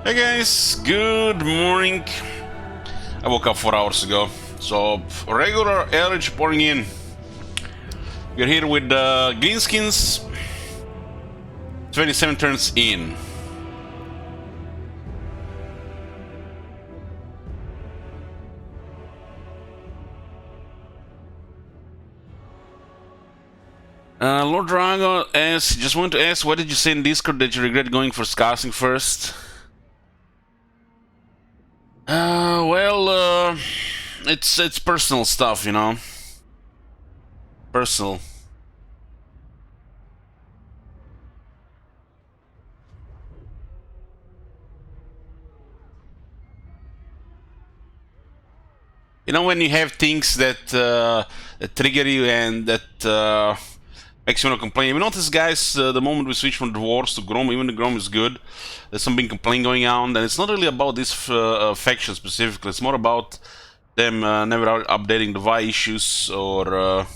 Hey guys, good morning. I woke up 4 hours ago, so regular average pouring in. We're here with Greenskins, 27 turns in. Lord Drago asks, just want to ask, what did you say in Discord that you regret going for Scarsing first? Well, it's personal stuff, you know. Personal. You know, when you have things that trigger you and that makes you want to complain. We notice, guys, the moment we switch from Dwarves to Grom, even the Grom is good. There's some big complaint going on, and it's not really about this faction specifically. It's more about them never updating the Y issues or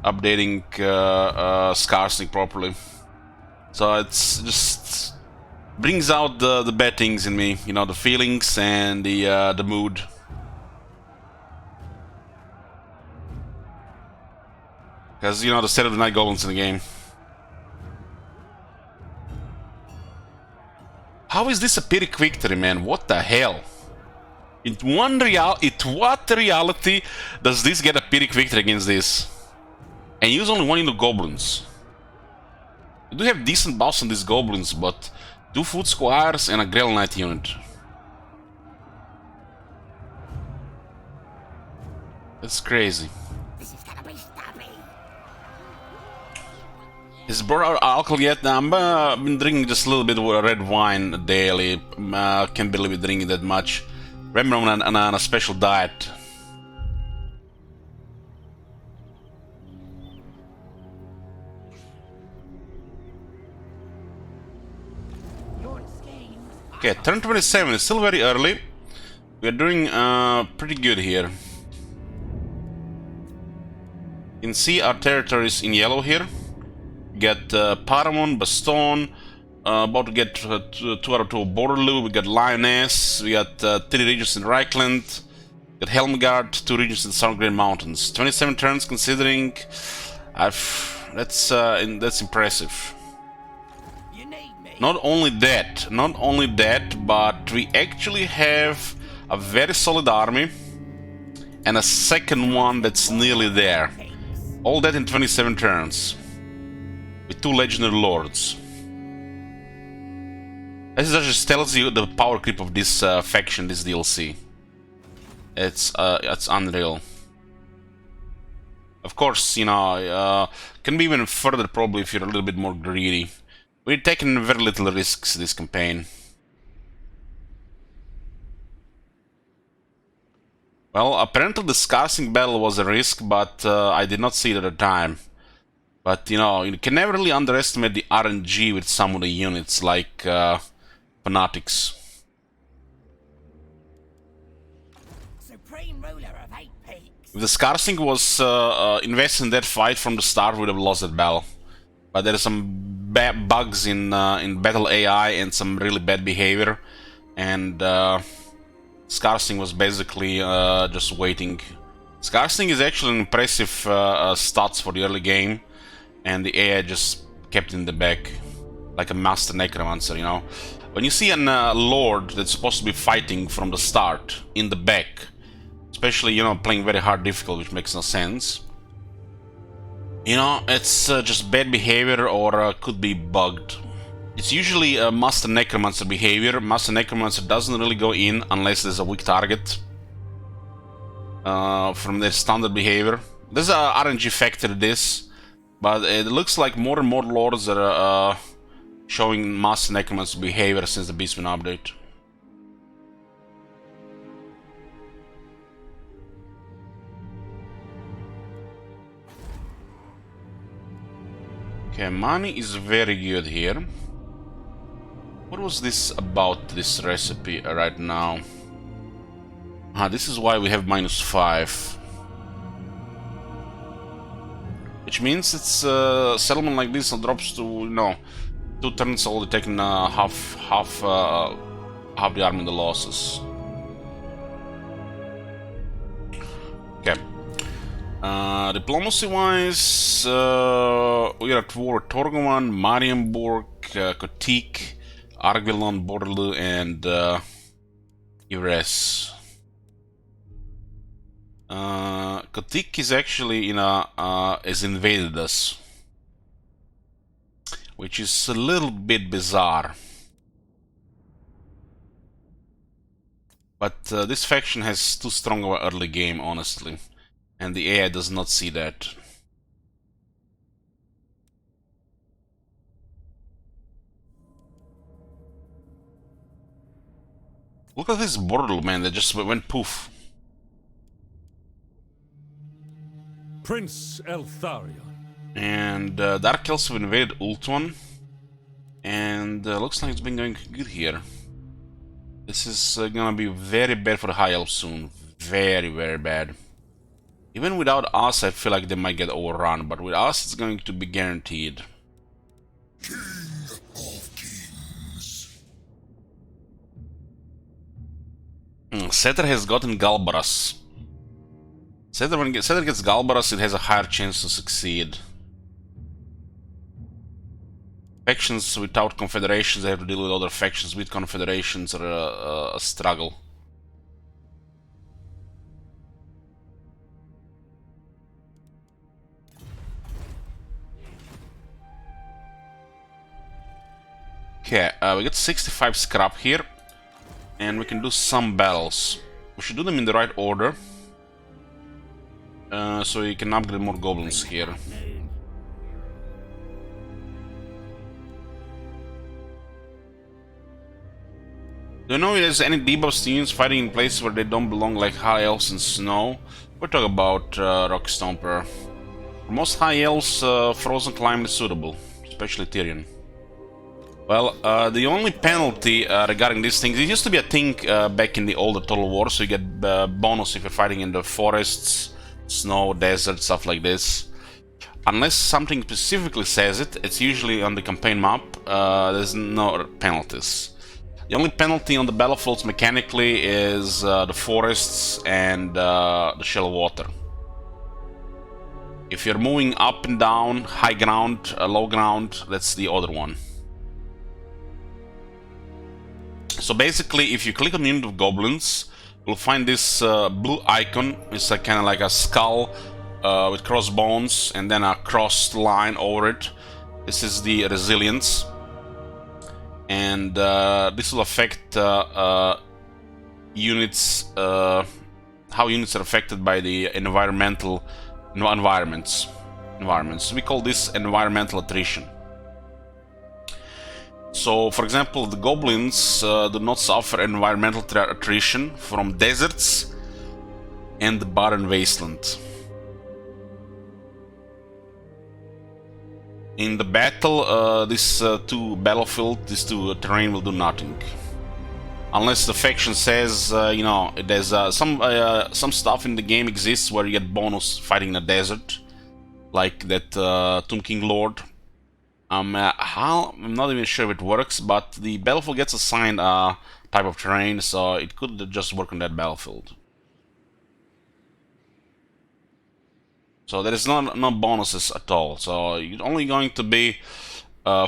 updating Scarsing properly. So it's just brings out the bad things in me, you know, the feelings and the mood. Because, you know, the set of the Night Goblins in the game. How is this a Pyrrhic victory, man? What the hell? In what reality does this get a Pyrrhic victory against this? And use only one in the Goblins. You do have decent buffs on these Goblins, but 2 Foot Squires and a Grell Knight unit. That's crazy. Is brought alcohol yet? I've been drinking just a little bit of red wine daily. Can't believe it drinking that much. Remember, I'm on a special diet. Okay, turn 27. It's still very early. We're doing pretty good here. You can see our territories in yellow here. We got Paramount, Baston, about to get 2 out of 2 Borderloo. We got Lioness, we got 3 regions in Reichland, we got Helmgard, 2 regions in South Grey Mountains. 27 turns considering. That's impressive. Not only that, but we actually have a very solid army and a second one that's nearly there. All that in 27 turns. With 2 legendary lords. This just tells you the power creep of this faction, this DLC. It's unreal. Of course, you know, can be even further probably if you're a little bit more greedy. We're taking very little risks this campaign. Well, apparently the Scarsing battle was a risk, but I did not see it at the time. But, you know, you can never really underestimate the RNG with some of the units, like Fanatics. Supreme ruler of 8 peaks. If the Scarsing was invested in that fight from the start, we would have lost that battle. But there are some bugs in battle AI and some really bad behavior. And Scarsing was basically just waiting. Scarsing is actually an impressive stats for the early game. And the AI just kept in the back, like a master necromancer, you know. When you see a lord that's supposed to be fighting from the start in the back, especially, you know, playing very hard difficult, which makes no sense. You know, it's just bad behavior or could be bugged. It's usually a master necromancer behavior. Master necromancer doesn't really go in unless there's a weak target from their standard behavior. There's a RNG factor to this. But it looks like more and more lords are showing Master Necromancer behavior since the Beastman update. Okay, money is very good here. What was this about, this recipe right now? This is why we have -5. Which means it's settlement like this drops to, you know, 2 turns only taking half half the army in the losses. Okay. Diplomacy-wise, we are at war with Torgoman, Marienburg, Kotik, Argvilon, Bordeloo, and Ires. Kotik is actually has invaded us, which is a little bit bizarre. But this faction has too strong of an early game, honestly, and the AI does not see that. Look at this Bordeloo, man, that just went poof. Prince Eltharion. And Dark Elves have invaded Ultuan, and looks like it's been going good here. This is gonna be very bad for the High Elves soon. Very, very bad. Even without us, I feel like they might get overrun, but with us, it's going to be guaranteed. King of Kings. Setter has gotten Galbaras. When Setter gets Galbaras, it has a higher chance to succeed. Factions without confederations, they have to deal with other factions with confederations are a struggle. Okay, we got 65 scrap here, and we can do some battles. We should do them in the right order, so you can upgrade more goblins here. Do you know if there's any debuffs to units fighting in places where they don't belong, like High Elves and Snow? We're talking about Rock Stomper. For most High Elves, Frozen Climate is suitable, especially Tyrion. Well, the only penalty regarding these things, it used to be a thing back in the older Total War, so you get bonus if you're fighting in the forests, snow, desert, stuff like this. Unless something specifically says it, it's usually on the campaign map, there's no penalties. The only penalty on the battlefields mechanically is the forests and the shallow water. If you're moving up and down, high ground, low ground, that's the other one. So basically, if you click on the unit of goblins, you'll find this blue icon. It's kind of like a skull with crossbones and then a crossed line over it. This is the resilience. And this will affect units, how units are affected by the environments. We call this environmental attrition. So, for example, the goblins do not suffer environmental attrition from deserts and the barren wasteland. In the battle, these two terrain will do nothing. Unless the faction says, you know, there's some stuff in the game exists where you get bonus fighting in the desert, like that Tomb King Lord. I'm not even sure if it works, but the battlefield gets assigned a type of terrain, so it could just work on that battlefield. So there is no bonuses at all. So you're only going to be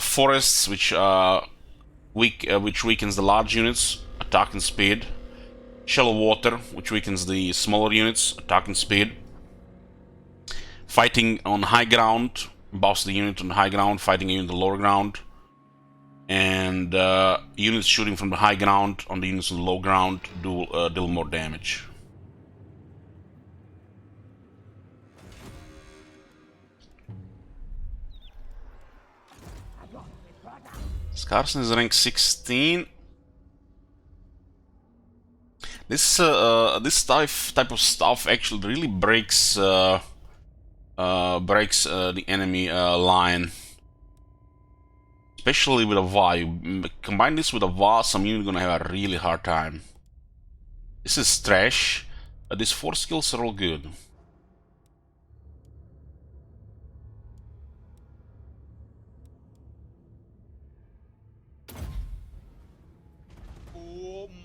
forests, which weakens the large units, attack and speed. Shallow water, which weakens the smaller units, attack and speed. Fighting on high ground, buffs the unit on high ground, fighting a unit on the lower ground. And units shooting from the high ground on the units on the low ground deal more damage. Scarson is rank 16. This type of stuff actually really breaks the enemy line, especially with a VA. You combine this with a VA, some unit gonna have a really hard time. This is trash, but these 4 skills are all good.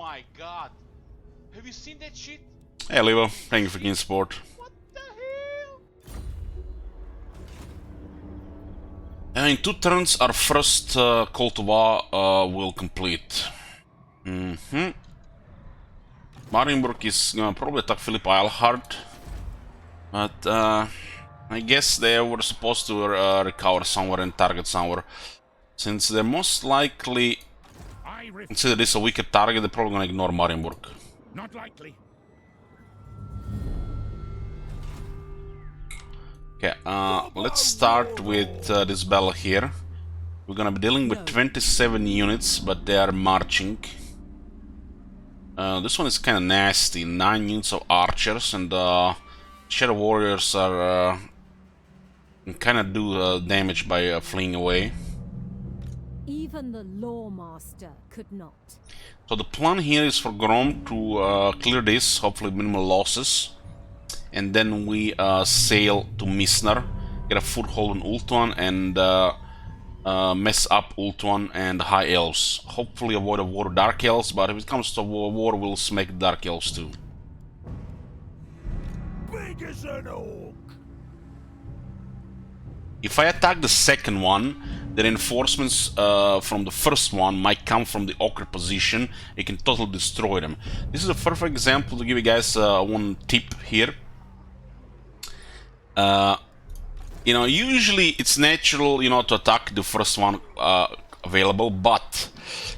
my god. Have you seen that shit? Hey Livo, thank you for getting support. What the hell? In 2 turns our first call to war will complete. Marienburg is gonna probably attack Philip Eilhard. But I guess they were supposed to recover somewhere and target somewhere. Since they're most likely consider this a weaker target, they're probably gonna ignore Marienburg. Not likely. Okay, let's start with this battle here. We're gonna be dealing with 27 units, but they are marching. This one is kinda nasty. 9 units of archers, and Shadow Warriors are can kinda do damage by fleeing away. Even the Lawmaster could not. So the plan here is for Grom to clear this, hopefully minimal losses. And then we sail to Misnar, get a foothold on Ultuan, and mess up Ultuan and High Elves. Hopefully avoid a war with Dark Elves, but if it comes to war, we'll smack Dark Elves too. Big as an oak. If I attack the second one, the reinforcements from the first one might come from the awkward position. You can totally destroy them. This is a perfect example to give you guys one tip here. You know, usually it's natural, you know, to attack the first one available, but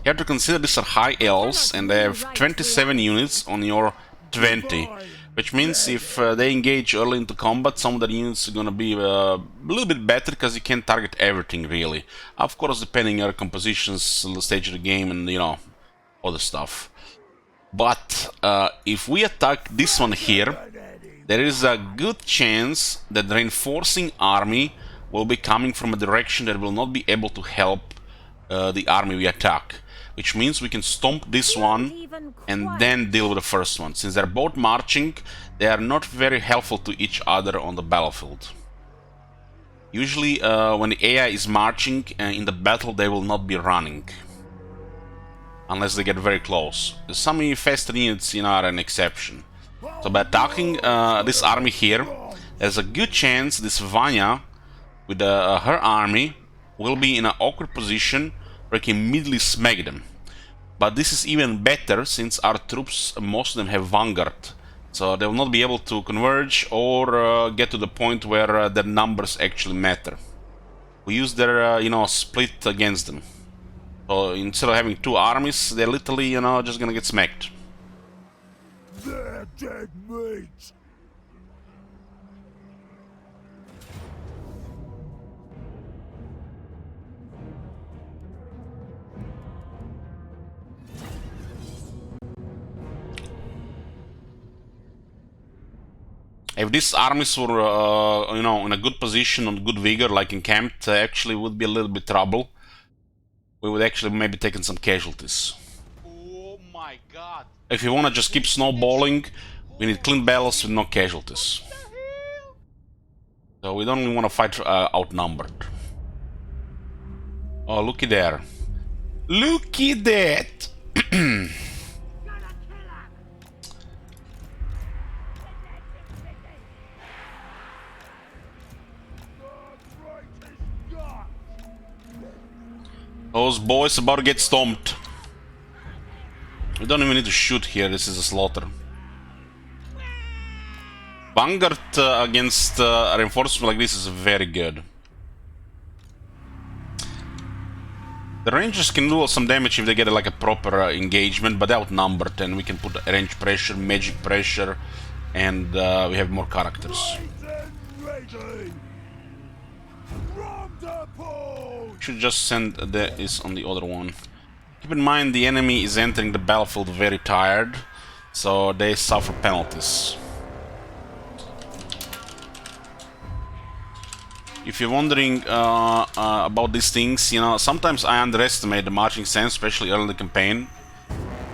you have to consider these are high elves and they have 27 units on your 20, which means if they engage early into combat, some of the units are gonna be a little bit better because you can target everything really. Of course, depending on your compositions, the stage of the game, and you know, other stuff. But if we attack this one here, there is a good chance that the reinforcing army will be coming from a direction that will not be able to help the army we attack. Which means we can stomp this one and then deal with the first one. Since they're both marching, they are not very helpful to each other on the battlefield. Usually when the AI is marching in the battle, they will not be running. Unless they get very close. Some infested units, you know, are an exception. So by attacking this army here, there's a good chance this Vanya with her army will be in an awkward position where you can immediately smack them. But this is even better since our troops, most of them have Vanguard. So they will not be able to converge or get to the point where their numbers actually matter. We use their, you know, split against them. So instead of having 2 armies, they're literally, you know, just gonna get smacked. They're dead meat. If these armies were, you know, in a good position, on good vigor, like encamped, actually would be a little bit trouble. We would actually maybe taking some casualties. Oh my god! If you want to just keep snowballing, we need clean battles with no casualties. So we don't even want to fight outnumbered. Oh, looky there! Looky that! Those boys about to get stomped. We don't even need to shoot here, this is a slaughter. Vanguard against a reinforcement like this is very good. The rangers can do some damage if they get like a proper engagement, but they're outnumbered and we can put range pressure, magic pressure, and we have more characters. Should just send this on the other one. Keep in mind the enemy is entering the battlefield very tired, so they suffer penalties. If you're wondering about these things, you know, sometimes I underestimate the marching sense, especially early in the campaign,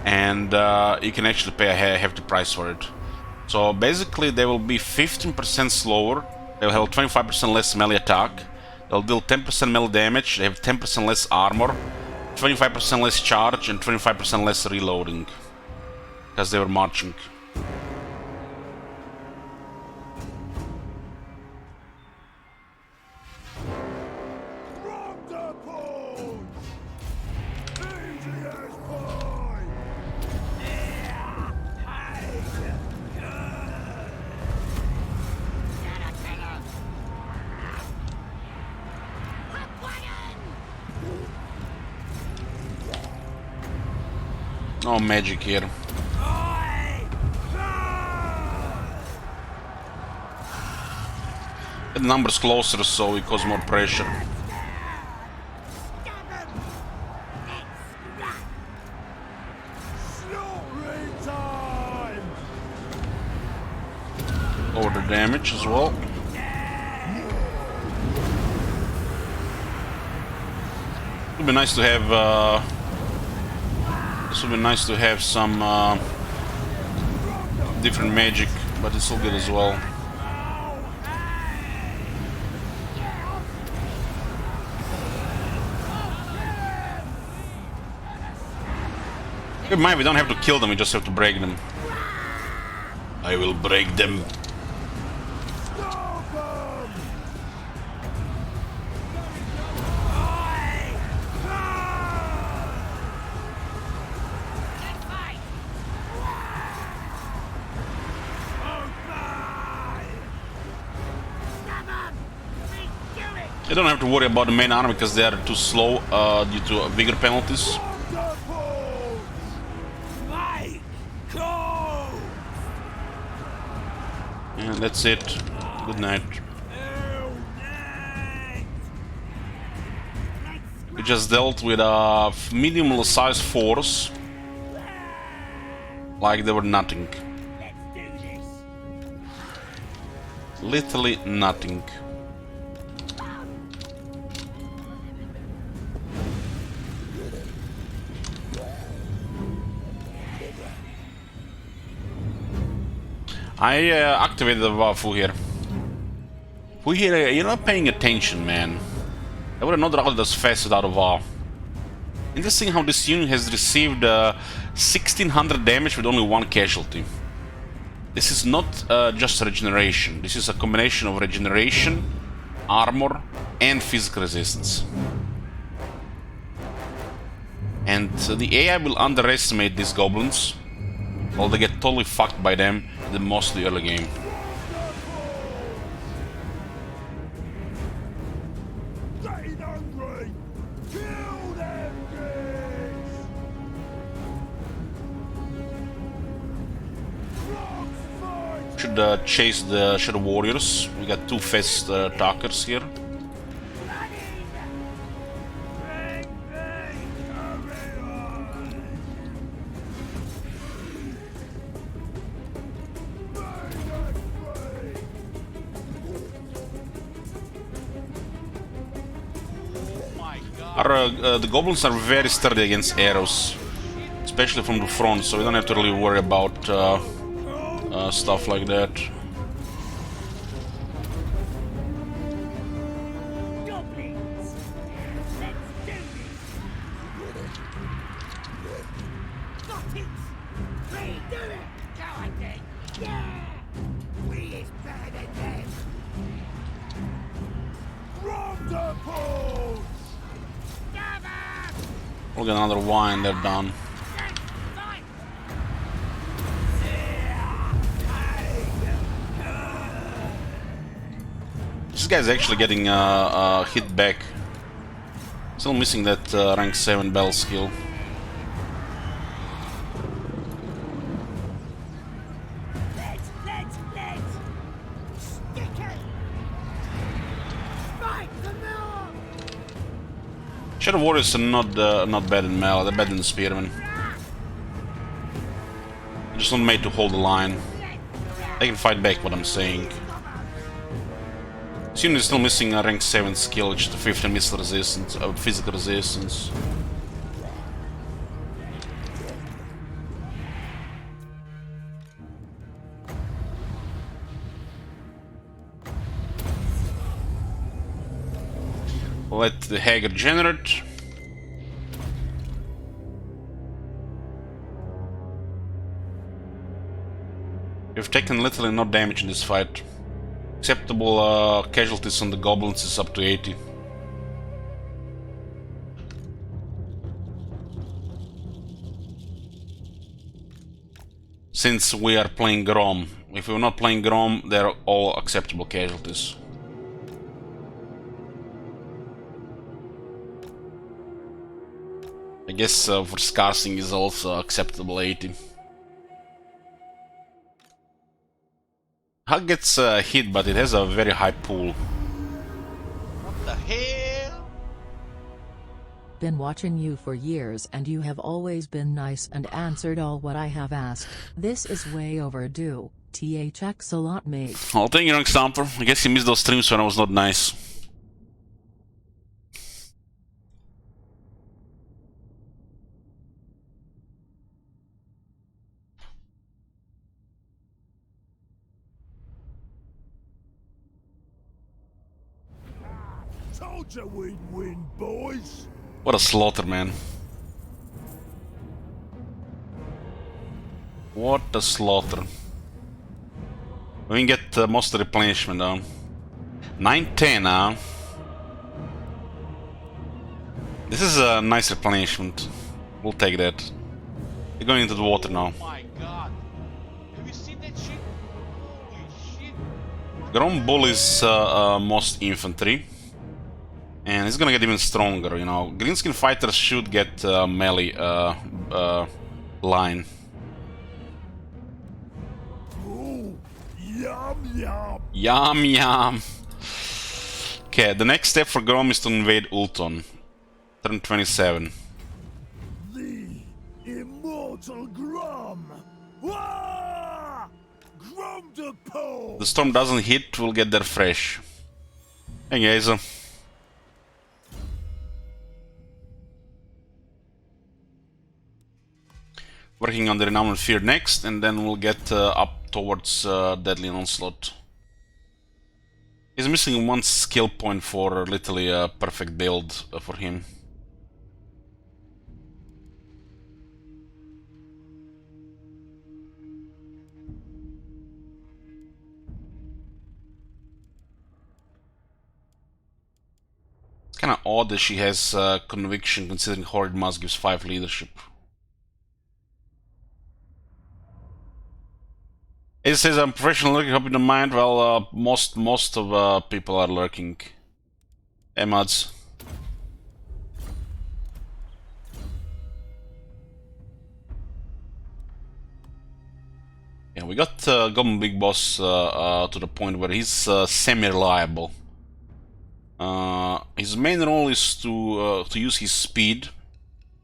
and you can actually pay a hefty price for it. So basically they will be 15% slower, they'll have 25% less melee attack, they'll deal 10% melee damage, they have 10% less armor, 25% less charge, and 25% less reloading. because they were marching. No magic here. Get the numbers closer so we cause more pressure. Lower the damage as well. It would be nice to have this would be nice to have some different magic, but it's all good as well. Never mind, we don't have to kill them, we just have to break them. I will break them. I don't have to worry about the main army because they are too slow due to vigor penalties. And that's it. Good night. We just dealt with a medium-sized force like they were nothing. Literally nothing. I activated the Fu here. Fu here, you're not paying attention, man. I would have not routed as fast without a VAR. Interesting how this unit has received 1600 damage with only one casualty. This is not just regeneration. This is a combination of regeneration, armor, and physical resistance. And the AI will underestimate these goblins, while they get totally fucked by them in the mostly early game. Should chase the Shadow Warriors. We got two fast attackers here. The goblins are very sturdy against arrows, especially from the front, so we don't have to really worry about stuff like that. Goblins, let's do this. Got it. We do it. Go on then. Yeah. We is better than them. Round We'll get another wine, they're done. This guy's actually getting hit back. Still missing that rank 7 bell skill. Let's stick it. Fight the mill. Shadow Warriors are not bad in melee, they're better than Spearmen. They're just not made to hold the line. They can fight back, what I'm saying. This unit is still missing a rank 7 skill, which is the 15 missile resistance, physical resistance. Let the Hager generate. We've taken literally no damage in this fight. Acceptable casualties on the goblins is up to 80. Since we are playing Grom. If we're not playing Grom, they're all acceptable casualties. I guess for Scarsing is also acceptable 80. Hug gets hit, but it has a very high pool. What the hell? Been watching you for years and you have always been nice and answered all what I have asked. This is way overdue. THX a lot, mate. Well, thank you, Young Stomper. I guess you missed those streams when I was not nice. Told you we'd win, boys. What a slaughter, man. What a slaughter. We can get most of the replenishment down. 910, huh? This is a nice replenishment. We'll take that. They're going into the water now. Oh my god. Have you seen that shit? Holy shit. Grom Bull is most infantry. And he's gonna get even stronger, you know. Greenskin fighters should get melee line. Ooh, yum yum. Yum yum. Okay, the next step for Grom is to invade Ulton. Turn 27. The immortal Grom. Wah! Grom to pull. The storm doesn't hit, we'll get there fresh. Hey guys. Working on the Renowned Fear next, and then we'll get up towards Deadly Onslaught. He's missing one skill point for literally a perfect build for him. It's kinda odd that she has conviction considering Horrid Mass gives 5 leadership. It says I'm professional lurking, hope you don't mind. Well, most of people are lurking. Hey, mods. Yeah, we got Goblin Big Boss to the point where he's semi-reliable. His main role is to use his speed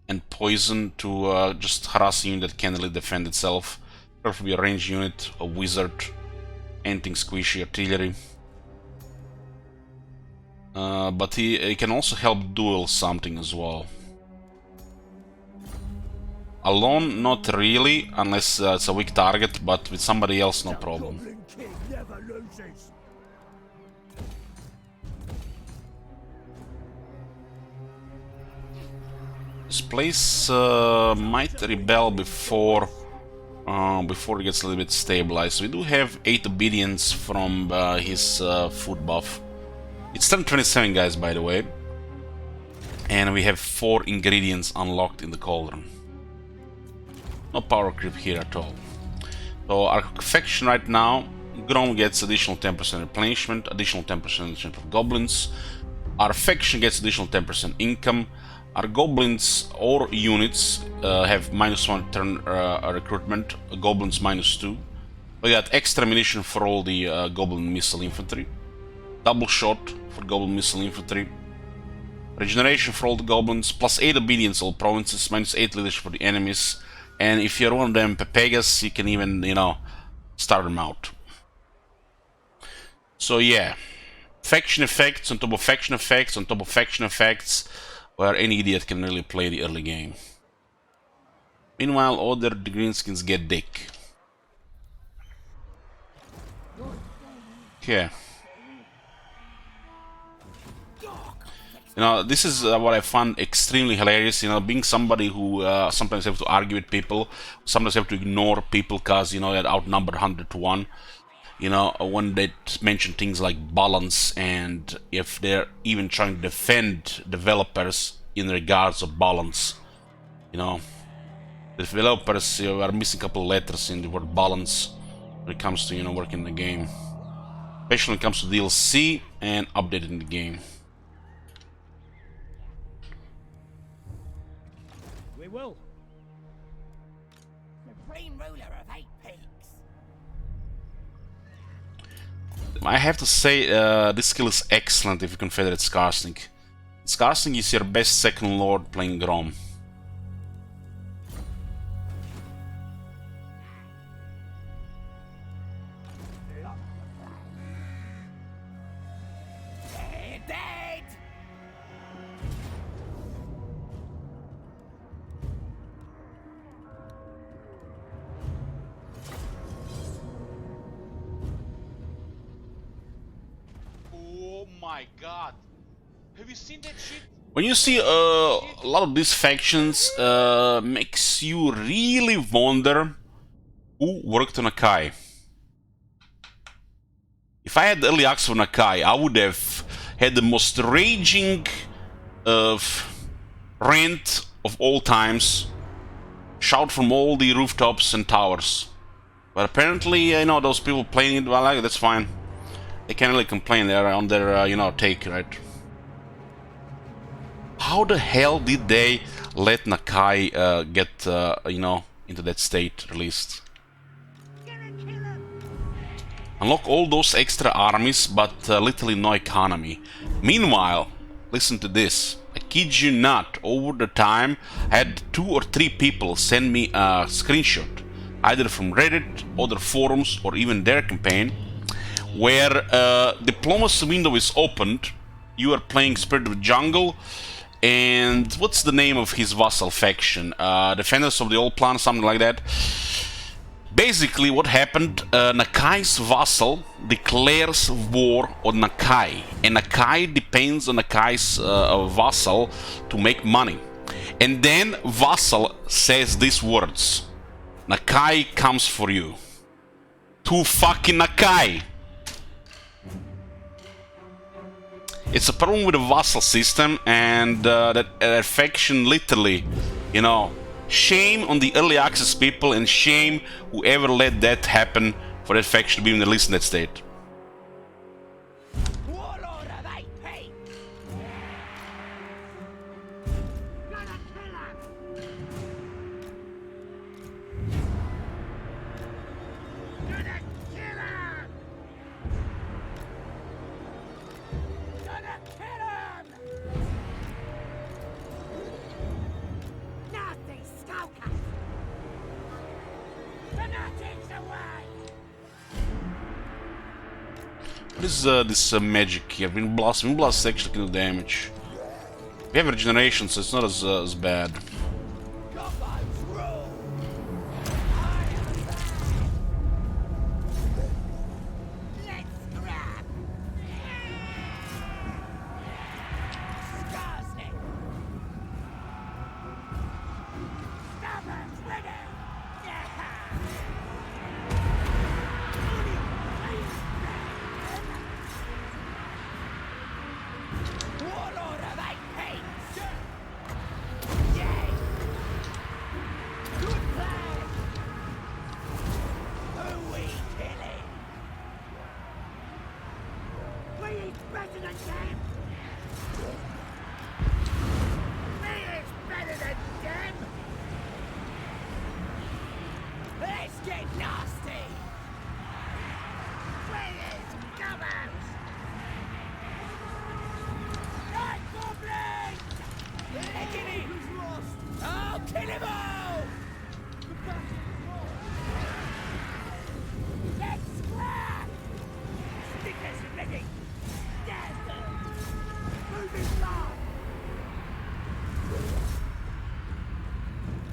and poison to just harass a unit that can't really defend itself. Preferably a ranged unit, a wizard, anything squishy, artillery. But he can also help duel something as well. Alone, not really, unless it's a weak target, but with somebody else, no problem. Goblin King never loses. This place might rebel before it gets a little bit stabilized. We do have 8 obedience from his food buff. It's turn 27, guys, by the way. And we have 4 ingredients unlocked in the cauldron. No power creep here at all. So our faction right now, Grom gets additional 10% replenishment, additional 10% of goblins. Our faction gets additional 10% income. Our goblins or units have -1 turn recruitment, goblins -2. We got extra ammunition for all the goblin missile infantry. Double shot for goblin missile infantry. Regeneration for all the goblins, plus 8 obedience all provinces, -8 leadership for the enemies. And if you're one of them Pepegas, you can even, you know, start them out. So yeah, faction effects on top of faction effects on top of faction effects, where any idiot can really play the early game. Meanwhile, other the greenskins get dick. Okay. You know, this is what I find extremely hilarious. You know, being somebody who sometimes have to argue with people, sometimes have to ignore people because, you know, they're outnumbered 100 to 1. You know, when they mention things like balance, and if they're even trying to defend developers in regards of balance, you know, the developers are missing a couple of letters in the word balance when it comes to, you know, working the game, especially when it comes to DLC and updating the game. We will. Supreme ruler of 8 peaks. I have to say, this skill is excellent if you Confederate Scarsling. Scarsling is your best second lord playing Grom. They're dead. Oh my god. Have you seen that shit? When you see a lot of these factions, makes you really wonder who worked on Akai. If I had early access on Akai, I would have had the most raging rant of all times, shout from all the rooftops and towers. But apparently, you know, those people playing it, well, like, that's fine. They can't really complain. They're on their, you know, take, right? How the hell did they let Nakai get, you know, into that state released? Unlock all those extra armies, but literally no economy. Meanwhile, listen to this. I kid you not, over the time, I had 2 or 3 people send me a screenshot, either from Reddit, other forums, or even their campaign, where diplomacy window is opened. You are playing Spirit of Jungle, and what's the name of his vassal faction? Defenders of the Old Plan, something like that. Basically, what happened, Nakai's vassal declares war on Nakai, and Nakai depends on Nakai's vassal to make money. And then vassal says these words: Nakai comes for you. To fucking Nakai! It's a problem with the vassal system, and that faction literally, you know, shame on the early access people, and shame whoever let that happen for that faction to be released in that state. Warlord of 8 peaks. Gonna kill him. Gonna kill him. Gonna kill him. Nasty skulker. Fanatics away. What is this magic here? Wind Blast. Wind Blast actually can do damage. We have regeneration, so it's not as bad. Combos rule. Let's grab. Skarsnik. Stubborn ready. Warlord of 8 peaks. Yay. Good plan. Who we killing? We is better than them. We is better than them. Let's get nasty. We is gubbers. Night goblins. Look at him. I'll kill him all. Let's scrap. Stickers ready. Dagger. Moving fast.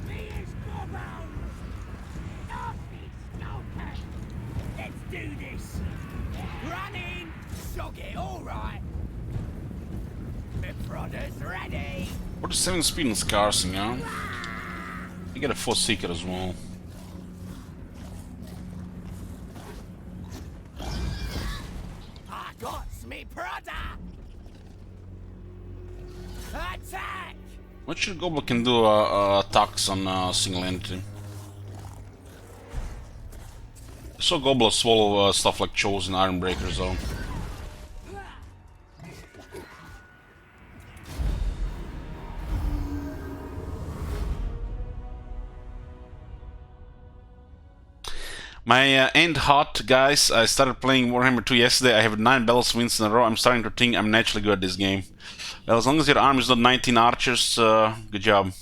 Me is gobbles. Nasty skulker. Let's do this. Running. Shog it, all right. Me prodder's ready. 47 speed and scarsing, huh? You get a 4 seeker as well. I got me prodder. Attack! Not sure Goblin can do attacks on single entity. I saw Goblin swallow stuff like Chosen Iron Breakers though. My end hot, guys. I started playing Warhammer 2 yesterday. I have 9 Battles wins in a row. I'm starting to think I'm naturally good at this game. Well, as long as your army is not 19 archers, good job.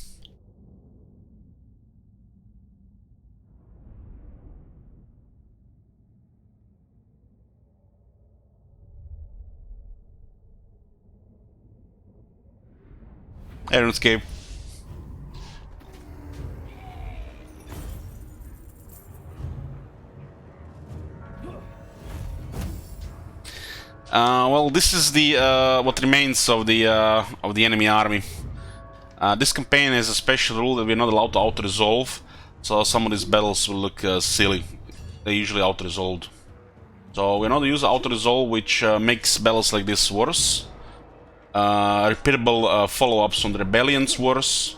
RuneScape. Well, this is the what remains of the enemy army. This campaign has a special rule that we're not allowed to auto-resolve, so some of these battles will look silly. They're usually auto-resolved. So we're not using auto-resolve, which makes battles like this worse. Repeatable follow-ups on the rebellions worse,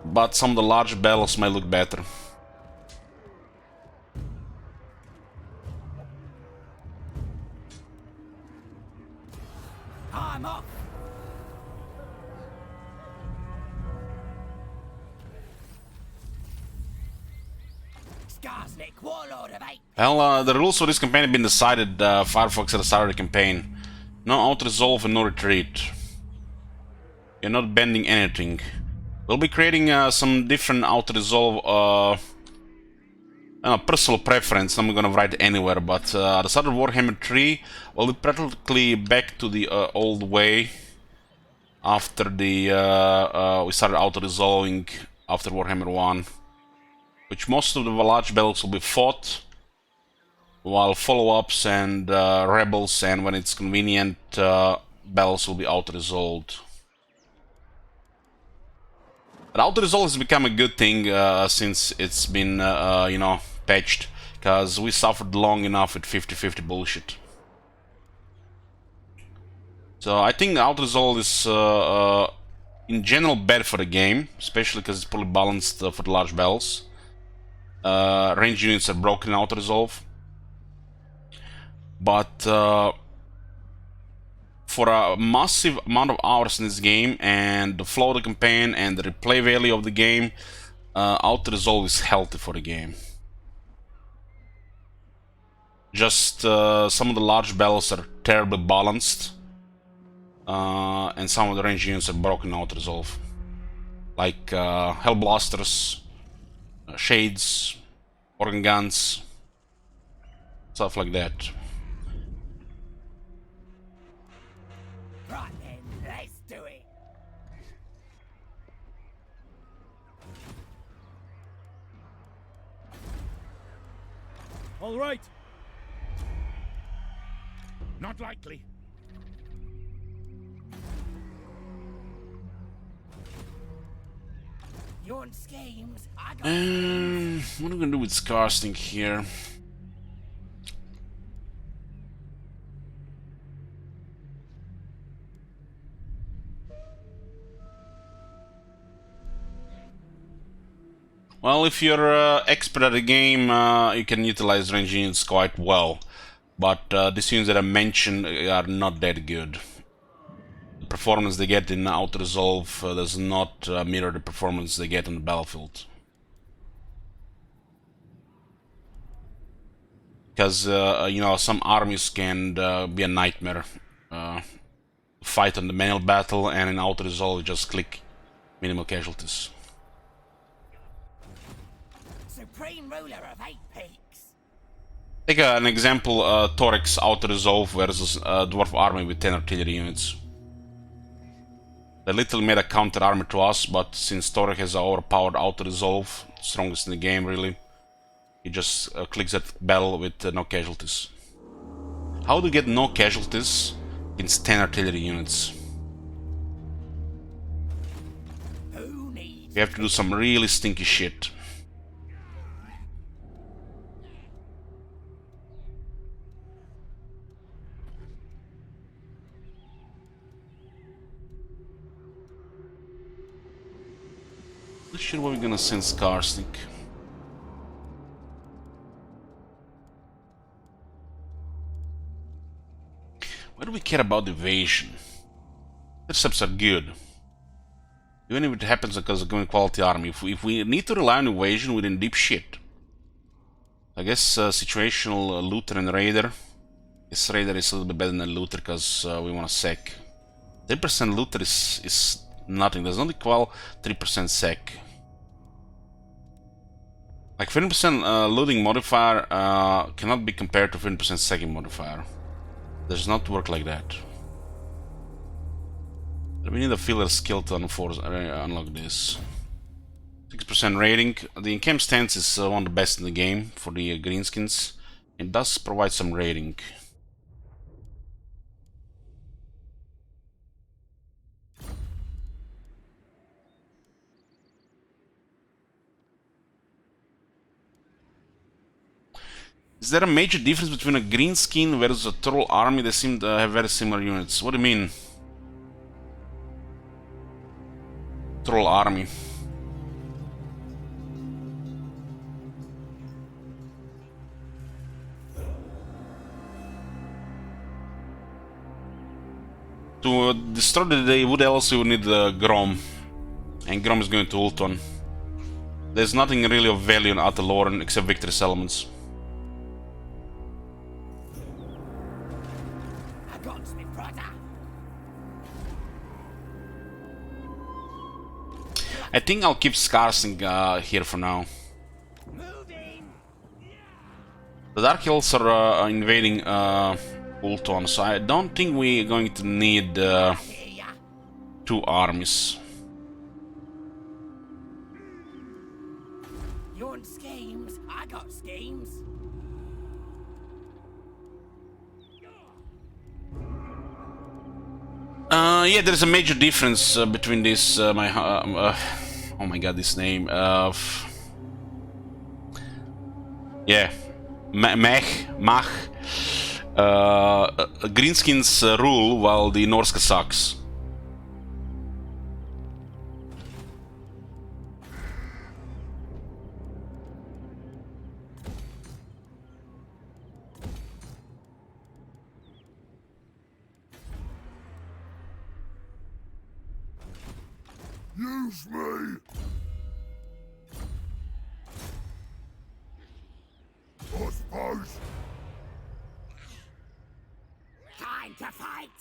but some of the large battles might look better. I'm off. Skarsnik, warlord of 8. Well, the rules for this campaign have been decided, Firefox, at the start of the campaign. No auto-resolve and no retreat. You're not bending anything. We'll be creating some different auto-resolve personal preference. I'm gonna write anywhere, but at the start of Warhammer 3, we'll be practically back to the old way after the we started auto-resolving after Warhammer 1, which most of the large battles will be fought, while follow-ups and rebels, and when it's convenient, battles will be auto-resolved. But auto-resolve has become a good thing since it's been, you know, patched, because we suffered long enough with 50-50 bullshit. So I think auto-resolve is, in general, bad for the game, especially because it's poorly balanced for the large battles. Range units are broken in auto-resolve. But for a massive amount of hours in this game, and the flow of the campaign and the replay value of the game, auto-resolve is healthy for the game. Just some of the large battles are terribly balanced, and some of the range units are broken auto-resolve, like Hellblasters, Shades, organ guns, stuff like that. Right then, let's do it. All right. Not likely. Your schemes, I got What am I gonna do with Skarsnik here? Well, if you're expert at the game, you can utilize range units quite well, but these units that I mentioned are not that good. The performance they get in auto-resolve does not mirror the performance they get on the battlefield. Because, you know, some armies can be a nightmare. Fight on the manual battle, and in auto-resolve you just click minimal casualties. supreme ruler of 8 peaks. Take an example, Thorax auto-resolve versus a dwarf army with 10 artillery units. They literally made a counter army to us, but since Thorax has an overpowered auto-resolve, strongest in the game really, he just clicks that battle with no casualties. How do you get no casualties against 10 artillery units? We have to do some really stinky shit. Not sure what we're gonna send Skarsnik. Why do we care about evasion? Intercepts are good. Even if it happens because of going quality army. If we need to rely on evasion, we're in deep shit. I guess situational looter and raider. This raider is a little bit better than looter because we want to sec. 3% looter is nothing. Does not equal 3% sec. Like 50% looting modifier cannot be compared to 50% secking modifier. Does not work like that. We need a filler skill to unlock this. 6% rating. The in-camp stance is one of the best in the game for the greenskins. It does provide some rating. Is there a major difference between a greenskin versus a troll army? They seem to have very similar units. What do you mean? Troll army. To destroy the wood elves, you would need Grom. And Grom is going to ult on. There's nothing really of value in Ataloran except victory elements. I think I'll keep Skarsnik here for now. The Dark Hills are invading Ulton, so I don't think we're going to need 2 armies. You want schemes? I got schemes. Yeah, there's a major difference between this. Oh my god, this name. Yeah, Mach. Greenskins rule while the Norska sucks. Use me! I suppose. Time to fight.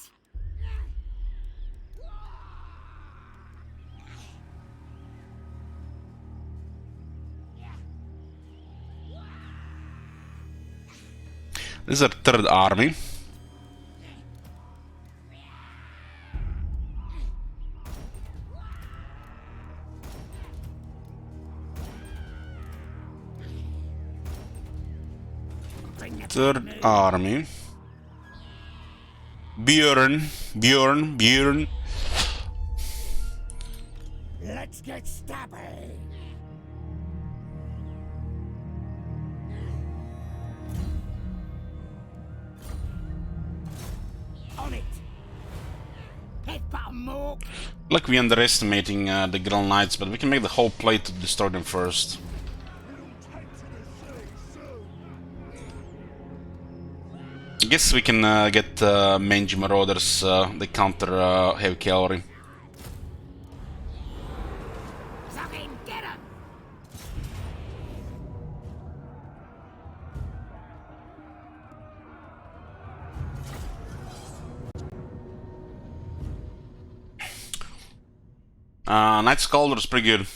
This is our 3rd army. Third army. Bjorn. Let's get stabby. On it. Head button more. Like we're underestimating the Grell Knights, but we can make the whole play to destroy them first. I guess we can get Mangy Marauders, they counter heavy cavalry. Something, get 'em. Night Scalder is pretty good.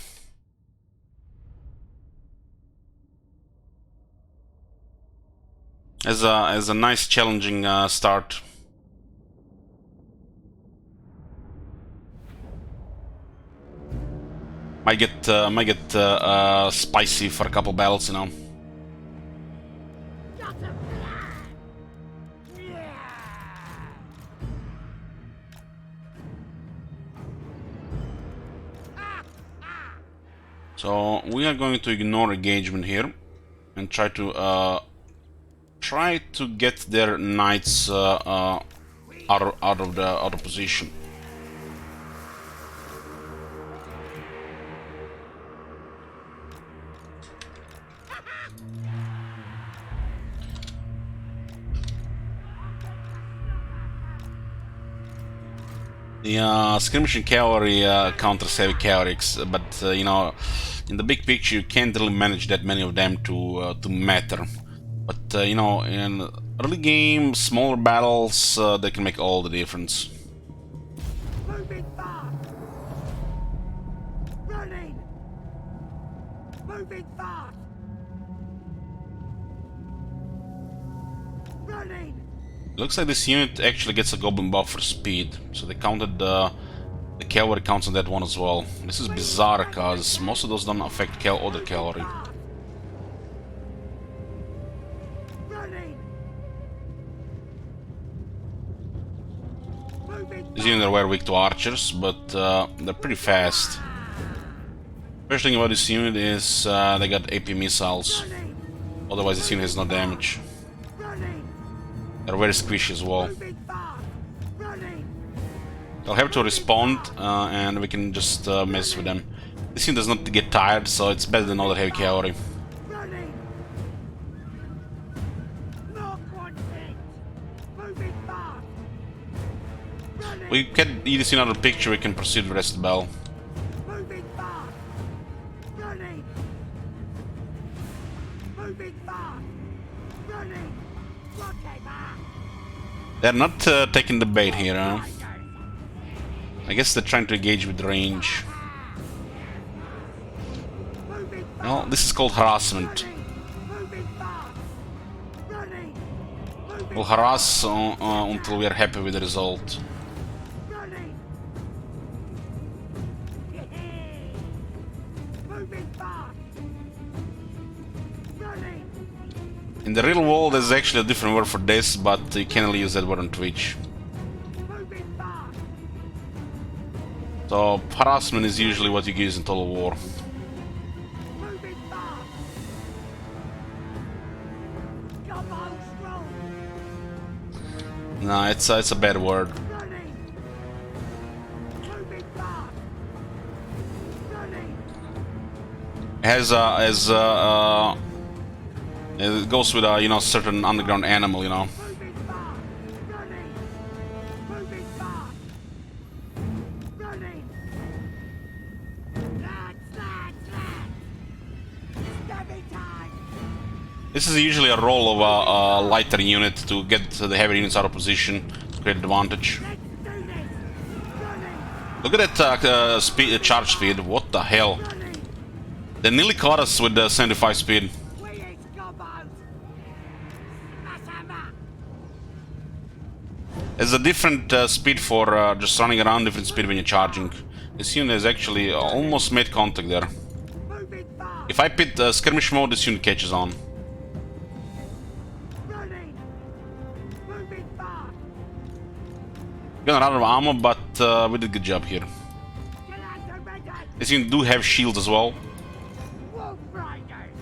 As a nice challenging start. Might get spicy for a couple battles, you know. So we are going to ignore engagement here and try to get their knights out of position. The skirmishing cavalry counters heavy cavalry, but you know, in the big picture, you can't really manage that many of them to matter. But you know, in early game, smaller battles, they can make all the difference. Moving fast! Running! Moving fast! Running! Looks like this unit actually gets a goblin buff for speed, so they counted the cavalry counts on that one as well. This is bizarre, cause most of those don't affect other cavalry. Running! Moving These units are very weak to archers, but they're pretty fast. First thing about this unit is they got AP missiles. Otherwise, this unit has no damage. running! They're very squishy as well. Moving fast! Running! They'll have to respond, and we can just mess with them. This unit does not get tired, so it's better than other heavy cavalry. Running! Knock one hit! Moving fast! Running! We get this unit out of the picture, we can proceed with the rest of the battle. Moving fast! Running! Moving fast! Running! Whatever! They're not taking the bait here, huh? I guess they're trying to engage with range. Moving fast! Well, this is called harassment. Moving fast! Running! Moving We'll harass until we are happy with the result. running! Moving fast! Running! In the real world, there's actually a different word for this, but you can't really use that word on Twitch. Moving fast! So, harassment is usually what you use in Total War. Moving fast! Come on, strong! No, it's a bad word. Running! Moving fast! Running! It goes with a you know certain underground animal, you know. Moving fast! Running! Moving fast! Running! Lads! Stabby time! This is usually a role of a lighter unit to get the heavy units out of position to create advantage. Let's do this! Running! Look at that charge speed. What the hell? Running! They nearly caught us with the 75 speed. We is gobos! Smash 'em up! There's a different speed for just running around, different speed when you're charging. This unit has actually almost made contact there. Moving fast! If I pit skirmish mode, this unit catches on. Running! Moving fast! Got out of ammo, but we did a good job here. Get out the red eye! This unit do have shields as well. Wolf Riders!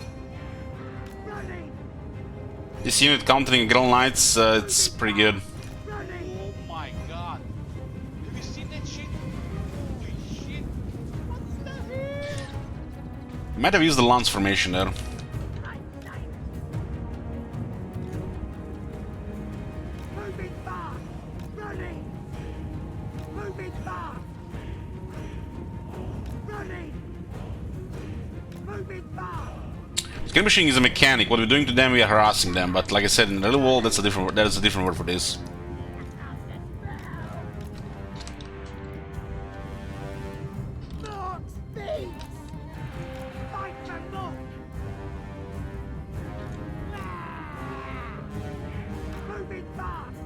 Running! This unit countering Grell Knights, it's pretty good. Running! Oh my god. Have you seen that shit? Holy shit. What the hell? Might have used the lance formation there. Moving fast! Running! Moving fast! Running! Moving fast! Skirmishing is a mechanic. What we're doing to them, we are harassing them. But like I said, in the real world, that is a different word for this. Norks thieves! Fight for more! Moving fast!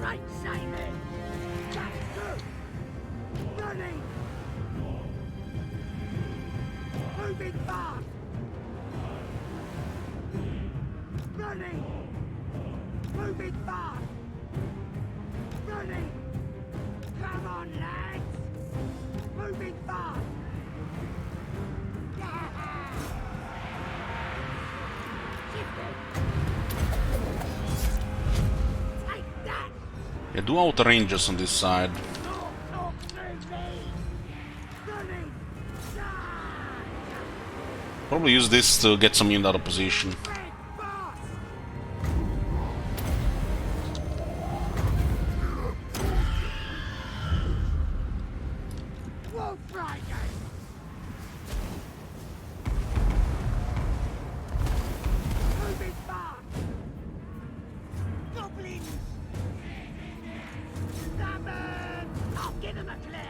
Right side! That's good! Running! Moving fast! Running! Moving fast! Running! Come on, lads! Moving fast! Yeah, do outer rangers on this side. Talk through me! Running! Probably use this to get some unit out of position. Red boss! Wolf Riders! Moving fast! Goblins! Stubborn! I'll give him a clear!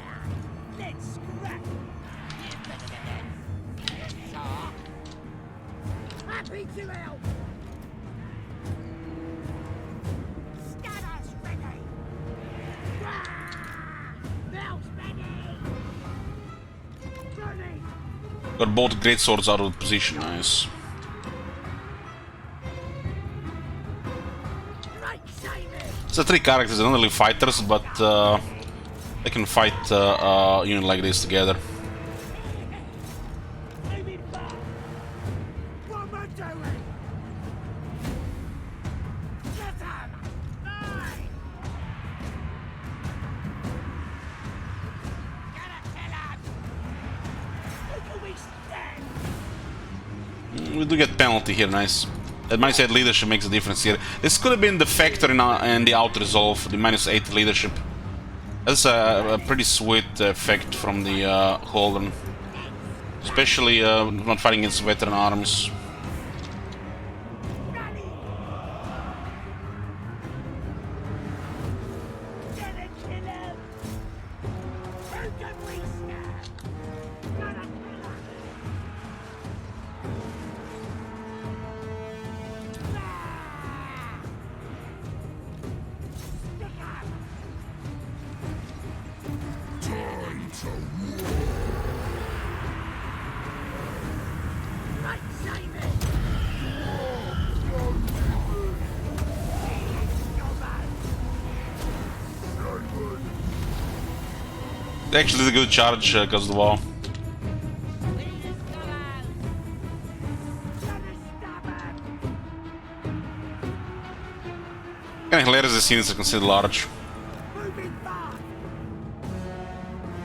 Let's scrap! You're better than them! Talk! Happy to help! Scanners ready! Ah! Bells ready! Running! Got both great swords out of position, nice. Right, Simon! It's the 3 characters, they're not really fighters, but they can fight unit like this together. Moving fast! What am I doing? Get him! Nine! Gotta kill him! Who can we stand? We do get penalty here, nice. That mindset leadership makes a difference here. This could have been the factor in the out resolve, the -8 leadership. That's a pretty sweet effect from the Holden. Especially not fighting against veteran armies. Rally! Gotta kill him! Who can we stand? Gotta kill him! Ah! Stick him! Time to Right, Simon! They actually did a good charge because of the wall. Kinda hilarious the scenes are considered large. Moving fast!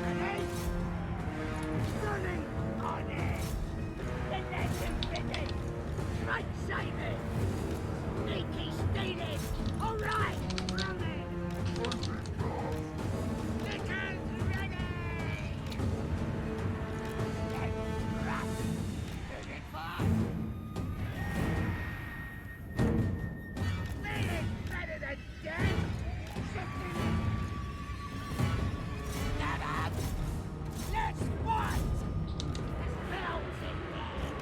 Ready? Running on it! The legend ready! Right, Simon! Sneaky stealing! Alright! Running! Stickers ready! Let's run! Moving fast! Feeling better than dead! Stand up! Let's fight! Spells in there!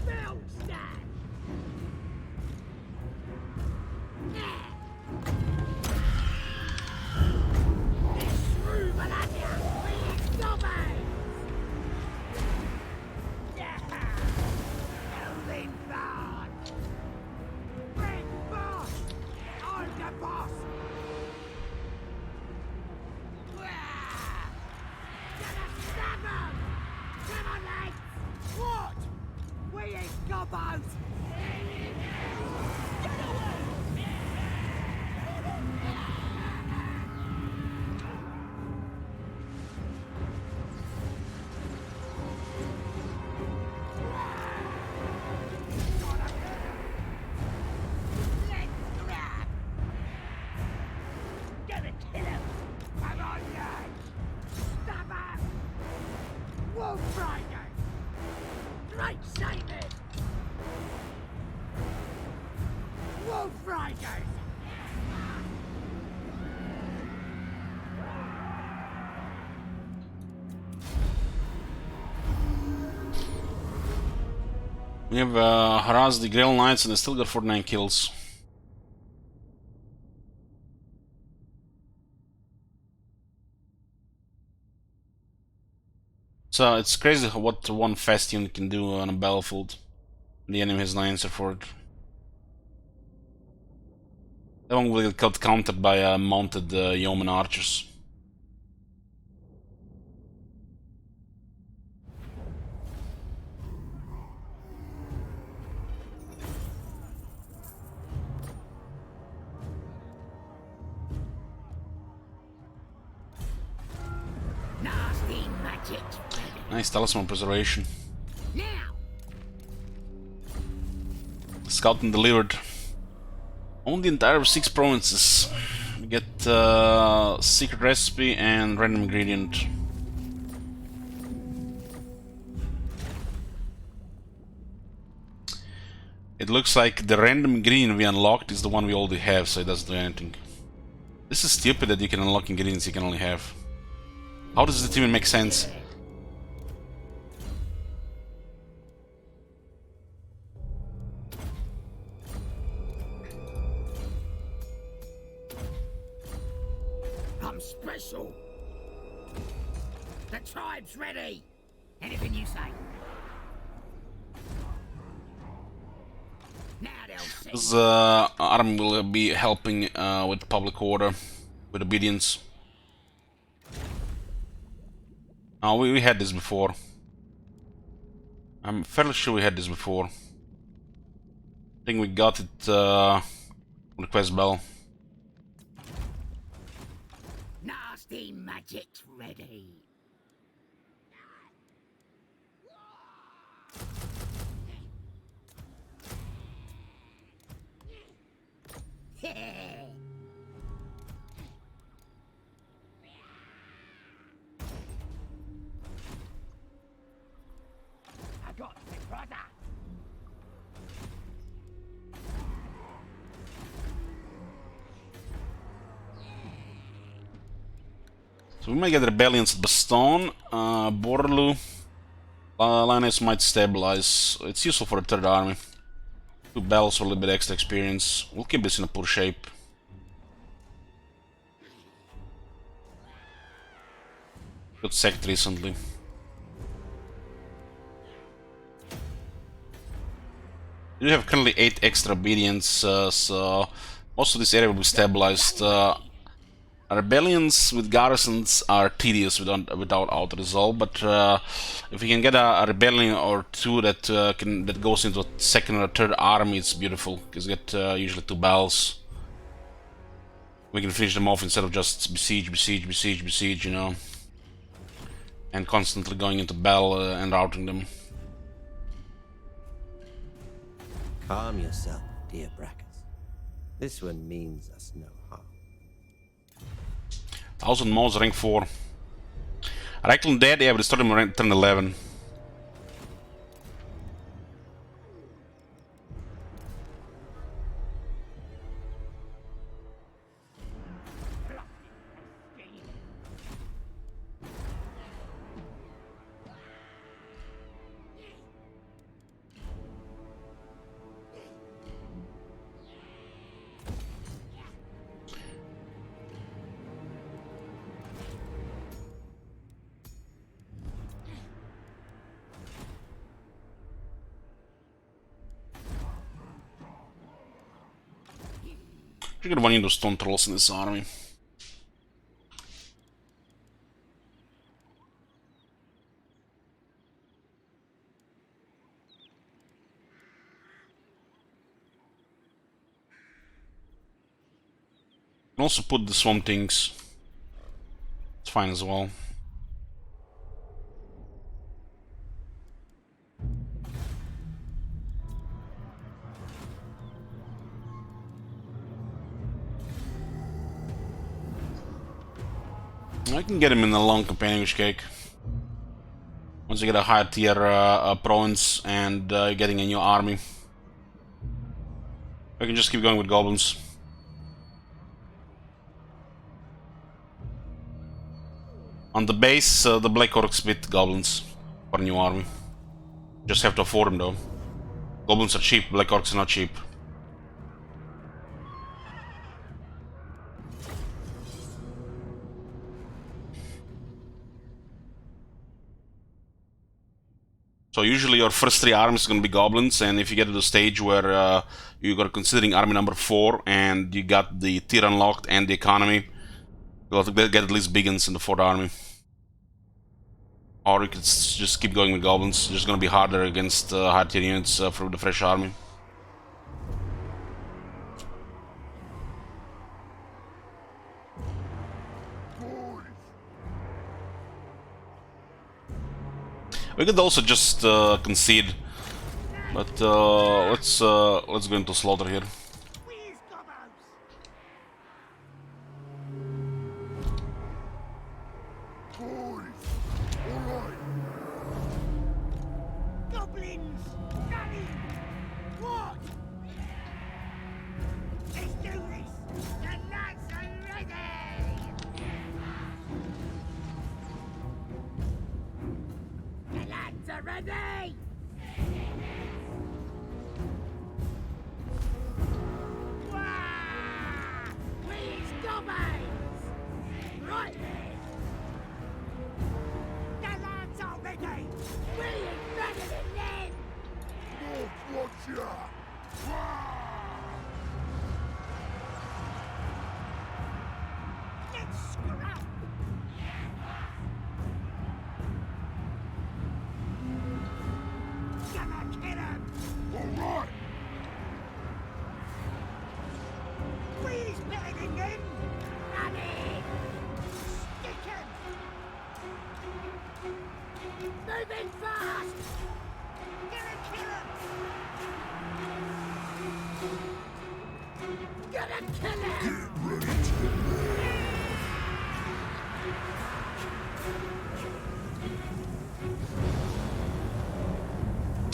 Spell stand! This room will have you! We zombies! Moving fast! Red boss! I'm the boss! Gonna stab him! Come on, lads! What? We ain't gobos! Get away! Let's grab! Gonna kill him! Come on, lads! Stab him! Wolf Riders! Right, Simon! Wolf Riders! We have harassed the Grail Knights and they still got 49 kills. So it's crazy what one fast unit can do on a battlefield. The enemy has no answer for it. That one will get countered by mounted yeoman archers. magic's ready. Nice talisman preservation. Now, Scouting delivered. On the entire 6 provinces. We get secret recipe and random ingredient. It looks like the random ingredient we unlocked is the one we already have, so it doesn't do anything. This is stupid that you can unlock ingredients you can only have. How does it even make sense? I'm special. The tribe's ready. Anything you say. Now they'll see. This army will be helping with public order, with obedience. Oh, we had this before. I'm fairly sure we had this before. I think we got it on the quest bell. Nasty magic's ready. I got the brother. So we might get rebellions at Baston, Borlu. Lioness might stabilize. It's useful for the third army. 2 bells for a little bit extra experience. We'll keep this in a poor shape. Got sacked recently. You have currently 8 extra obedience, so most of this area will be stabilized. Rebellions with garrisons are tedious without auto-resolve, but if we can get a rebellion or 2 that goes into a second or third army, it's beautiful. Because you get usually 2 bells. We can finish them off instead of just besiege, you know, and constantly going into bell and routing them. Calm yourself, dear Brackus. This one means us no harm. 1000 mods, rank 4. Reckland dead, yeah, but it's starting rank 10 11. You get one of those stone trolls in this army. You can also put the swamp things. It's fine as well. I can get him in a long companionship cake. Once you get a higher tier province and you're getting a new army. I can just keep going with goblins. On the base, the Black Orcs beat goblins for a new army. Just have to afford them though. Goblins are cheap, Black Orcs are not cheap. So usually your first 3 armies are going to be goblins, and if you get to the stage where you are considering army number 4 and you got the tier unlocked and the economy, you'll have to get at least Biggins in the 4th army. Or you could just keep going with goblins. It's just going to be harder against high tier units for the fresh army. We could also just concede, but let's go into slaughter here. Where's Gobos? Boys! Alright! Goblins! Nanny! What? Let's do this! The lads are ready! The lads are ready! Wah! Where's Goblins? Right then! The lads are ready! We're better than them! North Watcher! Let's scrap! Gonna kill him! Alright! Where's better than them? Run in! Stick him! Moving fast! Gonna kill him! Gonna kill him!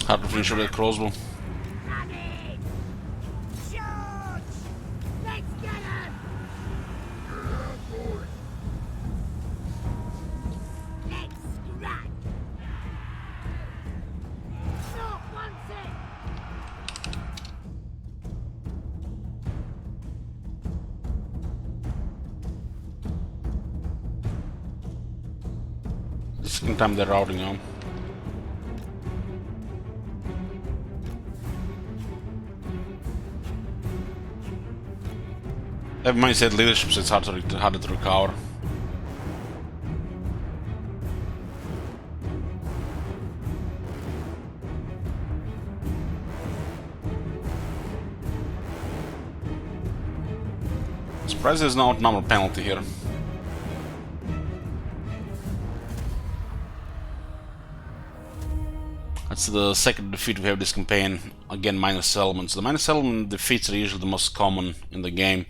Hard to finish with that crossbow. Run in! Charge! Let's get him! Let's scrap! North wants it! The second time they're routing on. Have mindset leadership, so it's harder to recover. Surprised there's no outnumber penalty here. That's the second defeat we have this campaign. Again, minus elements. The minus element defeats are usually the most common in the game.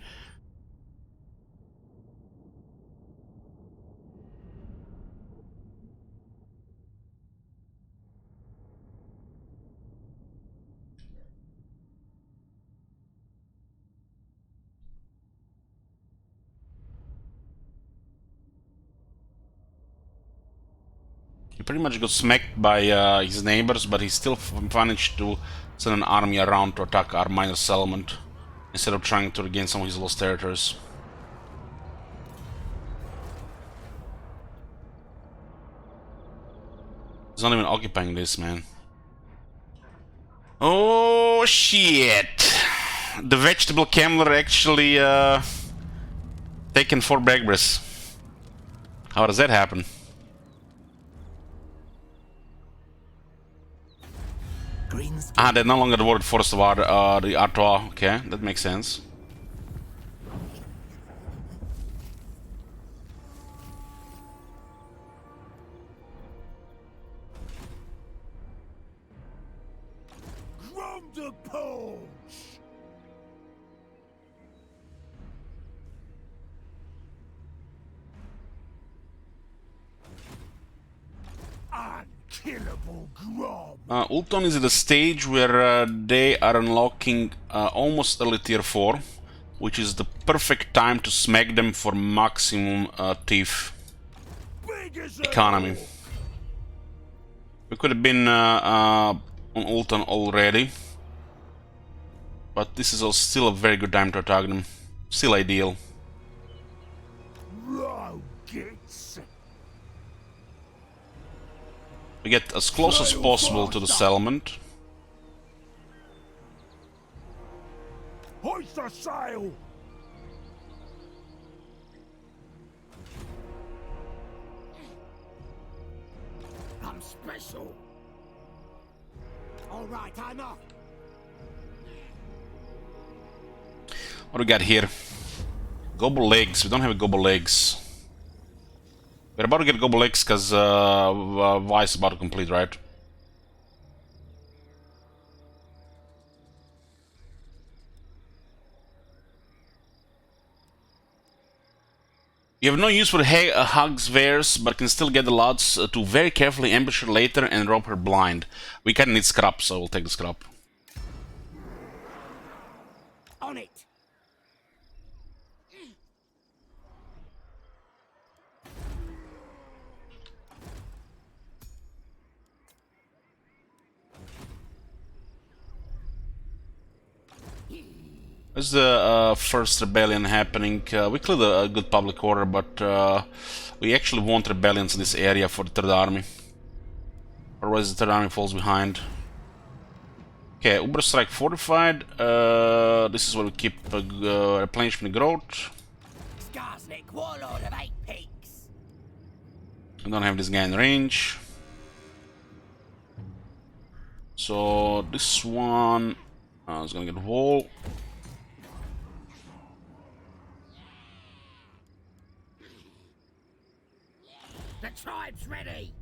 He pretty much got smacked by his neighbors, but he still managed to send an army around to attack our minor settlement instead of trying to regain some of his lost territories. He's not even occupying this, man. Oh shit! The vegetable camler actually taken Fort Bagbrass. How does that happen? Ah, they're no longer the word Forest of the Artois. Okay, that makes sense. Grundapulse! Unkillable Grom! Ulton is at a stage where they are unlocking almost early tier 4, which is the perfect time to smack them for maximum thief economy. We could have been on Ulton already, but this is also still a very good time to attack them. Still ideal. Rockets! We get as close as possible to the settlement. Hoist the sail! I'm special. All right, I'm off. What do we got here? Gobble legs. We don't have a gobble legs. We We're about to get Gobble X because Vice is about to complete, right? You have no use for Hug's wares, but can still get the lads to very carefully ambush her later and rob her blind. We kinda need scrap, so we'll take the scrap. On it. This is the first rebellion happening. We cleared a good public order, but we actually want rebellions in this area for the Third Army. Otherwise the Third Army falls behind. Okay, Uber Strike fortified. This is where we keep replenishment growth. Skarsnik, warlord of 8 peaks. We don't have this guy in range. So this one is gonna get wall. The tribe's ready.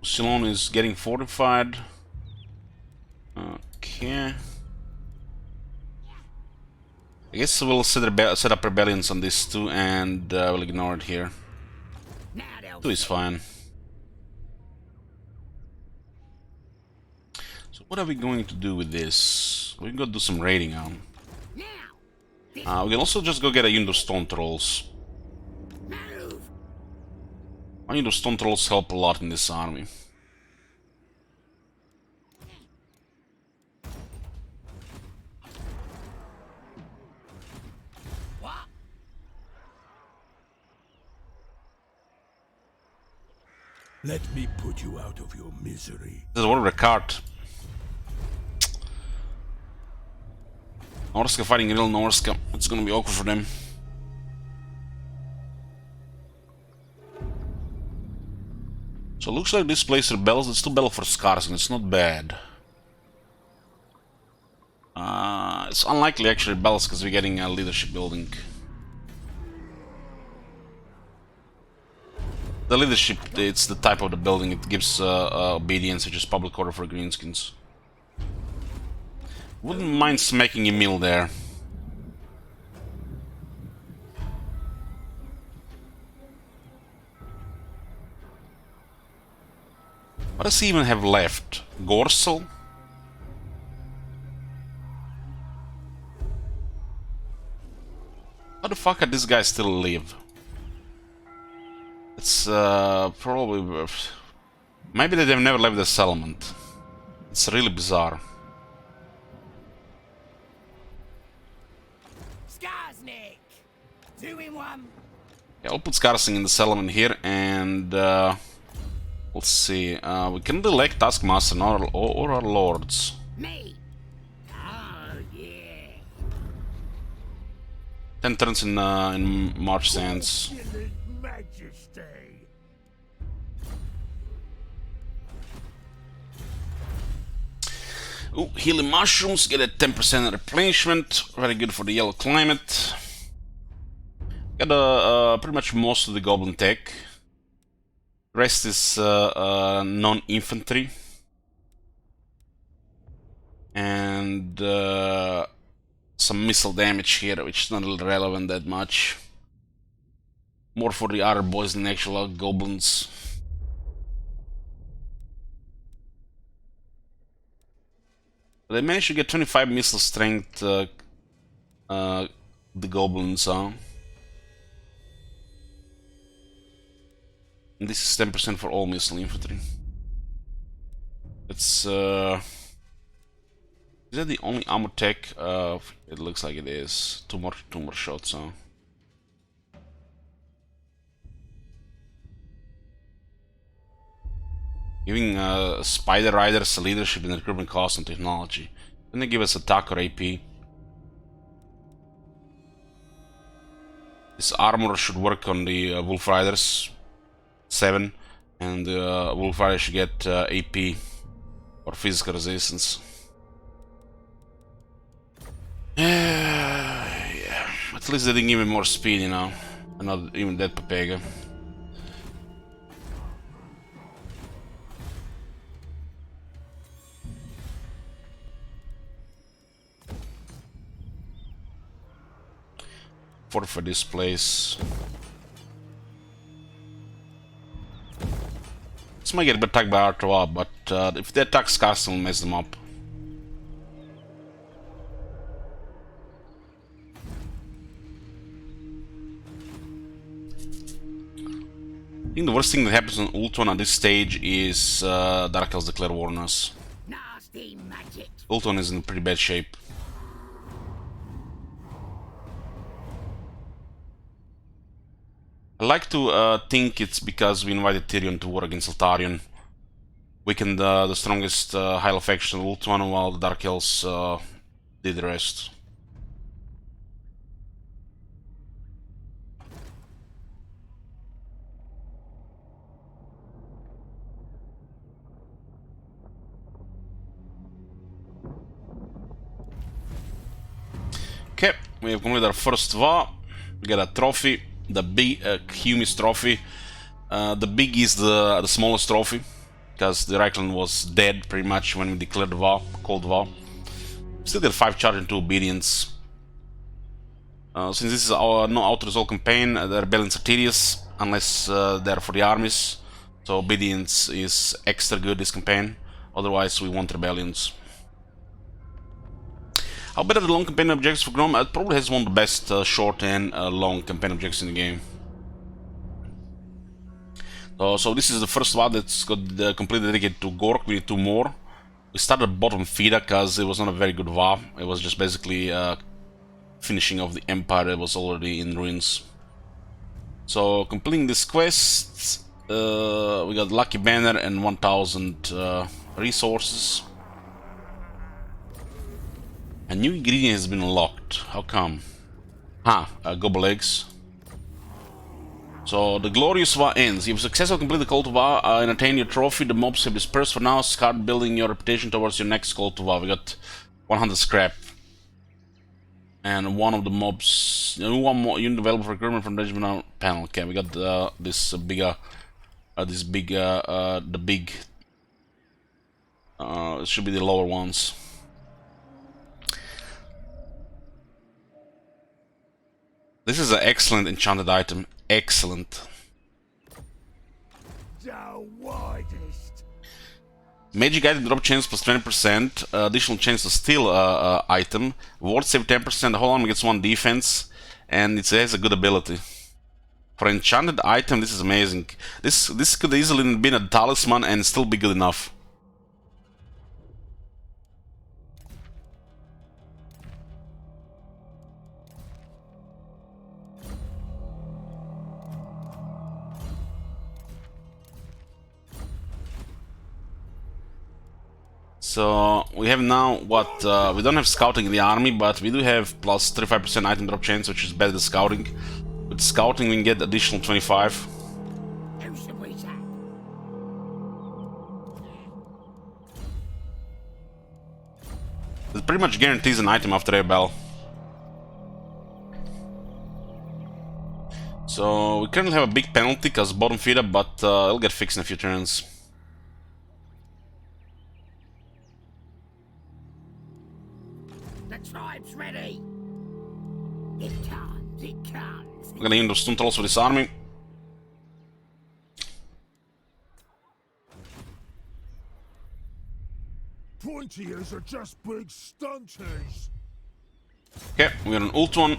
Ceylon is getting fortified. Okay. I guess we'll set up rebellions on this too, and we'll ignore it here. Now they'll 2 is fine. So what are we going to do with this? We're gonna do some raiding on. now. We can also just go get a unit of stone trolls. Move. One unit of stone trolls help a lot in this army. What? Let me put you out of your misery. This is Warrior card. Norska fighting real Norska. It's gonna be awkward for them. So it looks like this place rebels. It's still battle for Scars, and it's not bad. It's unlikely actually rebels because we're getting a leadership building. The leadership, it's the type of the building. It gives obedience, which is public order for greenskins. Wouldn't mind smacking a meal there. What does he even have left? Gorsel? How the fuck are these guys still live? It's probably... Maybe they've never left the settlement. It's really bizarre. Skarsnik. 2 in 1. Yeah, I'll put Skarsing in the settlement here, and let's see. We can elect Taskmaster or our lords. Me. Oh yeah. 10 turns in March Sands. Killing majesty. Ooh, healing mushrooms, get a 10% replenishment. Very good for the yellow climate. Got pretty much most of the goblin tech. Rest is non-infantry. And some missile damage here, which is not really relevant that much. More for the other boys than actual goblins. They managed to get 25 missile strength, the goblins, And this is 10% for all missile infantry. It's, is that the only armor tech? It looks like it is. Two more shots, Giving Spider Riders leadership in recruitment cost and technology. Then they give us attack or AP. This armor should work on the Wolf Riders 7, and the Wolf Riders should get AP or physical resistance. At least they didn't give me more speed, you know. I'm not even that Papega. For this place. This might get attacked by R2R, but if they attack Castle, will mess them up. I think the worst thing that happens on Ultron at this stage is Dark Elves declare war on us. Nasty magic. Ultron is in pretty bad shape. I like to think it's because we invited Tyrion to war against Altarion. Weakened the strongest High faction of Ultron, while the Dark Elves did the rest. Okay, we have completed our first VA. We got a trophy, the big Humis trophy. The big is the smallest trophy, because the Reichland was dead pretty much when we declared the VA, cold VA. Still get 5 charge and 2 obedience. Since this is our no auto-resolve campaign, the rebellions are tedious, unless they're for the armies. So obedience is extra good this campaign, otherwise we want rebellions. How better the long campaign objectives for Grom? It probably has one of the best short and long campaign objectives in the game. So this is the first one that's got completely dedicated to Gork. We need 2 more. We started bottom feeder because it was not a very good VA. It was just basically finishing off the Empire that was already in ruins. So completing this quest, we got Lucky Banner and 1000 resources. A new ingredient has been unlocked. How come? Gobble eggs. So the glorious VA ends. You've successfully completed the call to VA and attained your trophy. The mobs have dispersed for now. Start building your reputation towards your next call to VA. We got 100 scrap. And one of the mobs... one more unit available for recruitment from the regiment panel. Okay, we got this bigger... the big... it should be the lower ones. This is an excellent enchanted item. Excellent. The widest. Magic item drop chance plus 20%. Additional chance to steal item. Ward save 10%. The whole army gets 1 defense. And it has a good ability. For enchanted item, this is amazing. This could easily have been a talisman and still be good enough. So we have now what we don't have scouting in the army, but we do have plus 35% item drop chance, which is better than scouting. With scouting, we can get additional 25. Who should we sack? It pretty much guarantees an item after a bell. So we currently have a big penalty because bottom feeder, but it'll get fixed in a few turns. The tribe's ready. It can't, it can't. We're gonna use stun trolls for this army. Pointiers are just big stunters. Okay, we're on Ultron.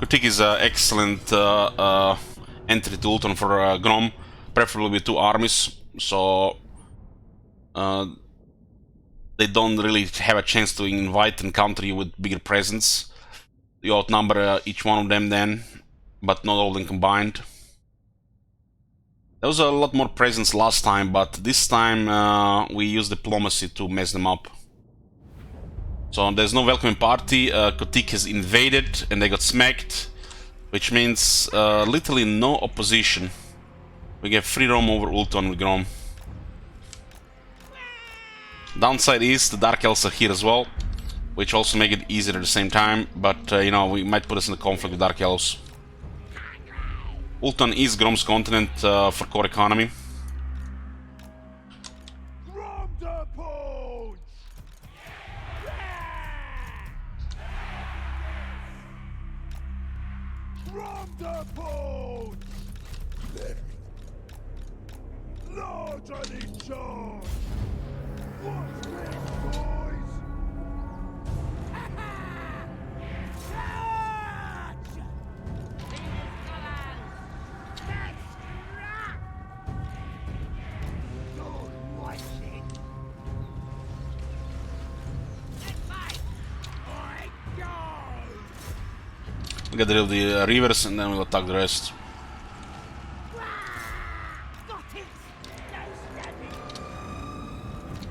Kritik is an excellent entry to Ultron for Grom, preferably with 2 armies, so they don't really have a chance to invite and counter you with bigger presence. You outnumber each one of them then, but not all of them combined. There was a lot more presence last time, but this time we used diplomacy to mess them up. So there's no welcoming party. Kotik has invaded and they got smacked, which means literally no opposition. We get free roam over Ultron with Grom. Downside is the Dark Elves are here as well. which also make it easier at the same time, but you know, we might put us in a conflict with Dark Elves. Ultan is Grom's continent for core economy. From the punch! From the punch! Largely charged! What's this, boys? Charge! Let's scrap! Don't watch it! Let's fight! I go! We'll get rid of the rivers and then we'll attack the rest. Got it! No stabbing!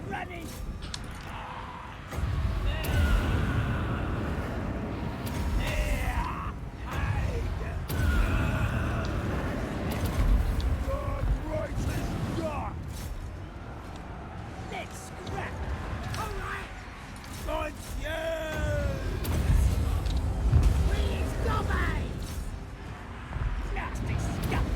Running! Let's scrap! Alright! Please go by! Nasty stuff!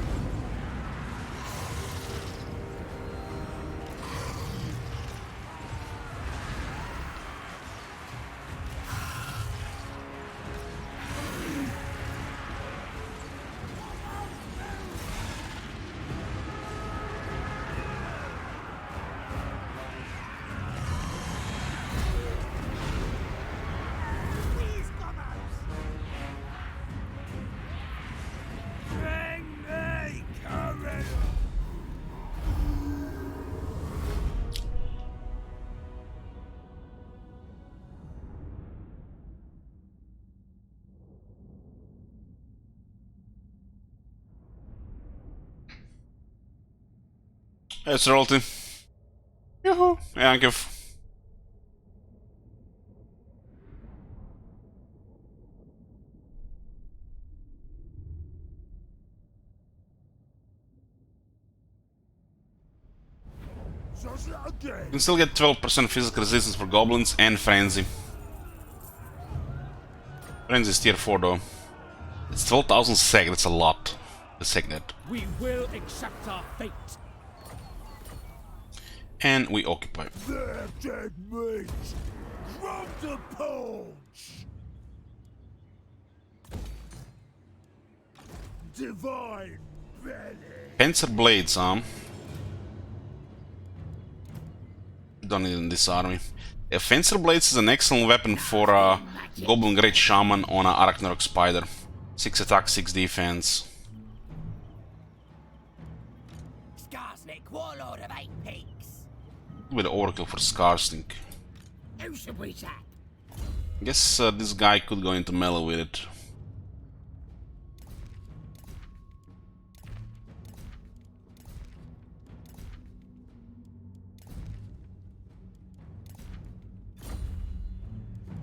Please come out! Bring me courage! It's royalty. Yoo-hoo! Yankov. Just again! You can still get 12% physical resistance for goblins and frenzy. Frenzy is tier 4 though. It's 12,000 sec, that's a lot. The secnet. We will accept our fate. And we occupy. They're dead meat! From the punch! Divine belly! Fencer blades, don't need in this army. Fencer blades is an excellent weapon for Goblin Great Shaman on a Arachnarok Spider. 6 attack, 6 defense. Skarsnik, warlord of 8 peaks! With Oracle for Skarsnik. Who should we tap? Guess this guy could go into melee with it.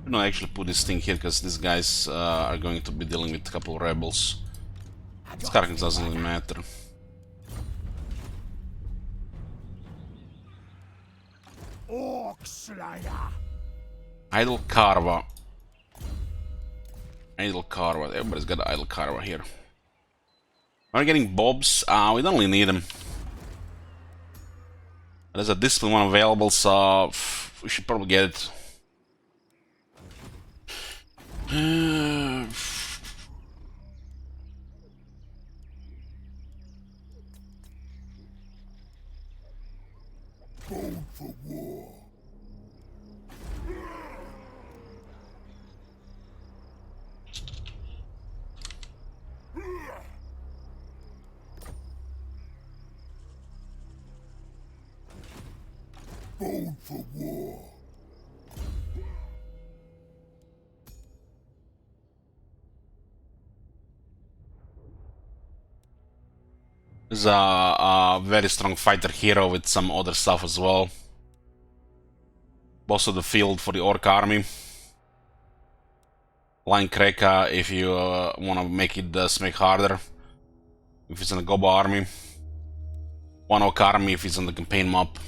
No, actually put this thing here because these guys are going to be dealing with a couple of rebels. Skarsnik doesn't really matter. Orc Slayer! Idle Karva. Idle Karva. Everybody's got Idle Karva here. We're getting Bobs. We don't really need them. There's a Discipline one available, so we should probably get it. Bone for war! Bone for war! There's a very strong fighter hero with some other stuff as well. Boss of the field for the Orc army. Line Kreka if you want to make it smeg harder. If it's in the Gobo army. One Orc army if it's on the campaign map.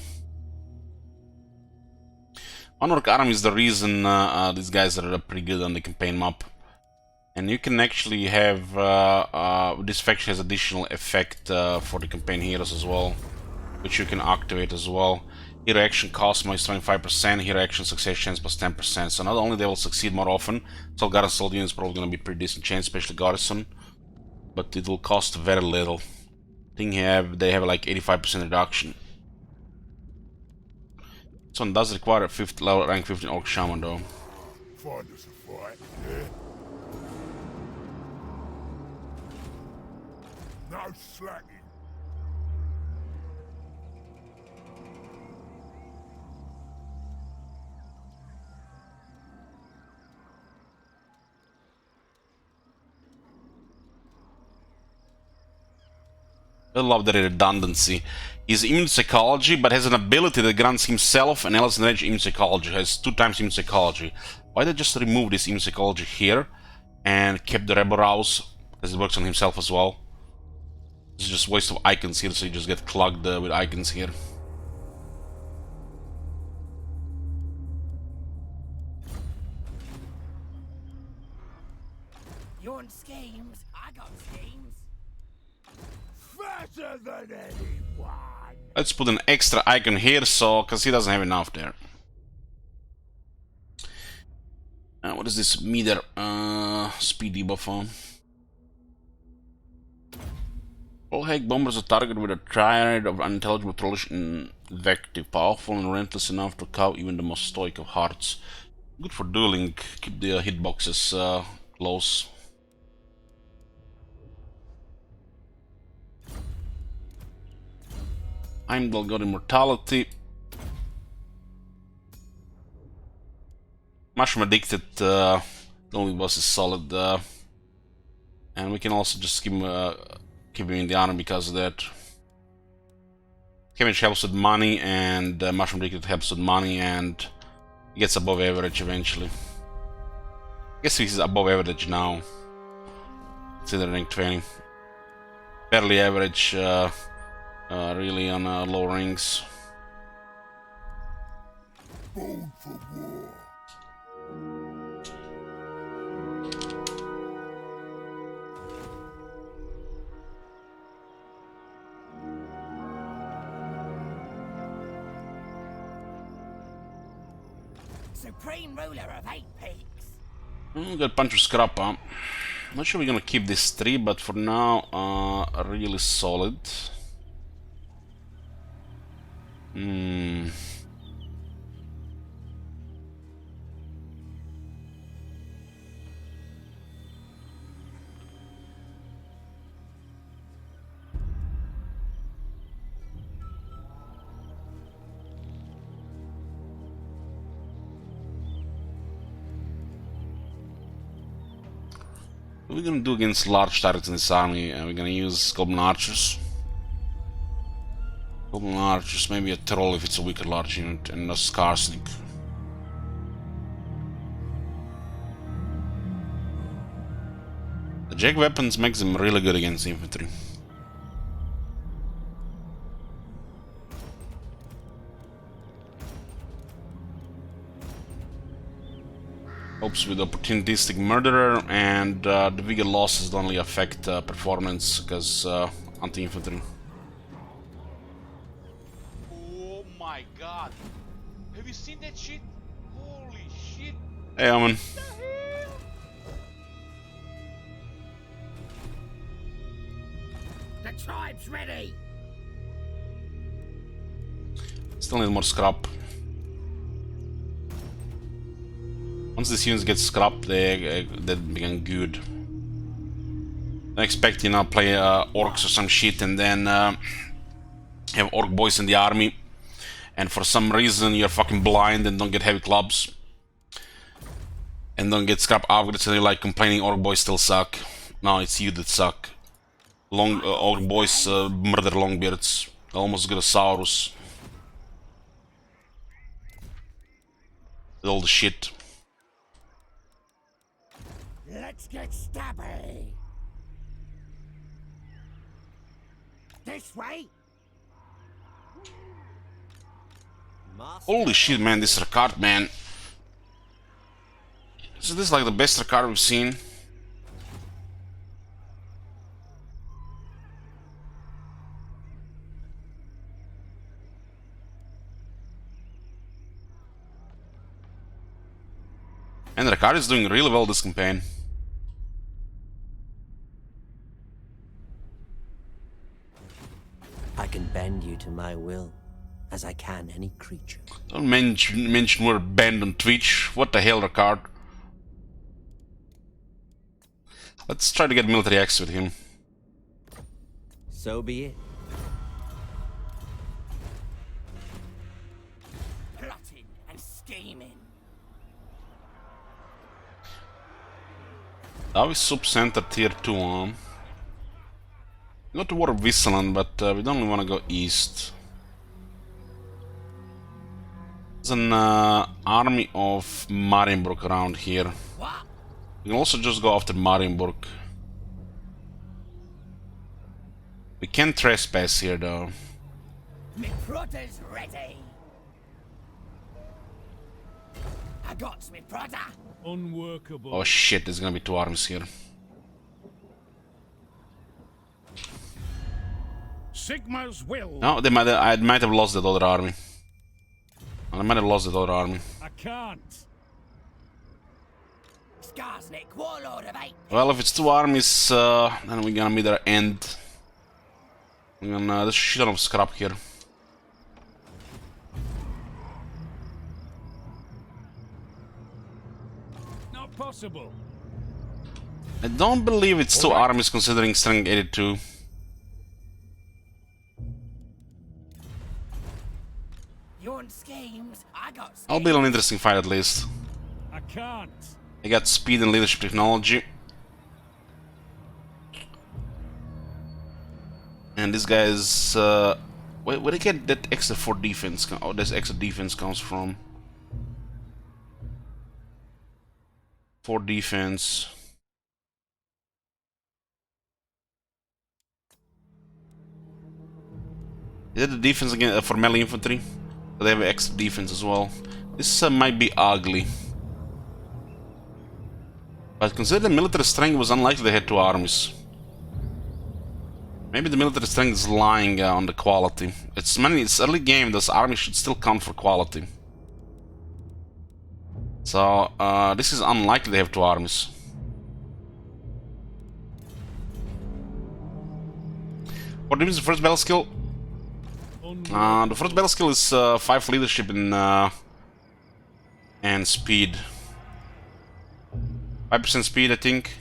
One orc army is the reason these guys are pretty good on the campaign map. And you can actually have this faction has additional effect for the campaign heroes as well, which you can activate as well. Hero action cost minus 25%, hero action success chance plus 10%. So not only they will succeed more often, so garrison units probably gonna be pretty decent chance, especially garrison, but it will cost very little. I think they have like 85% reduction. This one does require a level rank 15 orc shaman though. Find us a fight, yeah? No slacking. I love the redundancy. He's immune to psychology, but has an ability that grants himself and allies in range immune psychology. Has 2 times immune psychology. Why did they just remove this immune psychology here and kept the rebel rouse, because it works on himself as well? It's just waste of icons here, so you just get clogged with icons here. You want schemes? I got schemes. Fatter than anyone. Let's put an extra icon here, so because he doesn't have enough there. What is this meter? Speed debuff on. All Hague bombers are targeted with a triad of unintelligible trollish invective, powerful and relentless enough to cow even the most stoic of hearts. Good for dueling. Keep the hitboxes close. Heimdall got immortality. Mushroom Addicted, the only boss is solid. And we can also just keep him in the army because of that. Scavenge helps with money, and Mushroom Addicted helps with money, and he gets above average eventually. I guess he's above average now. Consider rank 20. Barely average. Really on low rings. Born for war. Supreme ruler of 8 peaks. We got a bunch of scrap, huh? Not sure we're gonna keep this 3, but for now, really solid. What are we gonna do against large targets in this army? We're gonna use Goblin Archers. Goblin Archers, maybe a Troll if it's a weaker large unit, and a Skarsnik. The Jag weapons makes them really good against infantry. Helps with Opportunistic Murderer, and the bigger losses only affect performance because anti-infantry. Oh my god. Have you seen that shit? Holy shit. Hey, Omen. The tribe's ready. Still need more scrap. Once these units get scrapped, they become good. I expect, you know, play orcs or some shit and then have orc boys in the army, and for some reason you're fucking blind and don't get heavy clubs and don't get scrap upgrades, and you're like complaining orc boys still suck. No, it's you that suck. Orc boys murder longbeards, almost good as Saurus. All the shit. Let's get stabby. This way. Master Holy shit, man, this Ricard, man. So this is like the best Ricard we've seen. And Ricard is doing really well this campaign. I can bend you to my will, as I can any creature. Don't mention we're banned on Twitch. What the hell, Ricard? Let's try to get military access with him. So be it. Plotting and scheming. Now we sub-center tier 2 on. Not to war of Vissaland, but we don't want to go east. There's an army of Marienburg around here. What? We can also just go after Marienburg. We can trespass here though. Me Protter's ready. I got me Protter. Unworkable. Oh shit, there's gonna be 2 armies here. Sigma's will. No, I might have lost that other army. I might have lost that other army. I can't. Skarsnik, warlord of 8. Well, if it's 2 armies, then we're gonna meet their end. We're gonna, there's a shit ton of scrap here. Not possible. I don't believe it's 2 armies considering strength 82. You want schemes? I got schemes. I'll be an interesting fight at least. I can't. I got speed and leadership technology. And this guy's where did he get that extra 4 defense? Oh, this extra defense comes from 4 defense. Is that the defense again for melee infantry? But they have extra defense as well. This might be ugly. But consider the military strength was unlikely they had 2 armies. Maybe the military strength is lying on the quality. It's early game, this army should still count for quality. So, this is unlikely they have 2 armies. What is the first battle skill? The first battle skill is 5 leadership and speed. 5% speed, I think.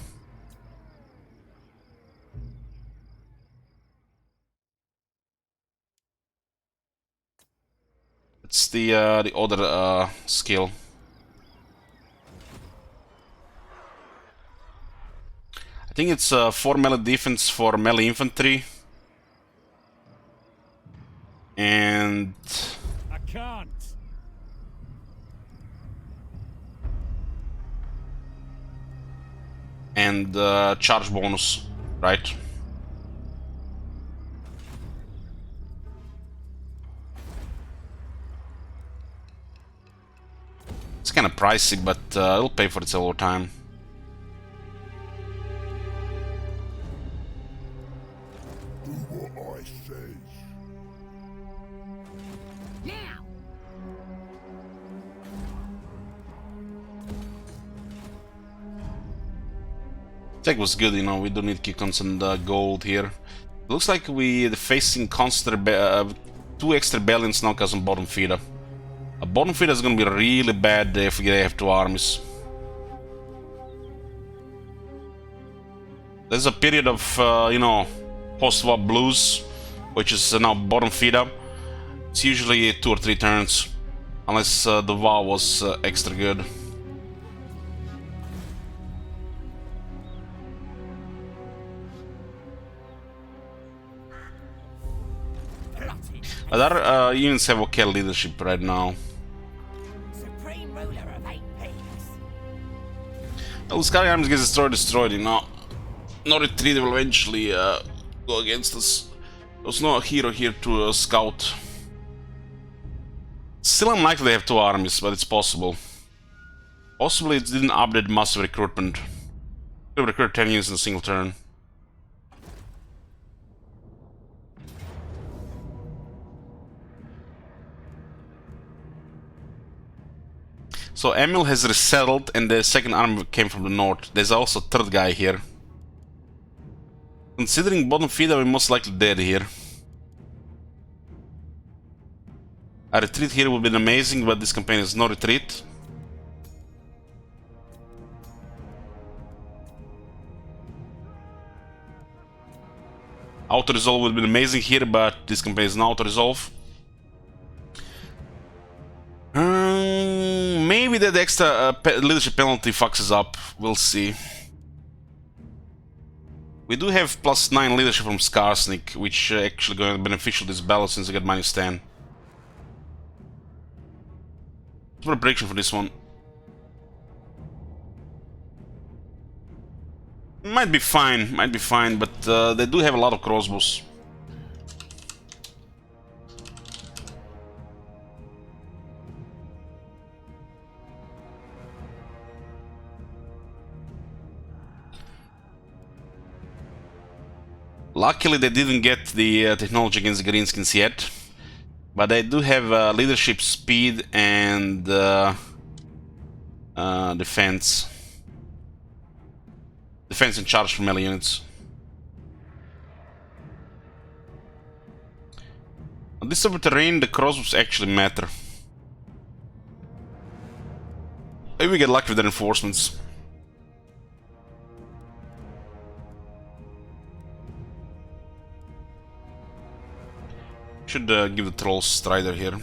It's the other skill. I think it's 4 melee defense for melee infantry. And I can't. charge bonus, right? It's kind of pricey, but it'll pay for itself over time. Do what I say. Now. Tech was good, you know. We don't need kick on some gold here. Looks like we're facing constant 2 extra rebellions now because on bottom feeder. A bottom feeder is gonna be really bad if we have 2 armies. There's a period of you know, post-war blues, which is now bottom feeder. It's usually 2 or 3 turns, unless the war was extra good. Plotting. But our units have okay leadership right now. Supreme ruler of 8 peaks. Well, Sky Arms gets destroyed, you know. No retreat will eventually go against us. There's no hero here to scout. Still unlikely they have two armies, but it's possible. Possibly it didn't update massive recruitment. Could recruit 10 units in a single turn. So Emil has resettled and the second army came from the north. There's also a third guy here. Considering bottom feeder, we're most likely dead here. A retreat here would have been amazing, but this campaign is no retreat. Auto-resolve would have been amazing here, but this campaign is no auto-resolve. Maybe that extra leadership penalty fucks us up. We'll see. We do have +9 leadership from Skarsnik, which actually going to be beneficial this battle since I got -10. What's my prediction for this one? Might be fine, but they do have a lot of crossbows. Luckily they didn't get the technology against the greenskins yet, but they do have leadership, speed, and defense. Defense and charge for melee units. On this type of terrain, the crossbows actually matter. Maybe we get lucky with the reinforcements. Should give the trolls strider here.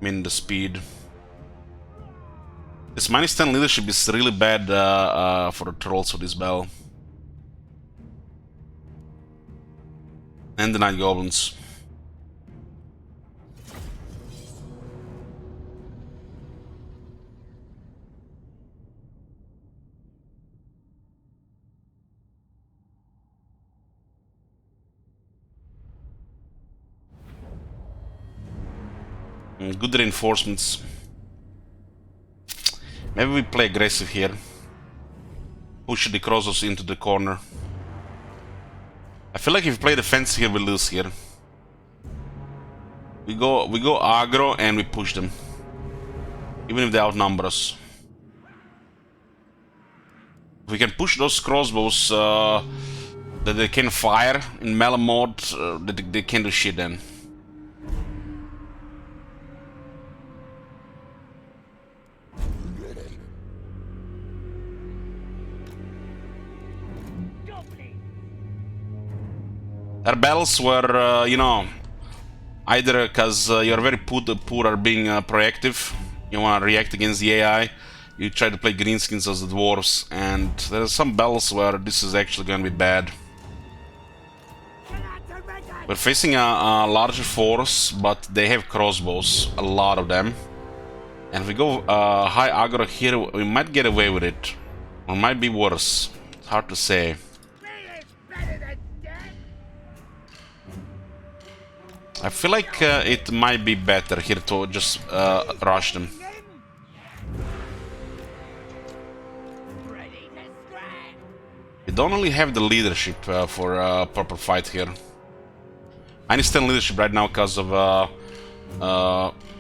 Min the speed. This -10 leadership is really bad for the trolls for this battle. And the night goblins. Good reinforcements. Maybe we play aggressive here. Push the crossbows into the corner. I feel like if we play defense here, we lose here. We go aggro and we push them. Even if they outnumber us. If we can push those crossbows that they can fire in melee mode, they can't do shit then. Our battles were, you know, either because you're very poor at being proactive, you want to react against the AI, you try to play greenskins as the dwarves, and there are some battles where this is actually going to be bad. We're facing a larger force, but they have crossbows, a lot of them. And if we go high aggro here, we might get away with it, or might be worse. It's hard to say. I feel like it might be better here to just rush them. We don't really have the leadership for a proper fight here. I understand leadership right now because of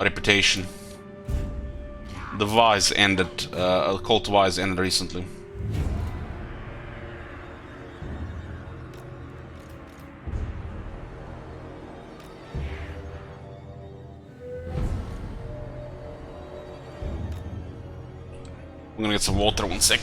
reputation. The Wise ended, Cult Wise ended recently. I'm gonna get some water, one sec.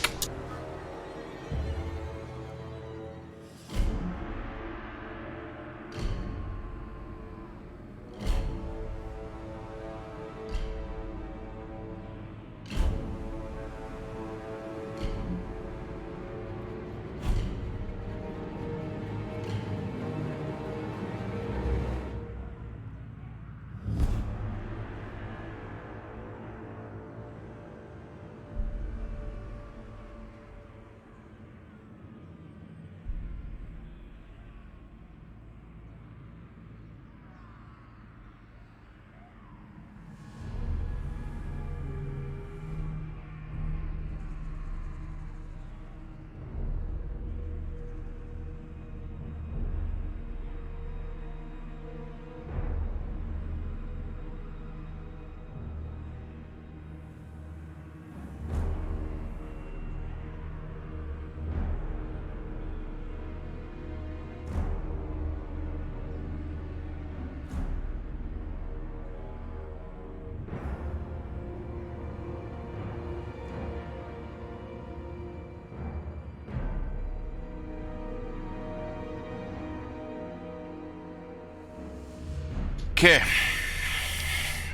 Okay.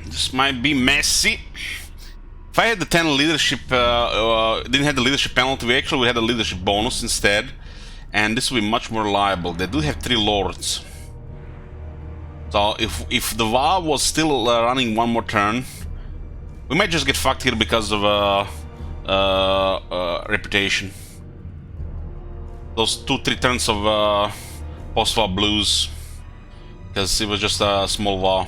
This might be messy. If I had the 10 leadership, didn't have the leadership penalty, we actually had a leadership bonus instead. And this will be much more reliable. They do have 3 lords. So if the VA was still running one more turn, we might just get fucked here because of reputation. Those 2-3 turns of post-VA blues. Because it was just a small VA.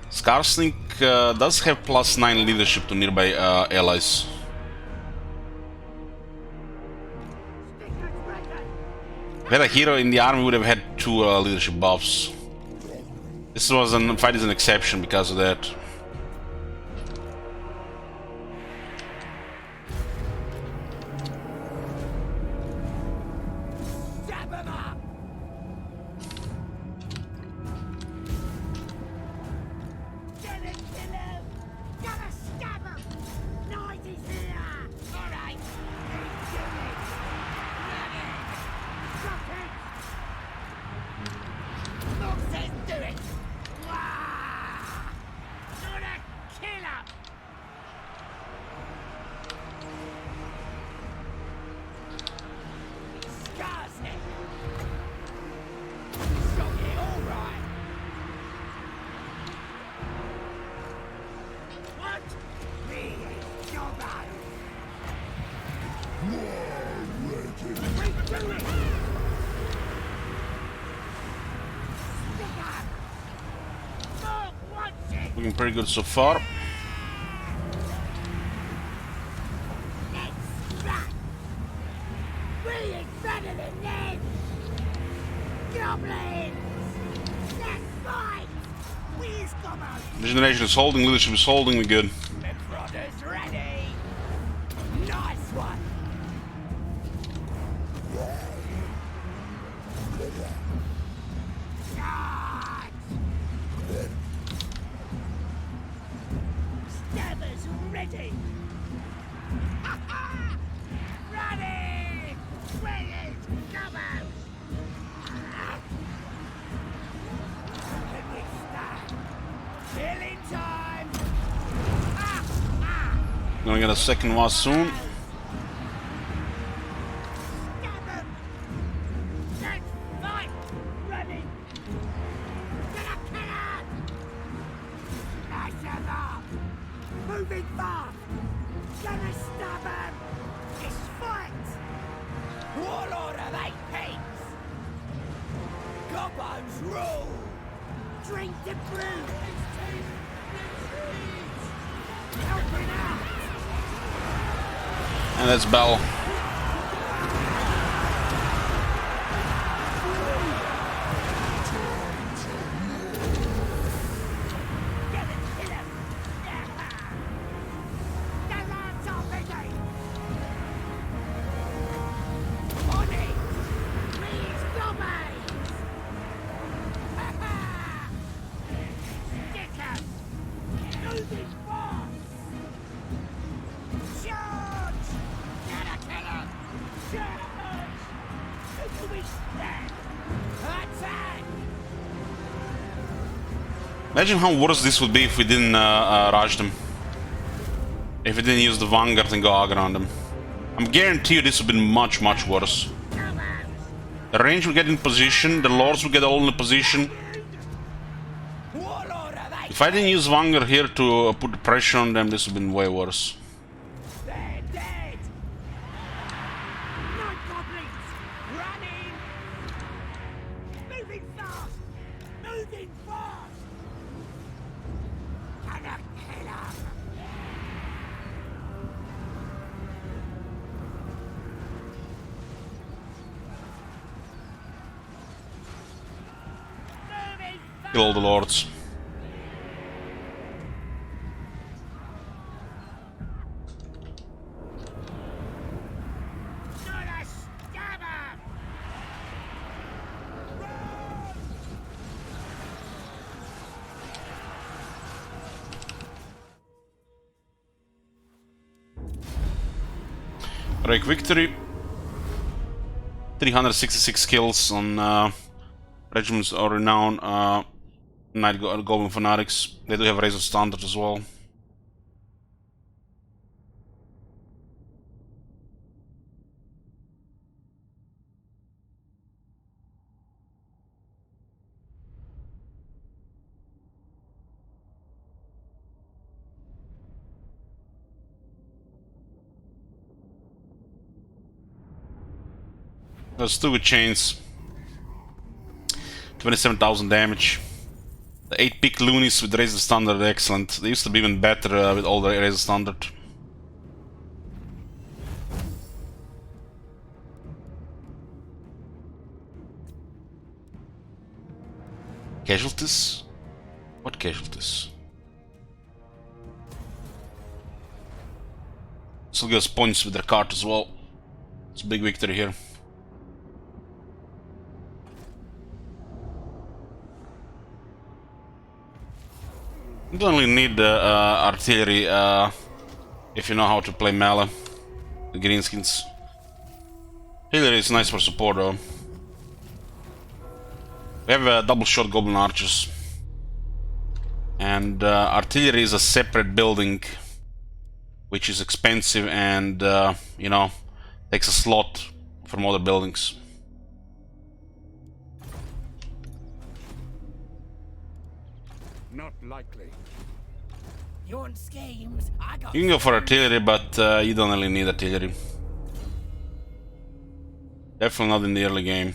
Scarsnik does have +9 leadership to nearby allies. If we had a hero in the army, we would have had 2 leadership buffs. This fight is an exception because of that. Looking pretty good so far. Regeneration is holding, leadership is holding, we're good. Gonna get a second one soon. Moving fast! Gonna stab him! It's fight! Warlord of 8 pigs! Gobbo's rule! Drink the brew! Helping out! And that's Bell. Imagine how worse this would be if we didn't rush them. If we didn't use the Vanguard and go aggro on them. I'm guarantee you this would be much, much worse. The range will get in position, the lords will get all in position. If I didn't use Vanguard here to put the pressure on them, this would have been way worse. Kill all the lords. Heroic victory. 366 kills on regiments are renowned. Goblin fanatics. They do have Razor Standard as well. There's 2 with chains. 27,000 damage. The 8-pick loonies with Razor Standard are excellent. They used to be even better with all the Razor Standard. Casualties? What casualties? Still gives points with their cart as well. It's a big victory here. You don't really need artillery if you know how to play melee. The greenskins. Artillery is nice for support though. We have double shot goblin archers. And artillery is a separate building, which is expensive and, you know, takes a slot from other buildings. Not likely. You want schemes? I got You can go for artillery, but you don't really need artillery. Definitely not in the early game.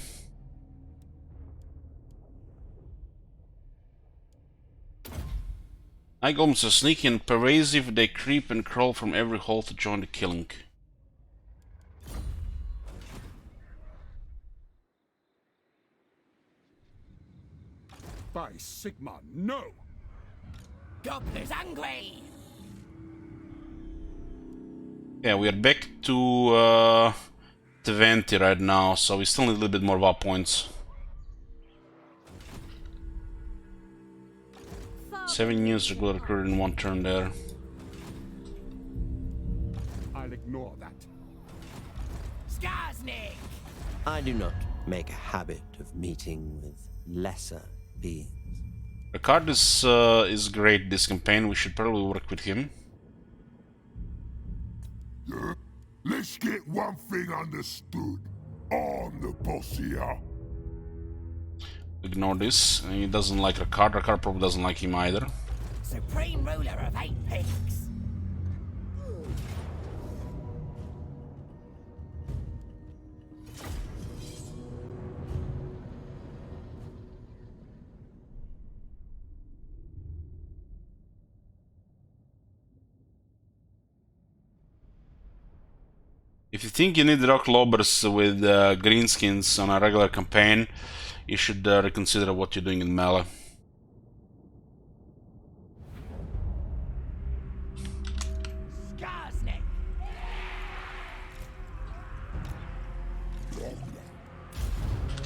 Night goblins are sneaky and pervasive. They creep and crawl from every hole to join the killing. By Sigma, no! Gobblers angry. Yeah, we are back to 20 right now, so we still need a little bit more VAP points. 7 units regular recruited in 1 turn there. I'll ignore that. Skarsnik. I do not make a habit of meeting with lesser beings. Ricard is great this campaign. We should probably work with him. Let's get one thing understood. I'm the boss here. Ignore this. He doesn't like Ricard. Ricard probably doesn't like him either. Supreme ruler of 8 pigs. If you think you need rock lobbers with greenskins on a regular campaign, you should reconsider what you're doing in melee. Skarsnik.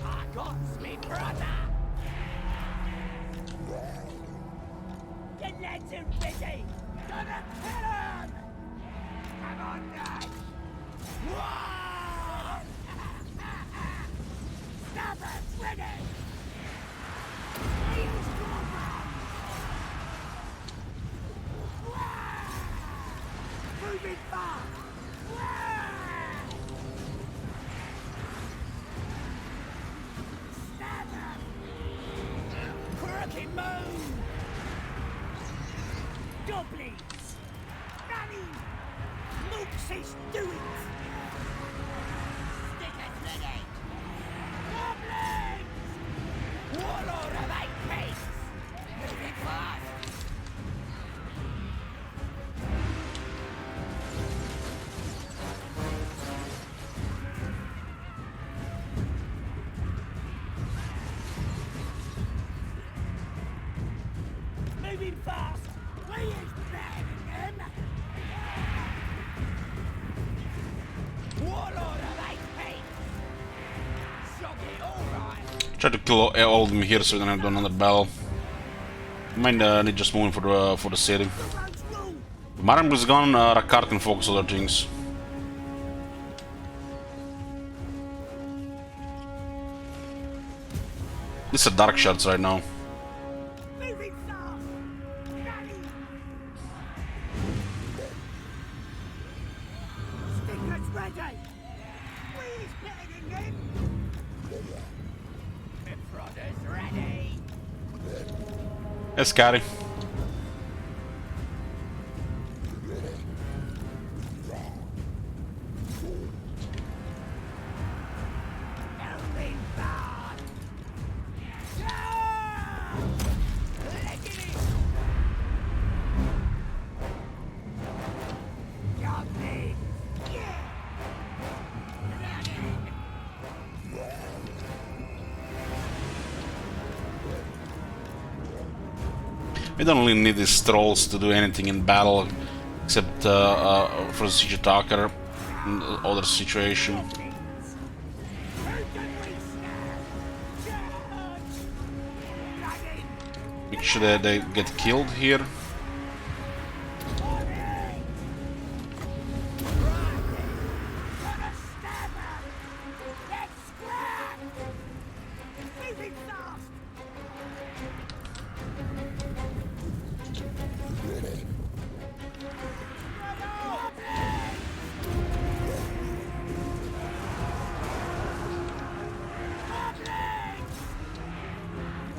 I got me brother. Get lads in busy. Gonna kill him. Come on, guys. Whoa! Stop it, ready. Moving fast! Stab him! Crooked moon! Goblins! Nanny! Mooksies, do it! Stickers ready! Goblins! Warlord of 8 pigs! Moving fast! Moving fast! We is bagging them! Warlord of 8 pigs! Shog it alright! Try to kill all of them here so we don't have to do another battle. Might need just moving for the city. The road's rule! Maram is gone. Ricard can focus on other things. These are dark shots right now. Moving fast! Ready! Stickers ready! We's better than them! The Prodder's ready! Hey, Scotty. Moving fast! Yeah! Let it in! Got me! Yeah! Running! We don't really need these trolls to do anything in battle, except for the siege attacker in other situation. Who can we snap? Charge! Running! Make sure that they get killed here.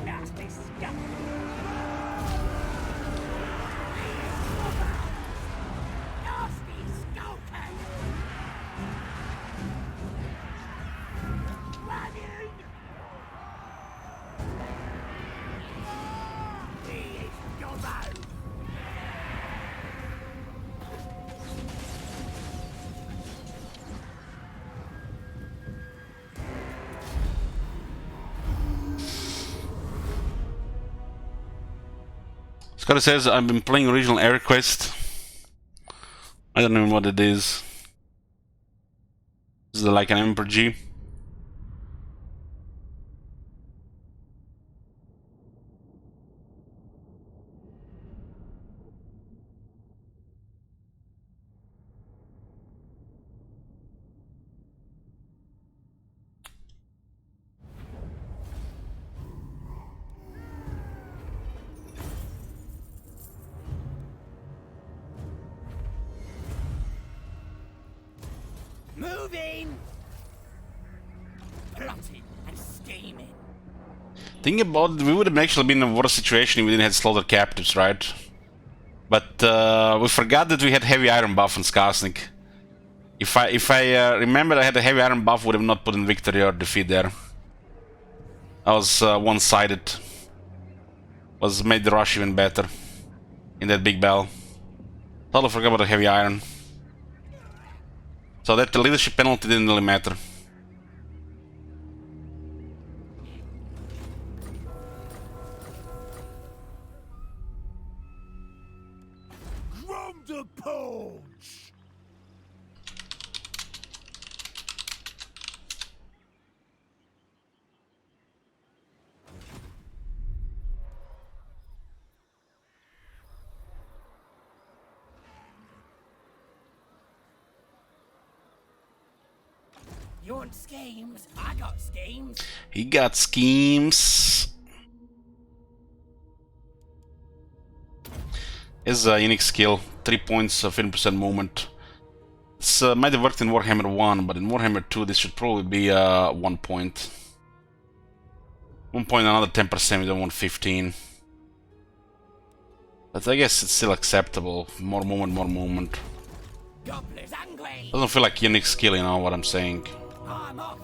Nasty stuff! Nasty skulker! Running! He is Gobbo! Scotty says, I've been playing original Air Quest. I don't know what it is. Is it like an MPG? Moving! Plotting and scheming. Think about it, we would have actually been in a worse situation if we didn't have slaughtered captives, right? But we forgot that we had heavy iron buff on Skasnik. If I remember I had a heavy iron buff, would have not put in victory or defeat there. That was one-sided. Was made the rush even better in that big battle. Totally forgot about the heavy iron. So that the leadership penalty didn't really matter. From the punch! You want schemes? I got schemes. He got schemes. His unique skill, 3 points of 50% movement. This might have worked in Warhammer 1, but in Warhammer 2 this should probably be 1 point. 1 point, another 10%, we don't want 15. But I guess it's still acceptable. More movement, more movement. Gobblers angry. Doesn't feel like unique skill, you know what I'm saying. I'm off.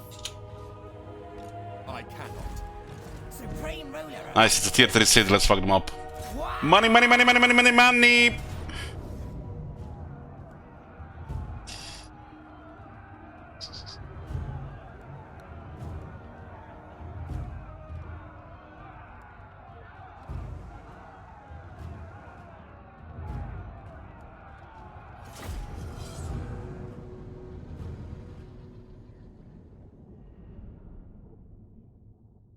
I cannot. Supreme ruler. Nice, it's a tier 3 city, let's fuck them up. Money, money, money, money, money, money, money!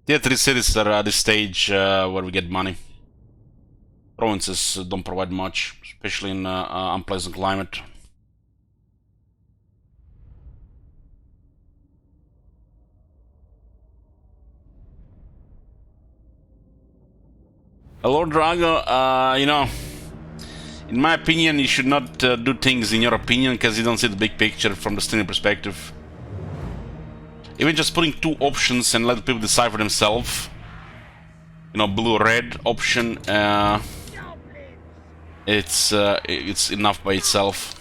Tier 3 cities are at this stage where we get money. Provinces don't provide much, especially in unpleasant climate. Lord Drago, you know, in my opinion, you should not do things in your opinion because you don't see the big picture from the streamer perspective. Even just putting two options and let people decide for themselves. You know, blue or red option. It's enough by itself.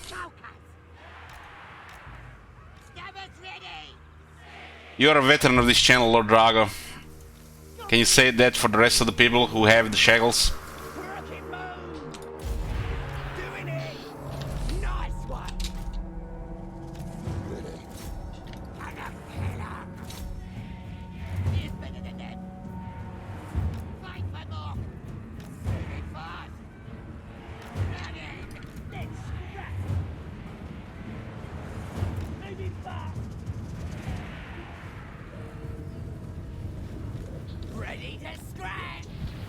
You're a veteran of this channel, Lord Drago. Can you say that for the rest of the people who have the shackles?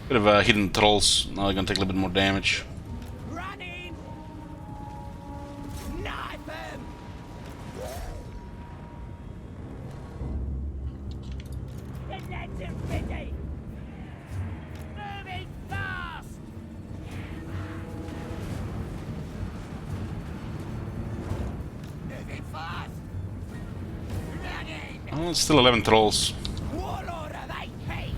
Bit of hidden trolls. Now they're gonna take a little bit more damage. Running! Knife him! The nets are ready! Moving fast! Moving fast! Running! Oh, it's still 11 trolls. Warlord of 8 feet!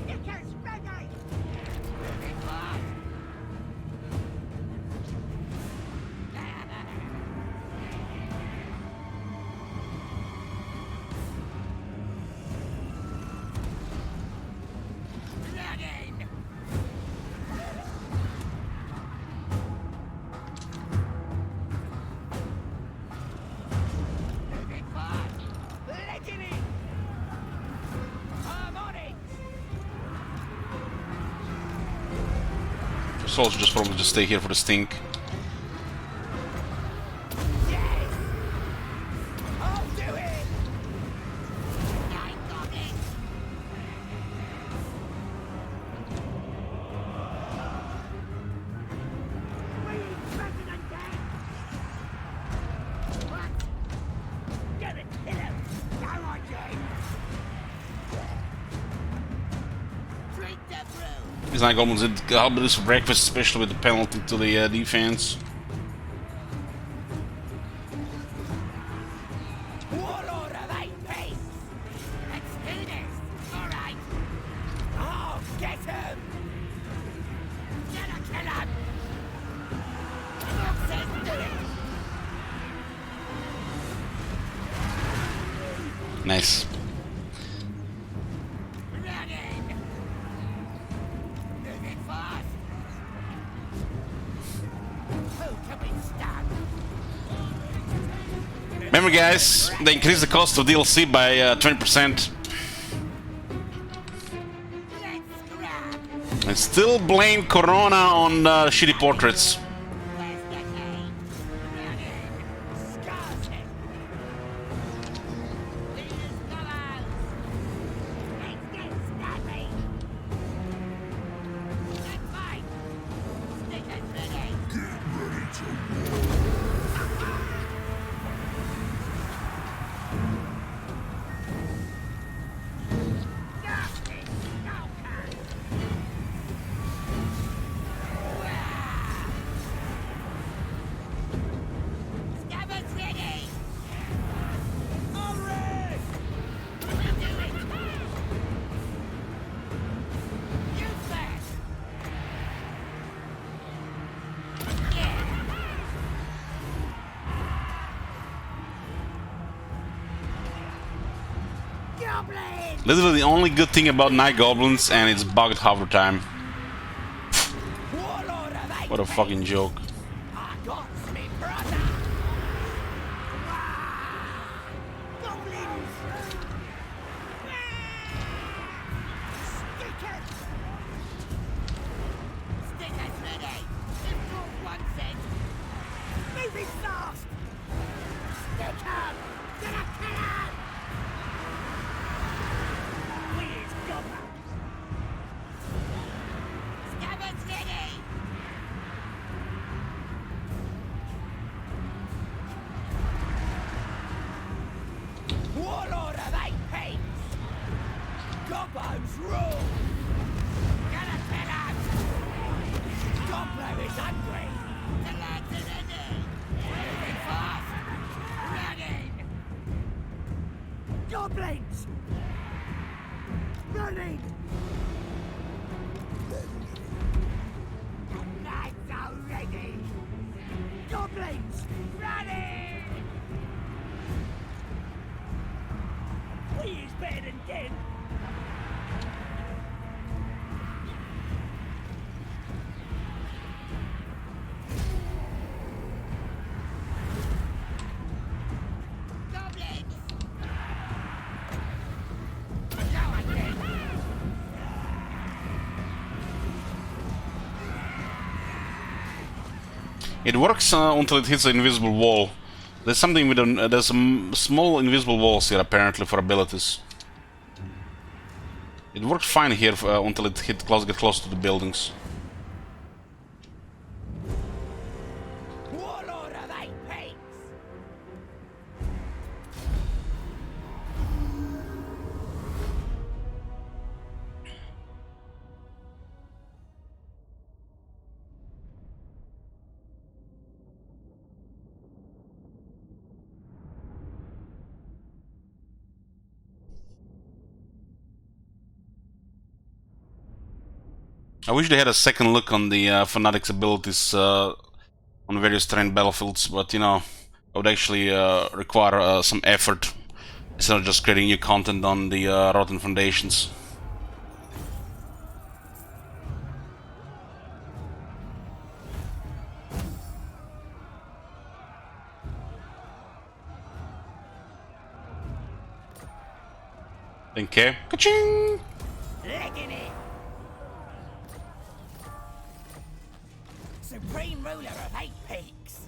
Stickers ready! Moving fast! Running! Moving fast! Letting in! I'm on it! The souls just probably just stay here for the stink. Yes! I'll do it! I got it! We President Dan! What? Get it, hit him! Now on, Jane! Drink the brew! These night goblins did help this for breakfast, especially with the penalty to the defense. Warlord of 8 feet! Let's do this! Alright! Oh, get him! Gonna kill him! Look, says do it! Nice. Running! Moving fast! Who can we stop? Remember, guys, they increased the cost of DLC by 20%. Let's grab! And still blame Corona on shitty portraits. Where's the key? Running! Scars him! Leaders come out! Let's get snappy! Let's fight! Stickers ready! Get ready to Nasty stalker! Scabbards ready! Alright! We'll do it! You first! Yeah! Goblin! Literally the only good thing about night goblins, and it's bugged hover time. Warlord of 8 What a feet. fucking joke. I got me brother! Goblins! Stickers! Stickers ready! If Wolf wants it! Moving fast! Stick up! Gonna kill him! Where's Goblin? Scabbards ready! rule! Gonna fill out! Gobbler is hungry! The lads are ready! Moving fast! Running! Goblins! Running! Lads are ready! Goblins! Running! We is better than dead! Goblins! Go again! It works until it hits the invisible wall. There's something with there's some small invisible walls here apparently for abilities. It worked fine here until it get close to the buildings. Warlord of 8 pigs! I wish they had a second look on the Fanatics abilities on various terrain battlefields, but you know, it would actually require some effort instead of just creating new content on the Rotten Foundations. Okay. Ka-ching! Legging it! Supreme ruler of 8 peaks!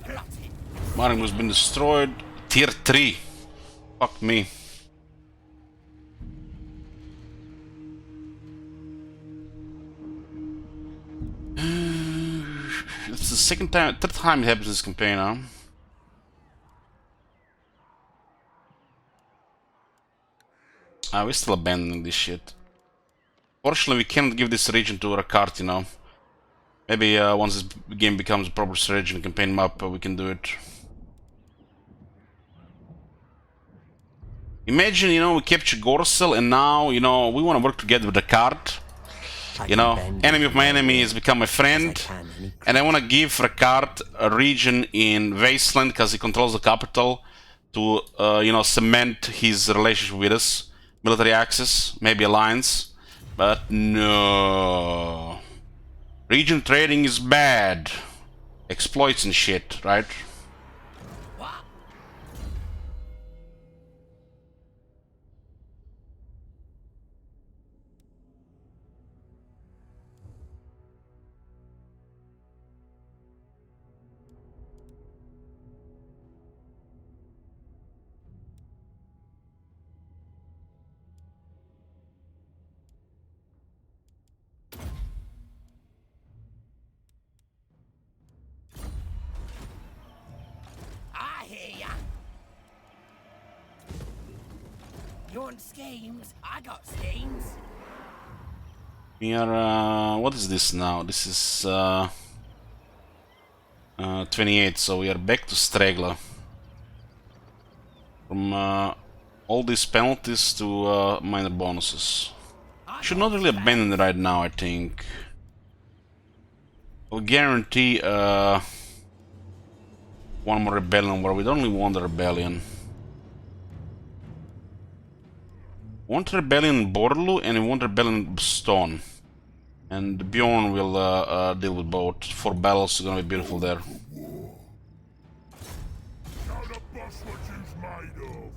Plotting! Mining has been destroyed. Tier 3. Fuck me. It's the third time it happens in this campaign now. We're still abandoning this shit. Fortunately, we can't give this region to Rakart, you know. Maybe once this game becomes a proper strategy and campaign map, we can do it. Imagine, you know, we capture Gorsel and now, you know, we want to work together with Rakart. You know, enemy of my enemy has become my friend. And I want to give Rakart a region in Wasteland because he controls the capital to, you know, cement his relationship with us. Military access, maybe alliance. But no. Region trading is bad. Exploits and shit, right? What? I hear ya! You want schemes? I got schemes! We are, what is this now? This is, 28, so we are back to Straggler. From, all these penalties to, minor bonuses. Should not really abandon it right now, I think. We'll guarantee, one more rebellion where we don't really want the rebellion. We want rebellion in Borderloo and we want rebellion in Stone. And Bjorn will deal with both. 4 battles are gonna be beautiful there. Now the boss what you's made of.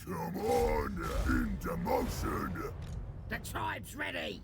Come on, into motion. The tribe's ready!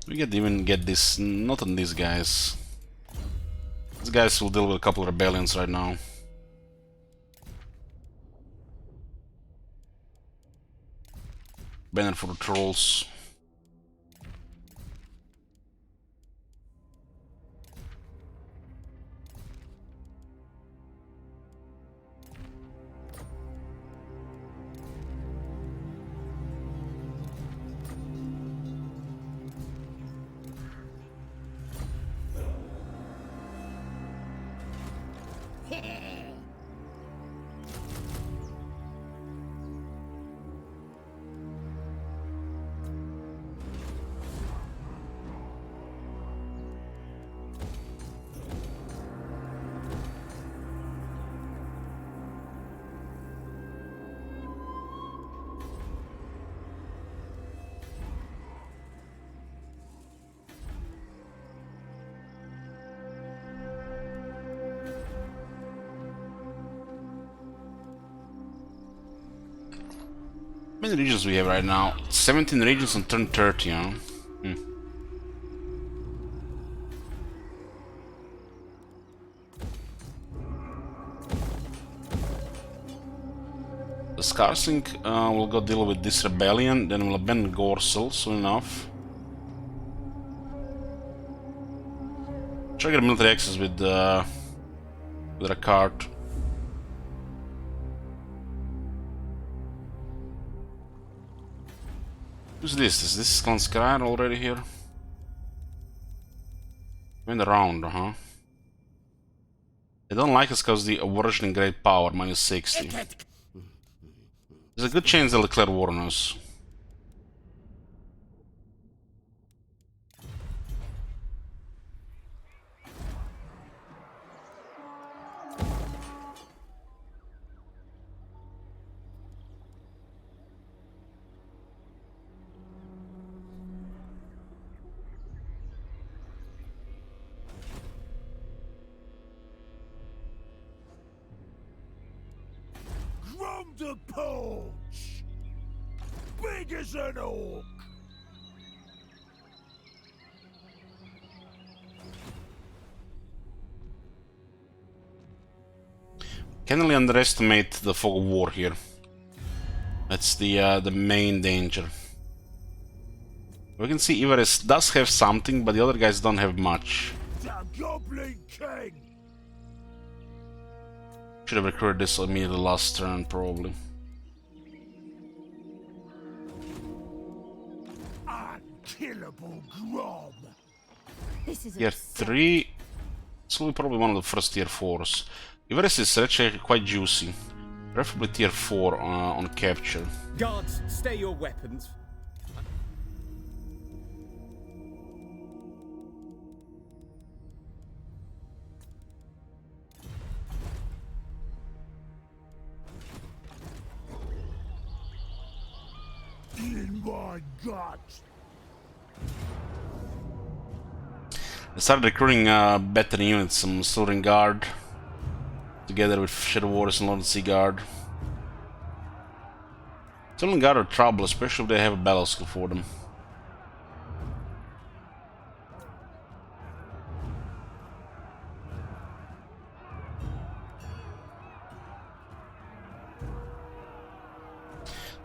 We can even get this, not on these guys. These guys will deal with a couple of rebellions right now. Banner for the trolls. How many regions we have right now? 17 regions on turn 30, huh? The Skarsink will go deal with this rebellion, then we'll abandon Gorsel soon enough. Try to get a military access with a cart. Who's this? Is this Skanskar already here? Went around, huh? They don't like us because the aversion in great power, minus 60. There's a good chance they'll declare war on us. From the paunch! Big as an orc! Can't really underestimate the fog of war here. That's the main danger. We can see Ivaris does have something, but the other guys don't have much. The Goblin King! Should have recruited this immediately last turn, probably. Unkillable Grom! This is Tier 3. This will be probably one of the first tier 4s. Ivaris is actually quite juicy. Preferably tier 4 on capture. Guards, stay your weapons. In my guts! I started recruiting better units, some Soaring Guard, together with Shadow Warriors and Lord Sea Guard. Soaring Guard are trouble, especially if they have a battle skill for them.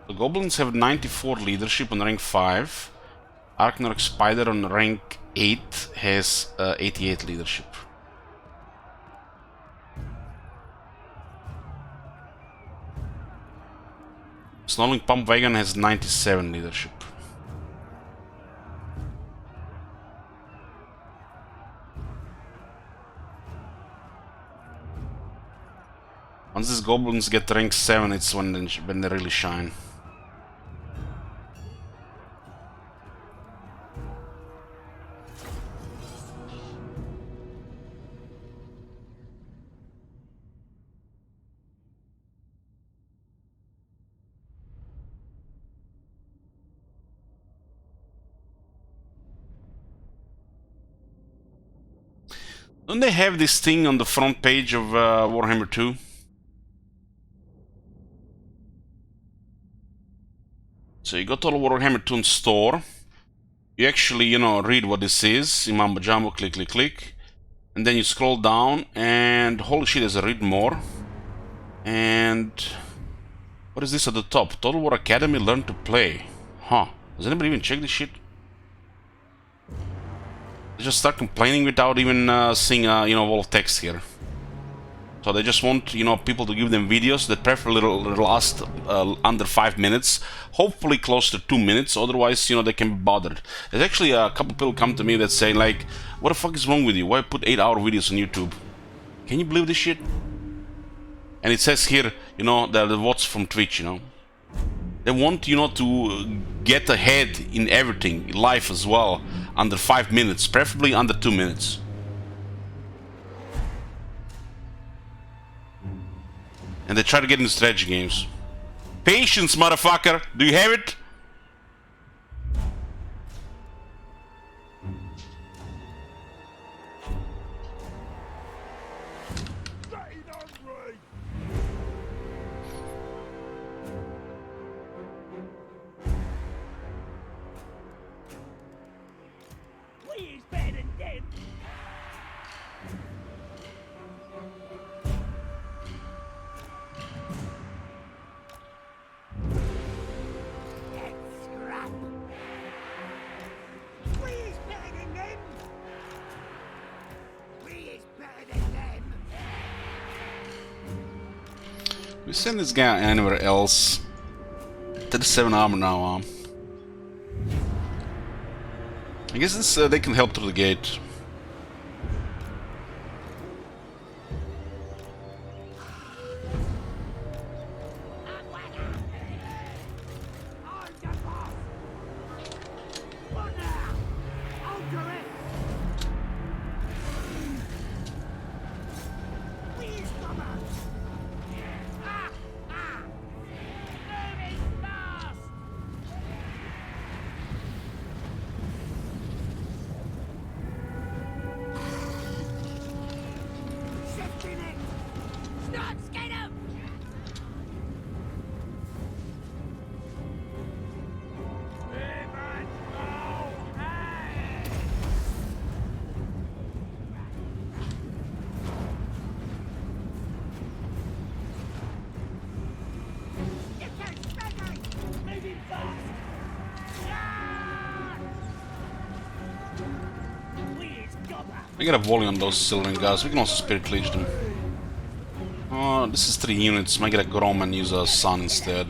The Goblins have 94 leadership on rank 5. Arknork Spider on rank 8 has 88 leadership. Snarling Pump Wagon has 97 leadership. Once these goblins get rank 7, it's when they really shine. Don't they have this thing on the front page of Warhammer 2? So you go to the Warhammer 2 store, you actually, you know, read what this is. Mambo Jumbo, click, click, click. And then you scroll down and holy shit, there's a read more. And what is this at the top? Total War Academy, learn to play. Huh. Does anybody even check this shit? They just start complaining without even seeing you know, wall of text here. So they just want, you know, people to give them videos that preferably last under 5 minutes, hopefully close to 2 minutes, otherwise, you know, they can be bothered. There's actually a couple people come to me that say, like, what the fuck is wrong with you? Why put 8-hour videos on YouTube? Can you believe this shit? And it says here, you know, the what's from Twitch, you know. They want, you know, to get ahead in everything, in life as well, under 5 minutes, preferably under 2 minutes. And they try to get into strategy games. Patience, motherfucker! Do you have it? We is better than them. Let's scrap. We is better than them. We is better than them. We send this guy anywhere else. 37 armor now. I guess this they can help through the gate. I'm the boss. What now? I'll do it. We is covered. Ah! Ah! Moving fast. Shifting it. Stop, get him. We got a volley on those silvering guys. We can also spirit leech them. Oh, this is 3 units. Might get a Grom and use a Sun instead.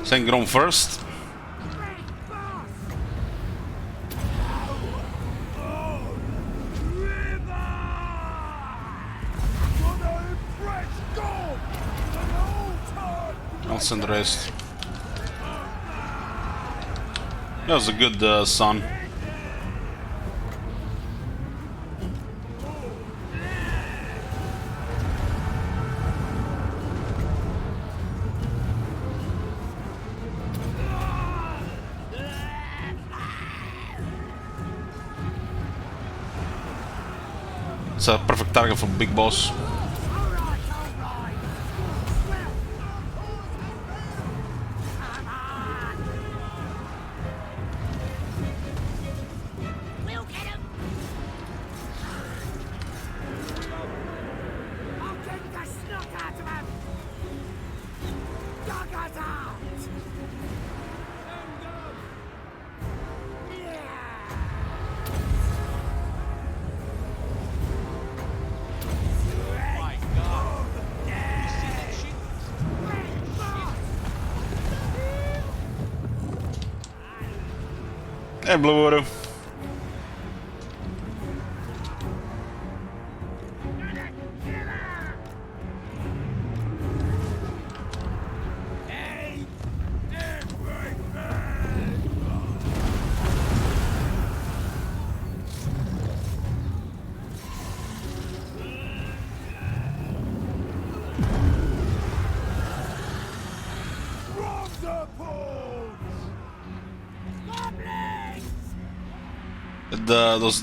Send Grom first. I'll send the rest. That was a good Sun. It's a perfect target for Big Boss. We'll get him. I'll get the snot out of him. Dug us out. Yeah. Hey, Blue Water.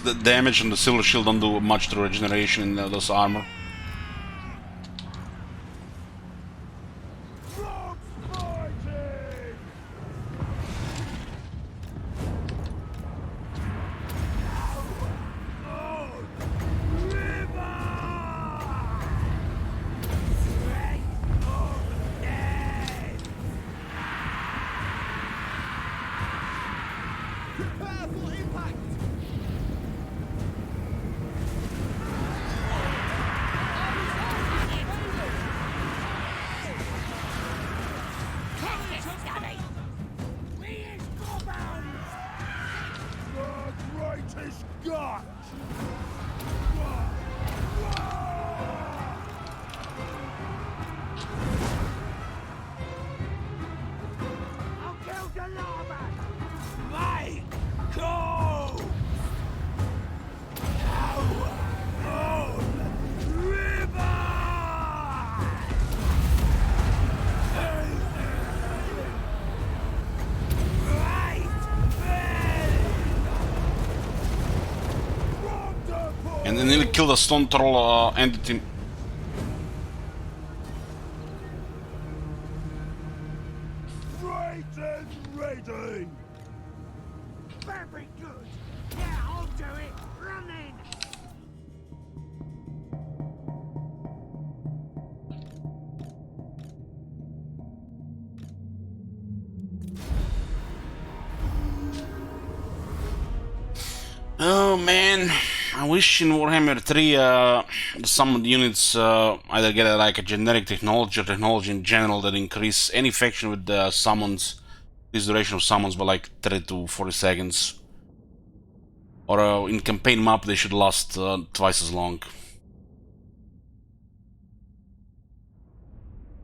The damage on the silver shield don't do much to regeneration in those armor. Powerful impact! Greatest gut! I'll kill the lava! Mate! Go! And then nearly kill the stone troll entity. Great and ready! Very good! Yeah, I'll do it! Running! Oh man, I wish in Warhammer 3 the summoned units either get like a generic technology or technology in general that increase any faction with summons, this duration of summons by like 30 to 40 seconds. Or in campaign map they should last twice as long.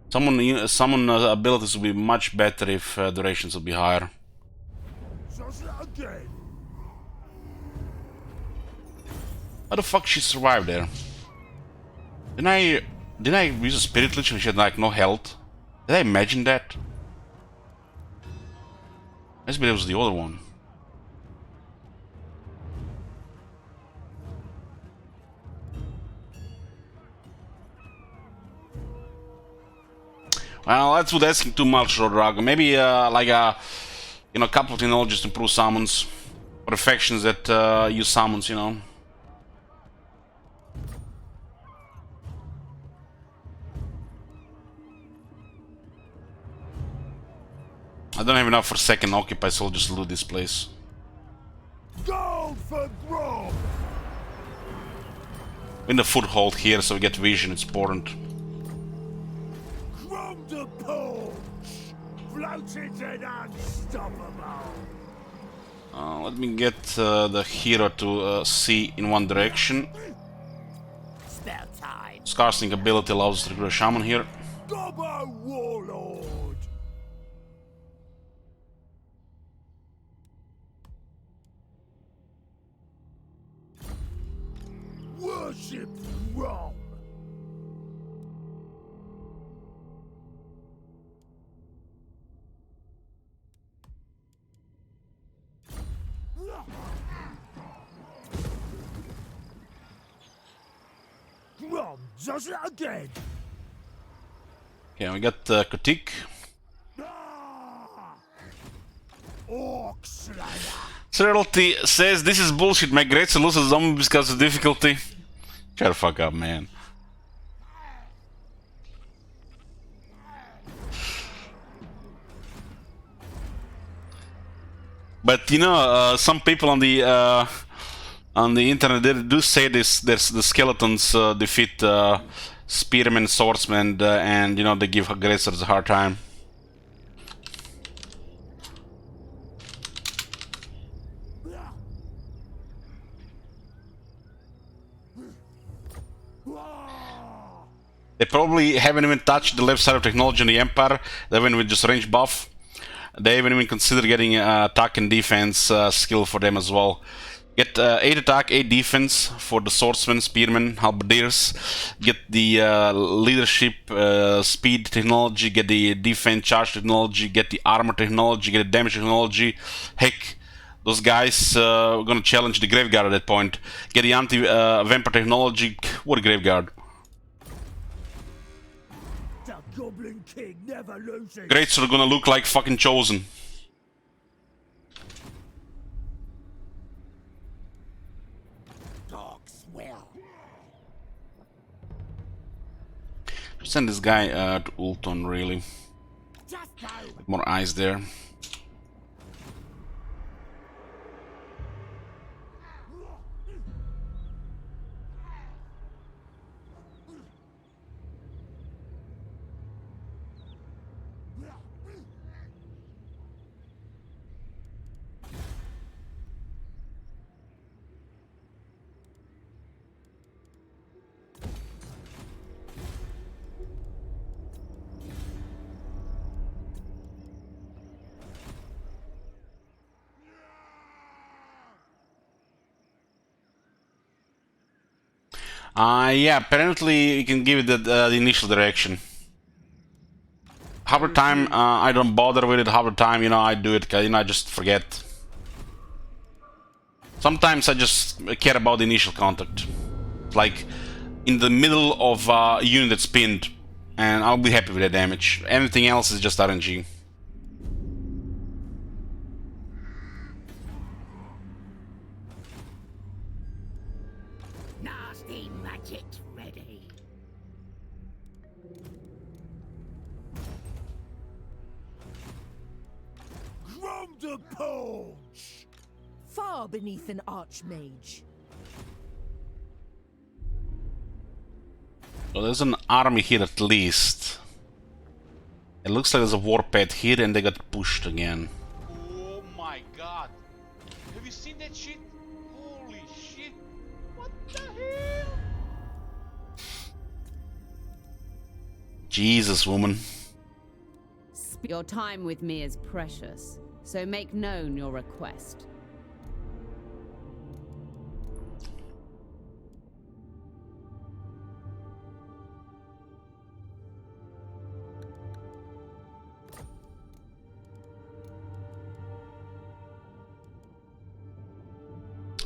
Summon abilities would be much better if durations would be higher. Does it again! How the fuck she survived there? Didn't I use a spirit lich and she had like no health? Did I imagine that? I believe it was the other one. Well, that's what asking too much, Rodrag. Maybe like a couple of technologies to improve summons or factions that use summons, you know. I don't have enough for second occupy, so I'll just loot this place. Gold for Grom! Win the foothold here so we get vision, it's important. Grom the Porch! Floated and unstoppable! Let me get the hero to see in one direction. Spell time! Scarsling ability allows us to grow a shaman here. Gobbo Warlord! Worship Grom! Grom does it again! Okay, we got critique. Ah! Orc Slayer! Certainty says this is bullshit. My great solution is zombies because of difficulty. Shut the fuck up, man. But you know, some people on the internet they do say this. There's the skeletons defeat spearmen, swordsmen, and you know they give aggressors a hard time. They probably haven't even touched the left side of technology in the Empire. They went with just range buff. They haven't even considered getting attack and defense skill for them as well. Get 8 attack, 8 defense for the swordsmen, spearmen, halberdiers. Get the leadership speed technology, get the defense charge technology, get the armor technology, get the damage technology. Heck, those guys are gonna challenge the graveyard at that point. Get the anti-vampire technology. What a graveyard. The Goblin King never loses. Greats are gonna look like fucking Chosen. Dogs will. Send this guy to Ulton, really. Just go. More eyes there. Yeah, apparently you can give it the initial direction. Half the time I don't bother with it, half the time, I do it, cause, I just forget. Sometimes I just care about the initial contact. Like, in the middle of a unit that's pinned, and I'll be happy with the damage. Anything else is just RNG. Nasty magic's ready. Grom Punch! Far beneath an archmage. So there's an army here at least. It looks like there's a warpath here and they got pushed again. Oh my god. Have you seen that shit? Holy shit. What the hell? Jesus, woman. Your time with me is precious, so make known your request.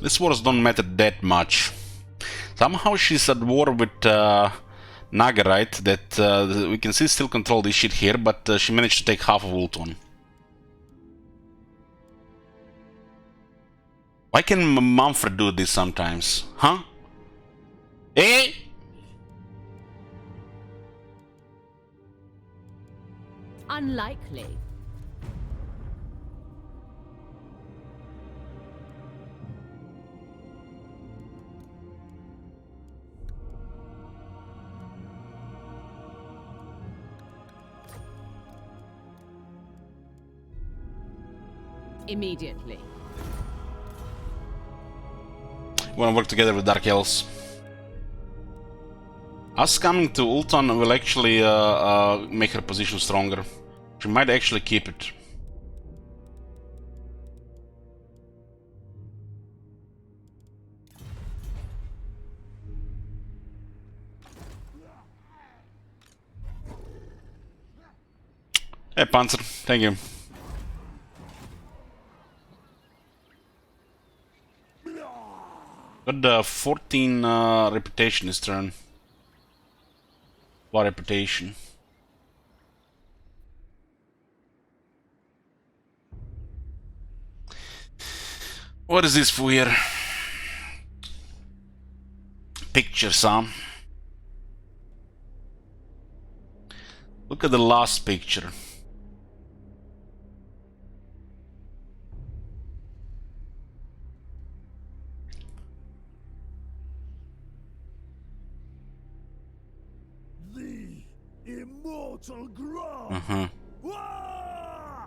This wars don't matter that much. Somehow she's at war with Nagarite, that we can still control this shit here, but she managed to take half of Ulton. Why can Mumford do this sometimes? Huh? Eh? Unlikely. Immediately. We wanna work together with Dark Elves. Us coming to Ulton will actually make her position stronger. She might actually keep it. Hey, Panzer, thank you. Got 14 reputation this turn. What reputation? What is this for here? Pictures, huh? Look at the last picture. Immortal Grom! Wah!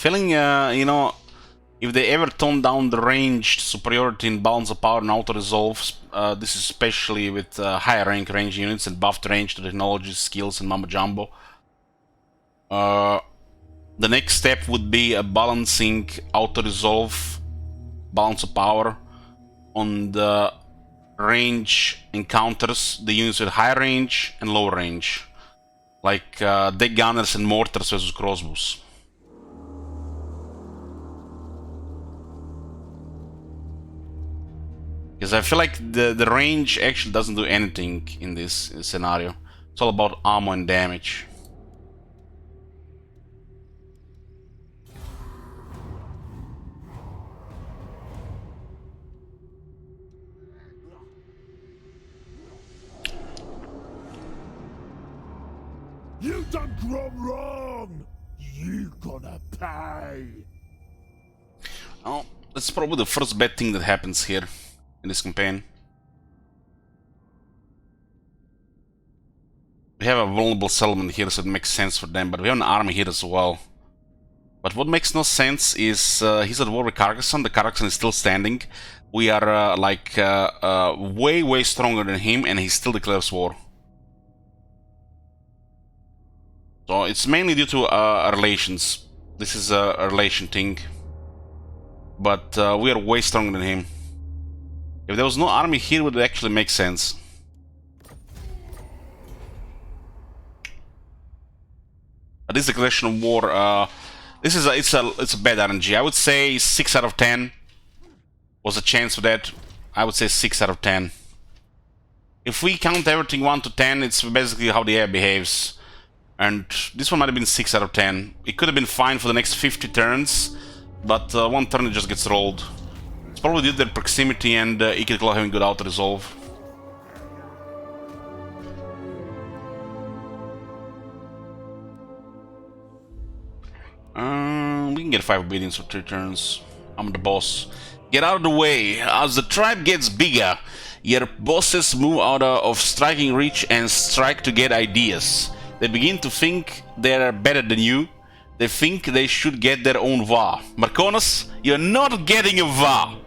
Feeling, you know, if they ever tone down the ranged superiority in balance of power and auto-resolve, this is especially with higher rank range units and buffed range to technology, skills, and mumbo jumbo. The next step would be a balancing auto-resolve, balance of power on the range encounters, the units with higher range and lower range, like deck gunners and mortars versus crossbows. Because I feel like the range actually doesn't do anything in this scenario. It's all about armor and damage. You done Grom wrong! You gonna pay! Oh, that's probably the first bad thing that happens here in this campaign. We have a vulnerable settlement here, so it makes sense for them, but we have an army here as well. But what makes no sense is he's at war with Carcassonne. The Carcassonne is still standing. We are way stronger than him, and he still declares war. So it's mainly due to relations. This is a relation thing. But we are way stronger than him. If there was no army here, it would actually make sense. But this declaration of war, it's a bad RNG. I would say 6 out of 10 was a chance for that. I would say 6 out of 10. If we count everything 1 to 10, it's basically how the AI behaves. And this one might have been 6 out of 10. It could have been fine for the next 50 turns, but one turn it just gets rolled. It's probably due to their proximity and Ikit having good auto-resolve. We can get 5 obedience for 3 turns. I'm the boss. Get out of the way. As the tribe gets bigger, your bosses move out of striking reach and strike to get ideas. They begin to think they're better than you. They think they should get their own VA. Marconis, you're not getting a VA.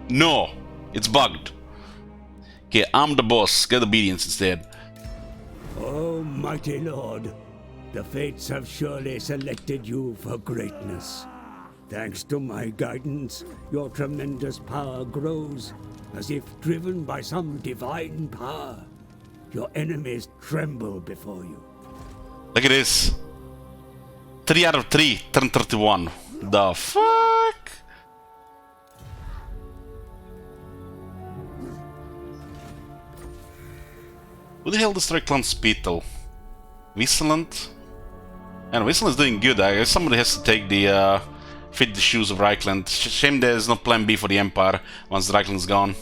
No, it's bugged. Okay, I'm the boss. Get obedience instead. Oh, mighty lord. The fates have surely selected you for greatness. Thanks to my guidance, your tremendous power grows, as if driven by some divine power. Your enemies tremble before you. Look at this. 3 out of 3, turn 31. The fuck? Who the hell destroyed Clan Spittle? Vigilant? And Vigilant is doing good. I guess somebody has to take the fit the shoes of Reichland. Shame there's no plan B for the Empire once Reichland's gone.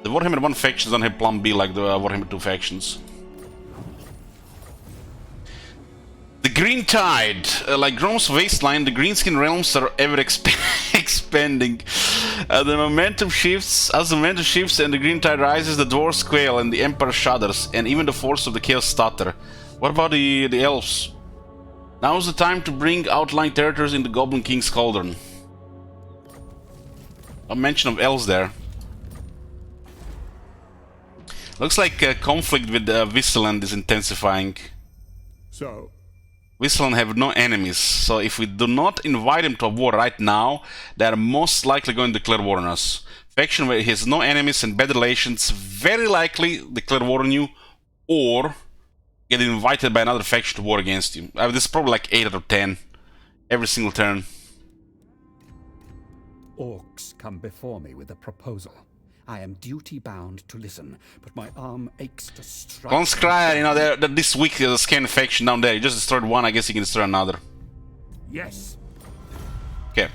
The Warhammer 1 factions don't have plan B like the Warhammer 2 factions. The Green Tide. Like Grome's Wasteland, the Greenskin realms are ever expanding. As the momentum shifts and the Green Tide rises, the dwarves quail and the Empire shudders, and even the force of the Chaos stutter. What about the elves? Now's the time to bring outlying territories in the Goblin King's Cauldron. A mention of elves there. Looks like conflict with Vigilant is intensifying. So, Vigilant have no enemies, so if we do not invite him to a war right now, they are most likely going to declare war on us. Faction where he has no enemies and bad relations very likely declare war on you, or get invited by another faction to war against you. This is probably like 8 out of 10 every single turn. Orcs come before me with a proposal. I am duty-bound to listen, but my arm aches to strike. Clan Scryer, you know, they're this weak, there's a scan faction down there. You just destroyed one, I guess you can destroy another. yes. Okay.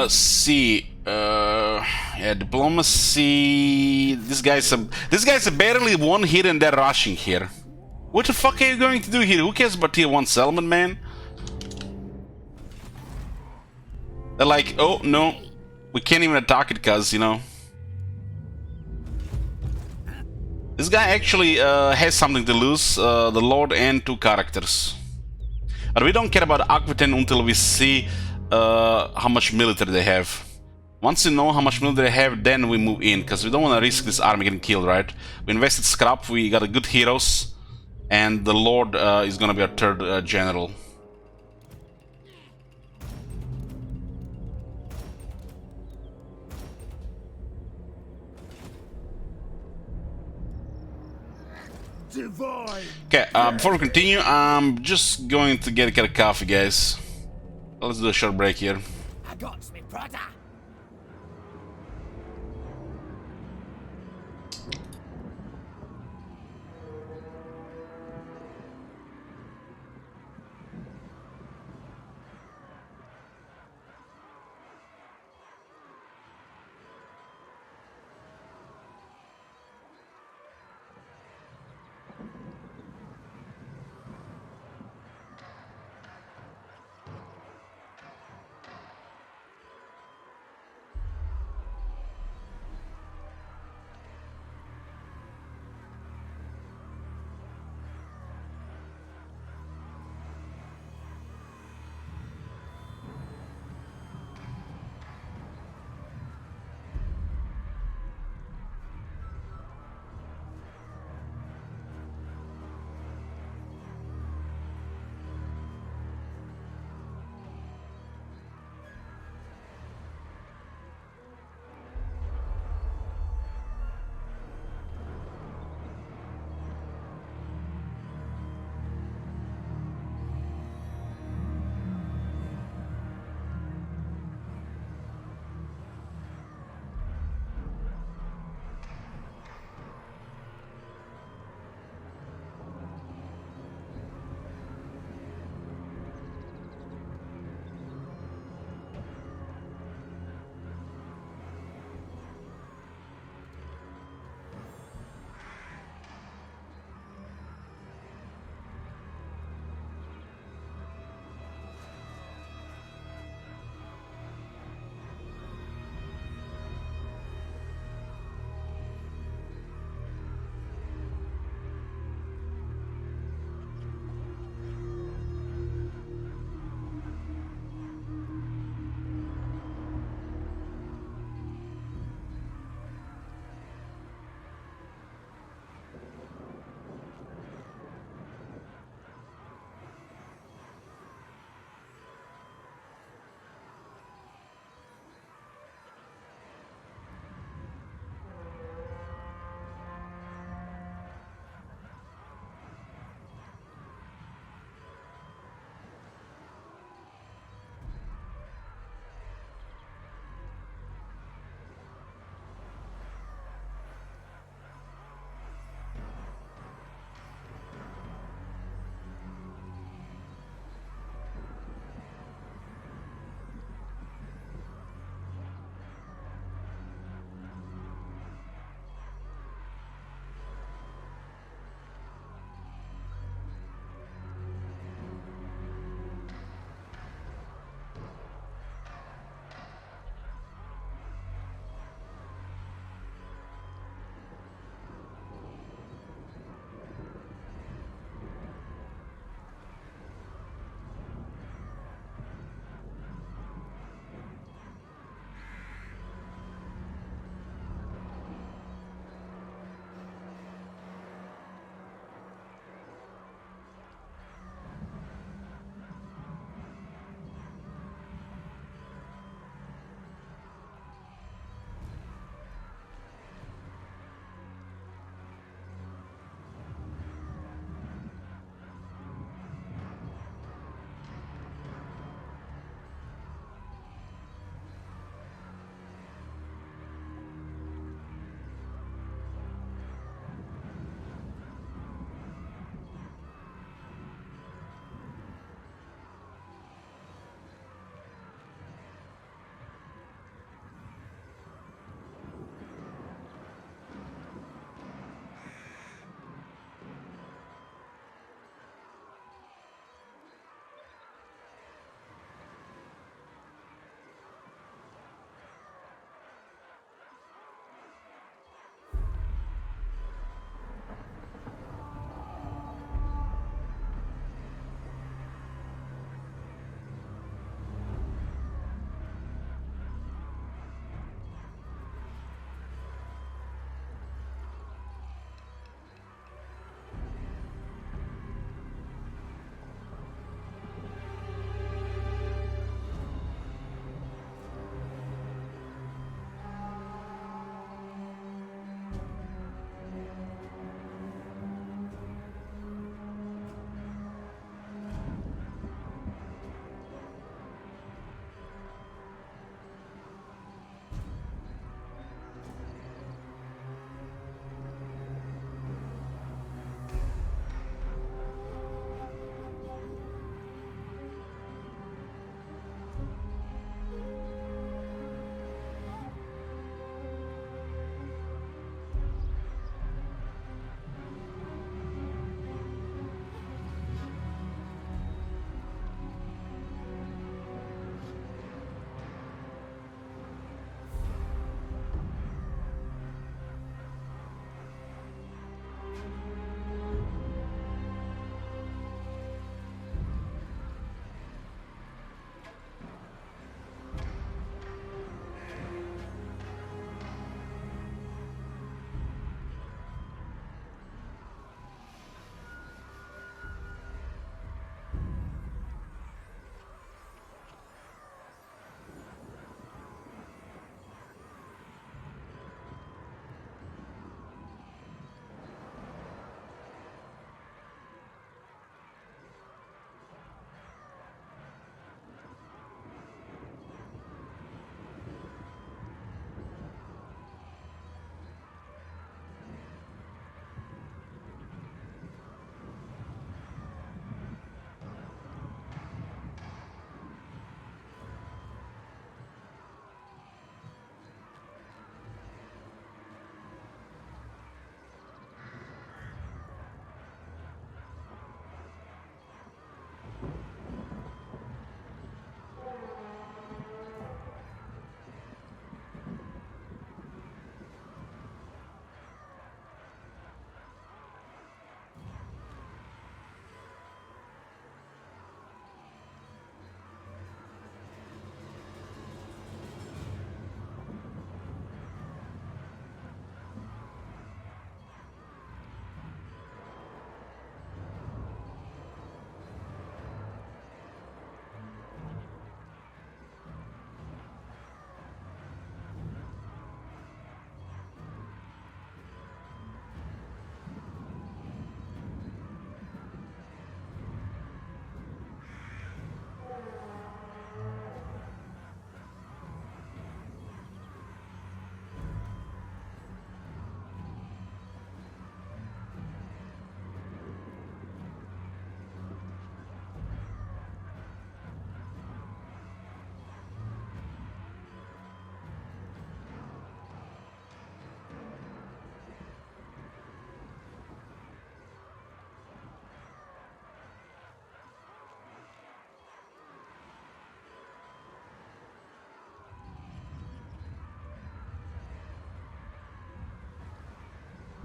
See. Yeah, diplomacy. This guy's a barely one hit and they're rushing here. What the fuck are you going to do here? Who cares about tier 1 settlement, man? They're like, oh no, we can't even attack it, cuz, you know. This guy actually has something to lose, the Lord and 2 characters. But we don't care about Aquitaine until we see how much military they have. Once we know how much military they have, then we move in, because we don't want to risk this army getting killed, right? We invested scrap, we got a good heroes, and the Lord is gonna be our third general. Okay, before we continue, I'm just going to get a coffee, guys. Let's do a short break here. I got me brother.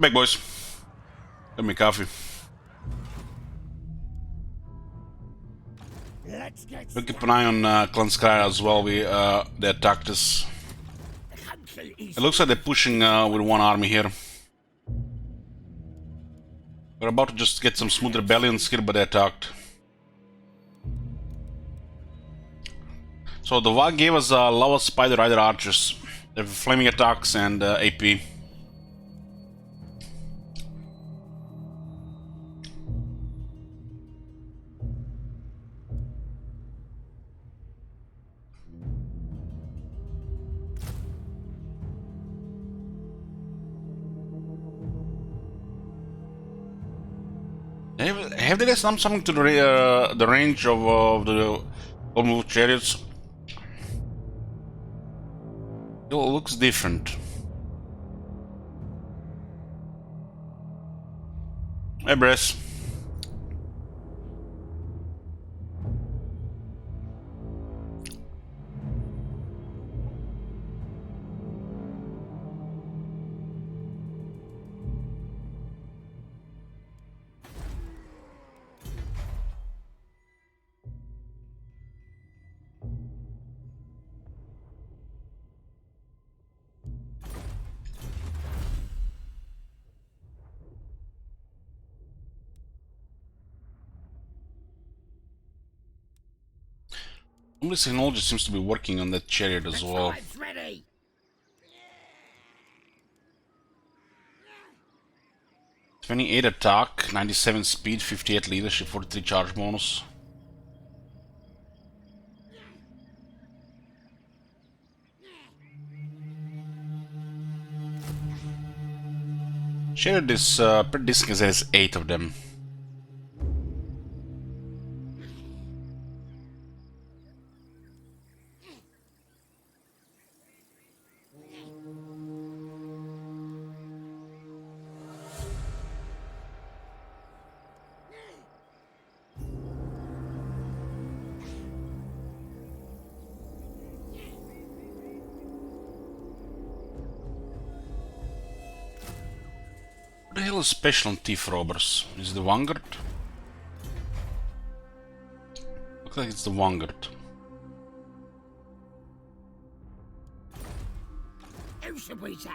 Back, boys. Get me coffee. Let's get We'll keep an eye on Klanskaya as well. They attacked us. It looks like they're pushing with one army here. We're about to just get some smooth rebellions here, but they attacked. So the VAG gave us Lava Spider Rider Archers. They have flaming attacks and AP. Have they done something to the range of the all-move chariots? It looks different. Hey, Bress. Some of this technology seems to be working on that chariot as well. ready. 28 attack, 97 speed, 58 leadership, 43 charge bonus. Chariot is pretty decent because there's 8 of them. What the hell is special on thief robbers? Is it the Vanguard? Looks like it's the Vanguard. Who should we tap?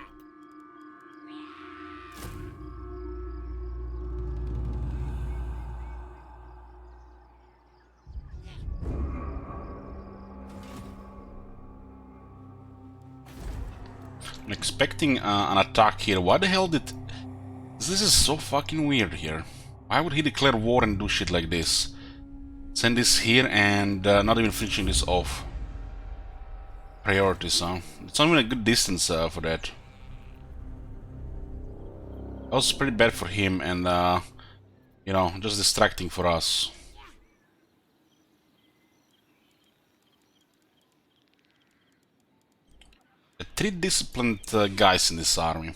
I'm expecting an attack here. Why the hell did... This is so fucking weird here. Why would he declare war and do shit like this? Send this here and not even finishing this off. Priorities, huh? It's not even a good distance for that. That was pretty bad for him and, you know, just distracting for us. There are 3 disciplined guys in this army.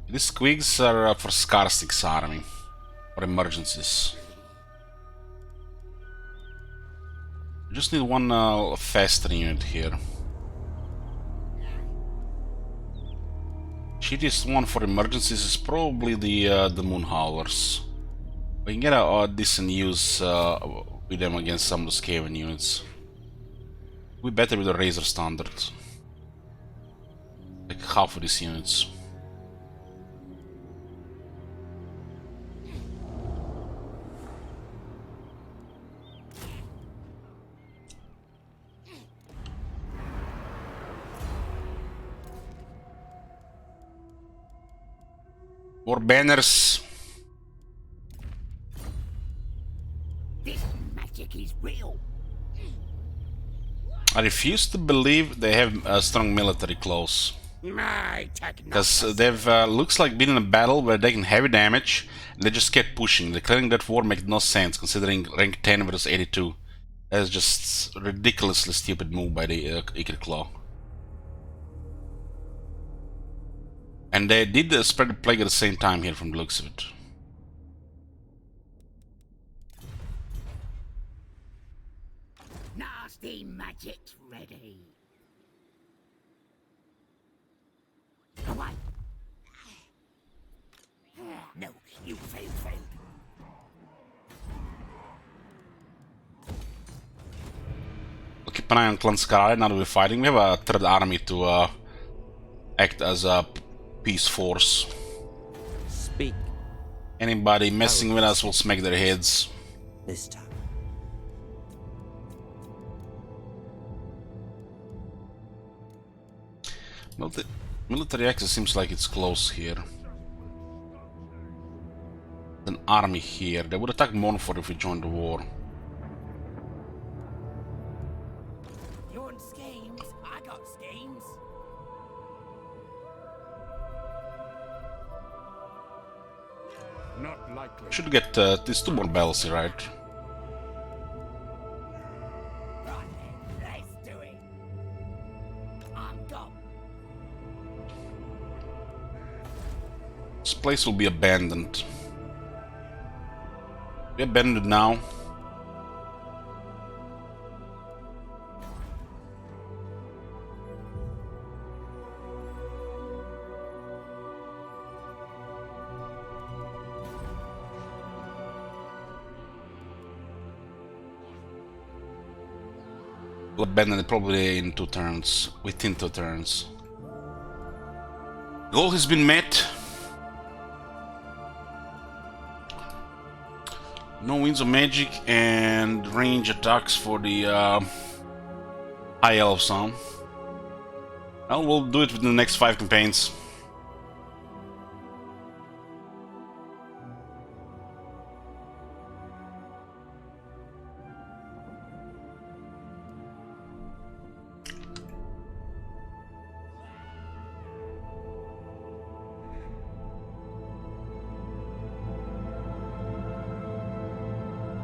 These squigs are for Skarstik's army, for emergencies. We just need one faster unit here. Shittiest one for emergencies is probably the Moonhowlers. We can get a decent use with them against some of the Skaven units. We better with the Razor Standard. Like half of these units. More banners. This magic is real. I refuse to believe they have a strong military close. My Because they've looks like been in a battle where they taking heavy damage and they just kept pushing. Declaring that war makes no sense considering rank 10 versus 82. That's just ridiculously stupid move by the Ichor Claw. And they did spread the plague at the same time here from the looks of it. Nasty magic's ready. Away. No, you failed. We'll keep an eye on Clan Sky now that we're fighting. We have a third army to act as a peace force. Speak. Anybody messing with us will smack their heads. This time. Military access seems like it's close here. An army here. They would attack Mournford if we joined the war. You want schemes? I got schemes. Not likely. Should get these 2 more battles here, right? Right then, let's do it. I'm gone. This place will be abandoned. Be abandoned now. We'll abandon it probably in 2 turns, within 2 turns. Goal has been met. No winds of magic and range attacks for the High Elf Sound. Well, we'll do it within the next 5 campaigns.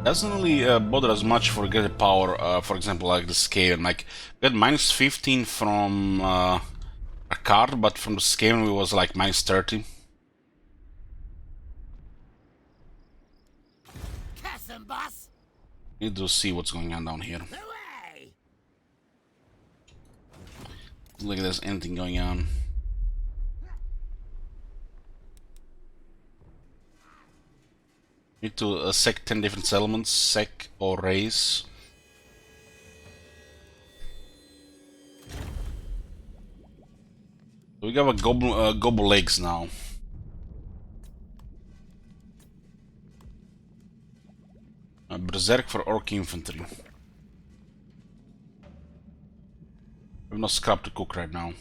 Doesn't really bother us much for greater power, for example, like the Skaven. Like, we got minus 15 from a card, but from the Skaven we was like minus 30. Custom boss. Need to see what's going on down here. Away. Look if there's anything going on. Need to sec 10 different settlements, sec or raise. We got a gobble legs now. A berserk for orc infantry. We have no scrap to cook right now.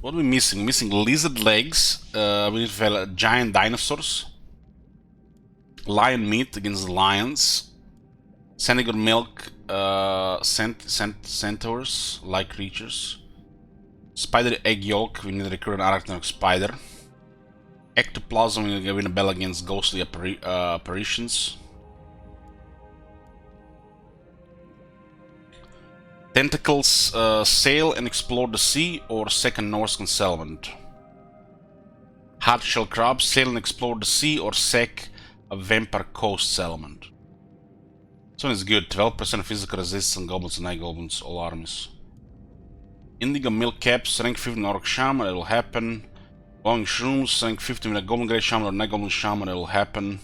What are we missing? Missing lizard legs. We need to have giant dinosaurs. Lion meat against the lions. Senegal milk. Centaurs like creatures. Spider egg yolk. We need a recurrent arachnid spider. Ectoplasm. We need to win a battle against ghostly apparitions. Tentacles, sail and explore the sea or second Norse settlement. Hardshell crab, sail and explore the sea or sec a vampire coast settlement. This one is good. 12% physical resistance on goblins and night goblins, all armies. Indigo milk caps, rank 15 orc shaman, that will happen. Glowing shrooms, rank 15 with a goblin grey shaman or night goblin shaman, that will happen.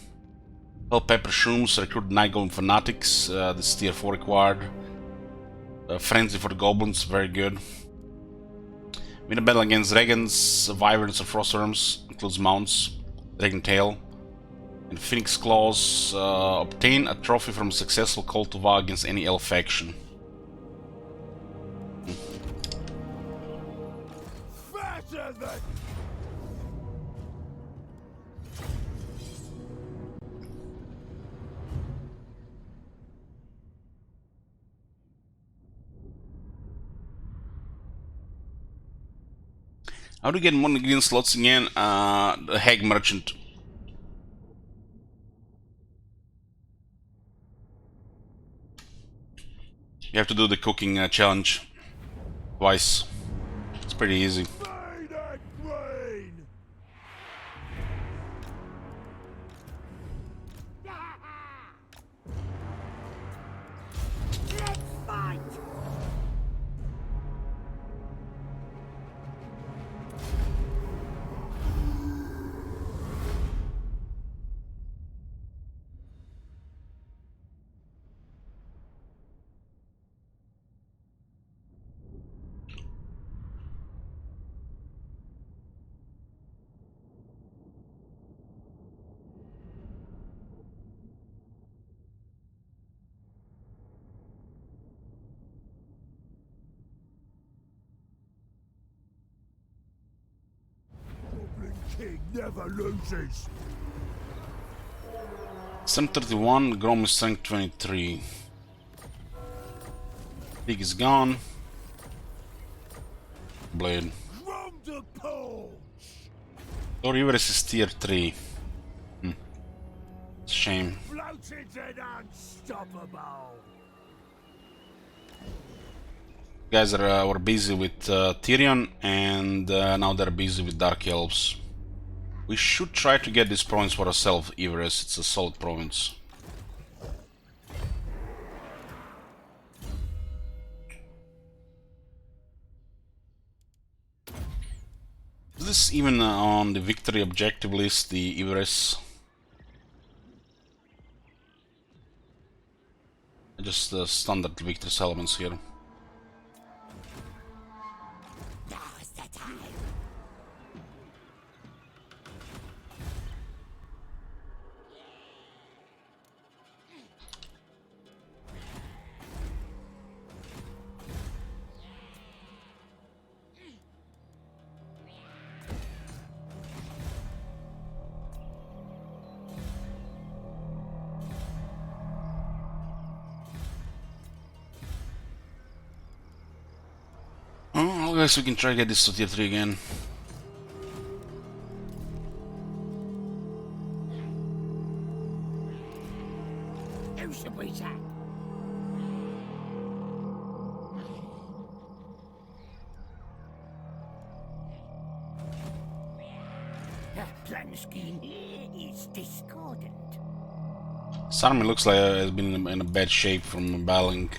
Bell pepper shrooms, recruit night goblin fanatics, this is tier 4 required. Frenzy for the goblins, very good. Win a battle against dragons, wyverns and frostworms, includes mounts, dragon tail. And phoenix claws, obtain a trophy from a successful call to war against any elf faction. How do you get more green slots again?, the Hag Merchant. You have to do the cooking challenge twice. It's pretty easy. Fade and green! Let's fight! Goblin King never loses. 731, Grom is strength 23. Pig is gone. Blade. From the pole! Or Everest is tier 3. Shame. Floated and unstoppable! Guys were busy with Tyrion, and now they're busy with Dark Elves. We should try to get this province for ourselves, Everest. It's a solid province. Is this even on the victory objective list, the Everest? Just the standard victory elements here. Now's the time. Oh, I guess we can try to get this to tier 3 again. Who should we attack? The plan scheme is discordant. Sarmi looks like has been in a bad shape from battling.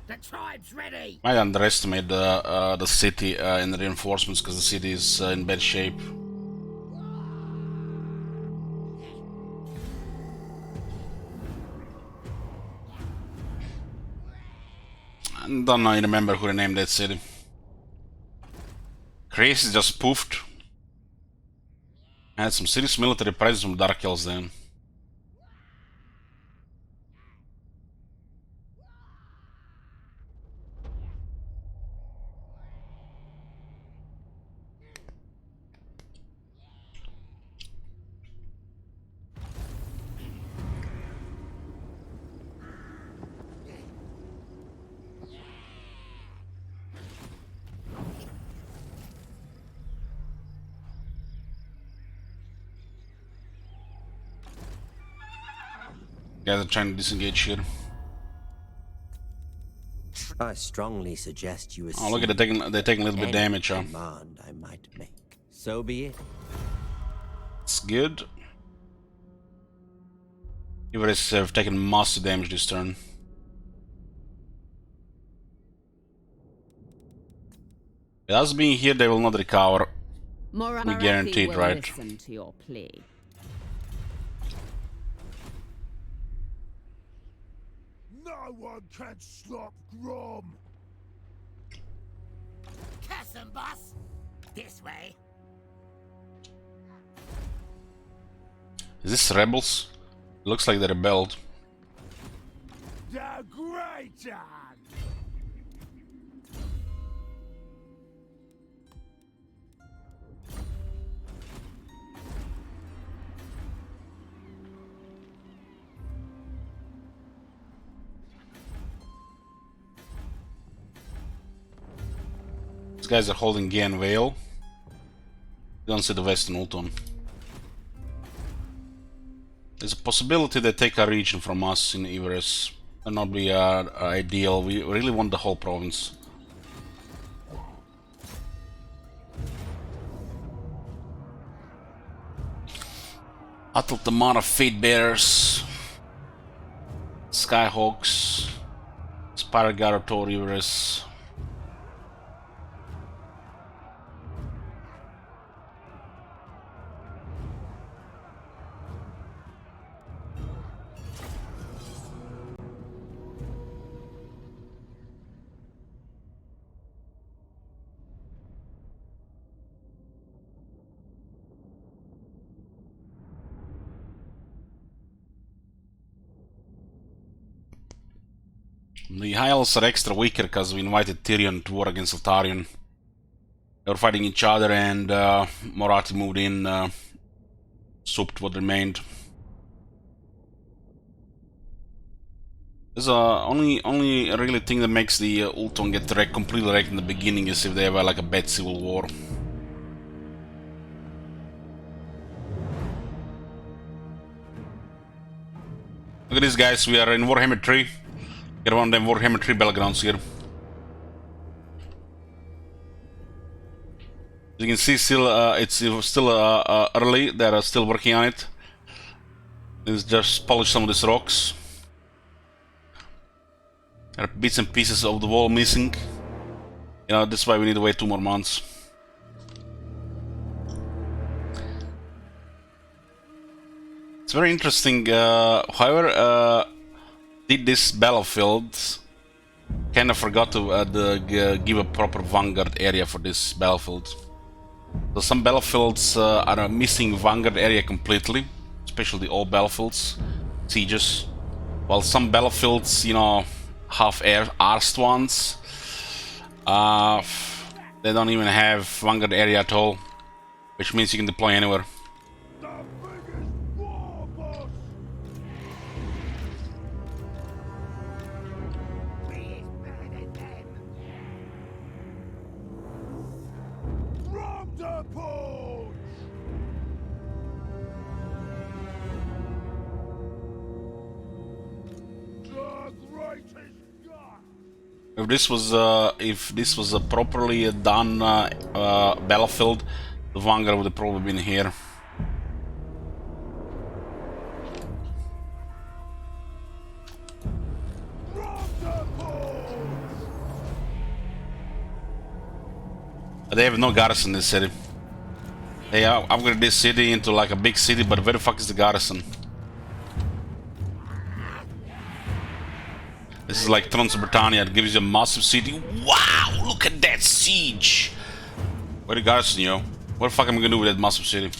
The tribe's ready. Might underestimate the city and the reinforcements because the city is in bad shape. I don't know, I remember who renamed that city. Crazy just poofed. Had some serious military presence from Dark Elves then. Guys are trying to disengage here. I strongly suggest you Oh, look at it, they're taking a little bit of damage, huh? command I might make. So be it. It's good. Everest have taken massive damage this turn. With us being here, they will not recover. We guaranteed, will right? Listen to your plea. No one can stop Grom! Curse 'em, boss. This way. Is this rebels? Looks like they rebelled. The Great One! These guys are holding Gian Vale. You don't see the Western Ulton. There's a possibility they take a region from us in Everest. Would not be ideal. We really want the whole province. Untitled the amount of Fate Bearers, Skyhawks, Spyrogator The High Elves are extra weaker because we invited Tyrion to war against Altarion. They were fighting each other, and Moratti moved in, souped what remained. There's only really thing that makes the Ultron get completely wrecked in the beginning is if they have like a bad civil war. Look at this, guys. We are in Warhammer 3. Get one of them Warhammer 3 battlegrounds here. As you can see, still it's still early. They are still working on it. Let's just polish some of these rocks. There are bits and pieces of the wall missing. You know, that's why we need to wait 2 more months. It's very interesting. However, did this battlefield kind of forgot to give a proper vanguard area for this battlefield. So some battlefields are missing vanguard area completely, especially all battlefields, sieges, while some battlefields, you know, have arsed ones, they don't even have vanguard area at all, which means you can deploy anywhere. If this was a properly done battlefield, the vanguard would have probably been here. They have no garrison in this city. They upgraded this city into like a big city, but where the fuck is the garrison? This is like Britannia. It gives you a massive city. Wow, look at that siege! Where the garrison, yo? What the fuck am I gonna do with that massive city?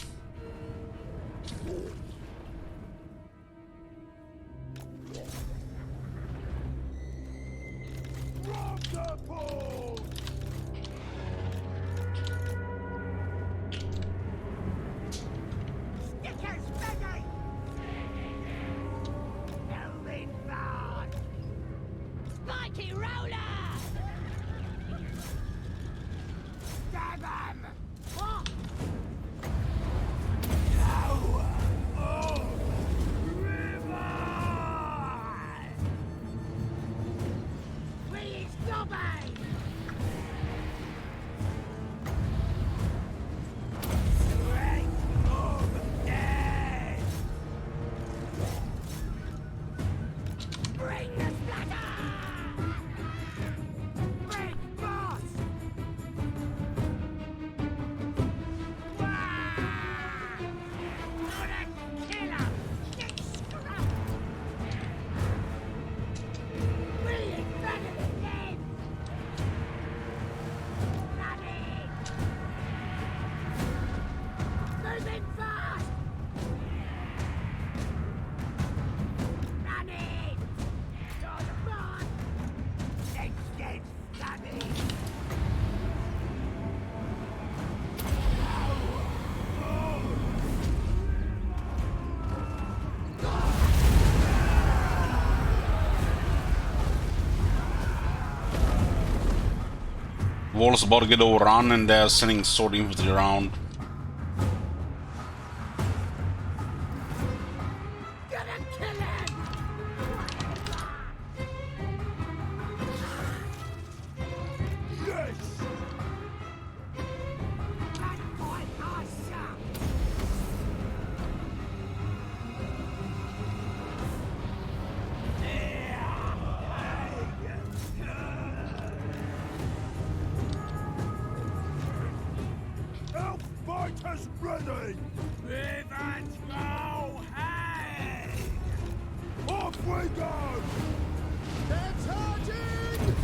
Wall's about to get overrun and they're sending sword infantry around. Revenge go hang! Off we go! They're charging!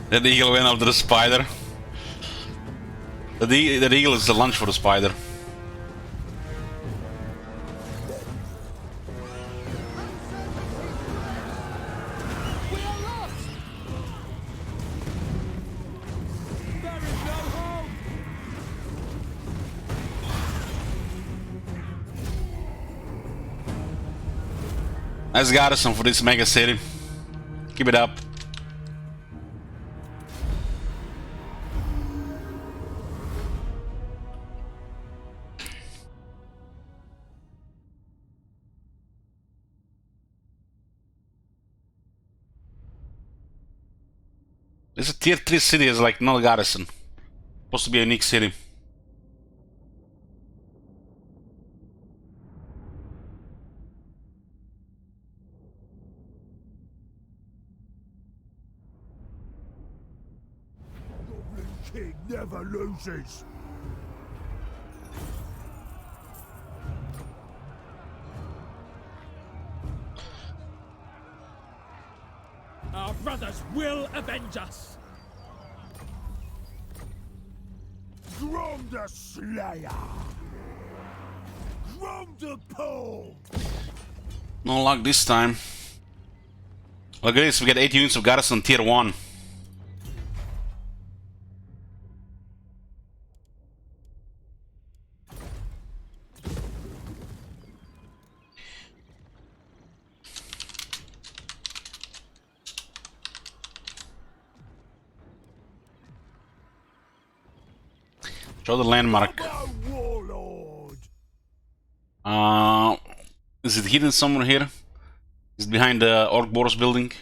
That eagle went after the spider. That eagle is the lunch for the spider. We are lost! There is no hope! Nice garrison for this mega city. Keep it up. This is a tier 3 city, is like no garrison. Supposed to be a unique city. Goblin King never loses. Our brothers will avenge us! Grom the Slayer! Grom the Pole! No luck this time. Look at this, we get 8 units of garrison tier 1. Show the landmark. Warlord! Is it hidden somewhere here? Is it behind the Orc Boros building?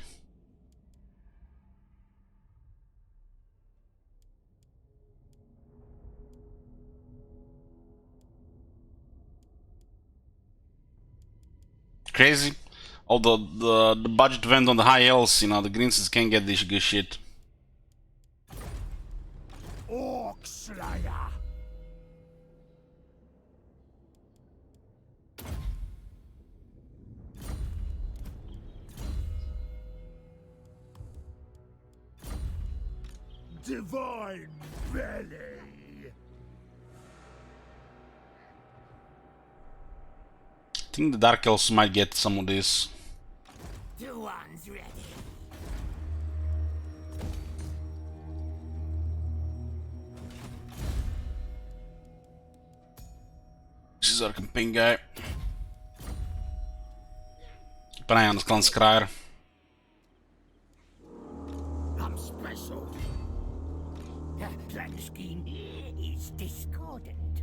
Crazy. Although the budget went on the high elves, you know, the greens can't get this good shit. Orc Slayer! Divine Belly! I think the Dark Elves might get some of this. The one's ready. This is our campaign guy. Keep an eye on the clan Scryer. I'm special. The plan scheme here is discordant.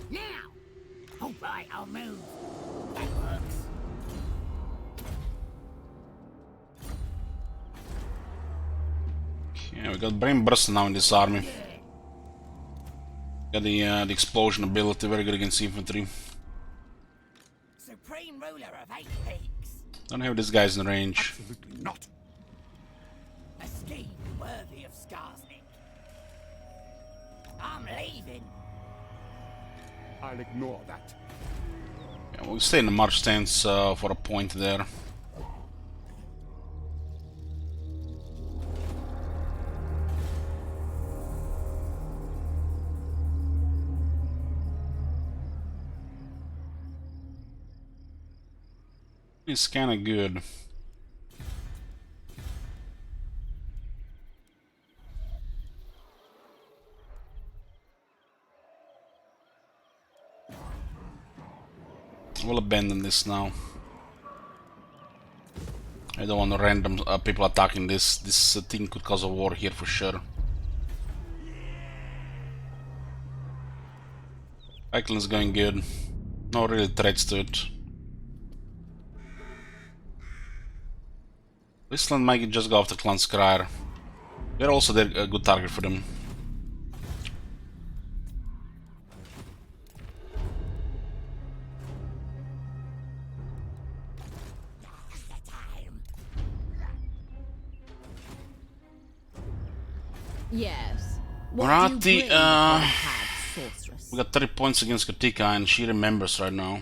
Now! Alright, I'll move. That works. Yeah, we got Brain Burst now in this army. Got the explosion ability, very good against infantry. Supreme ruler of 8 peaks. Don't have these guys in range. Absolutely not. A scheme worthy of Skarsnik. I'm leaving. I'll ignore that. Yeah, we'll stay in the march stance for a point there. It's kinda good. We'll abandon this now. I don't want random people attacking this. This thing could cause a war here for sure. Cycling's going good. No really threats to it. Wasteland might just go after Clan Scryer. We're also a good target for them. Yes. Marathi, we got 30 points against Katika and she remembers right now.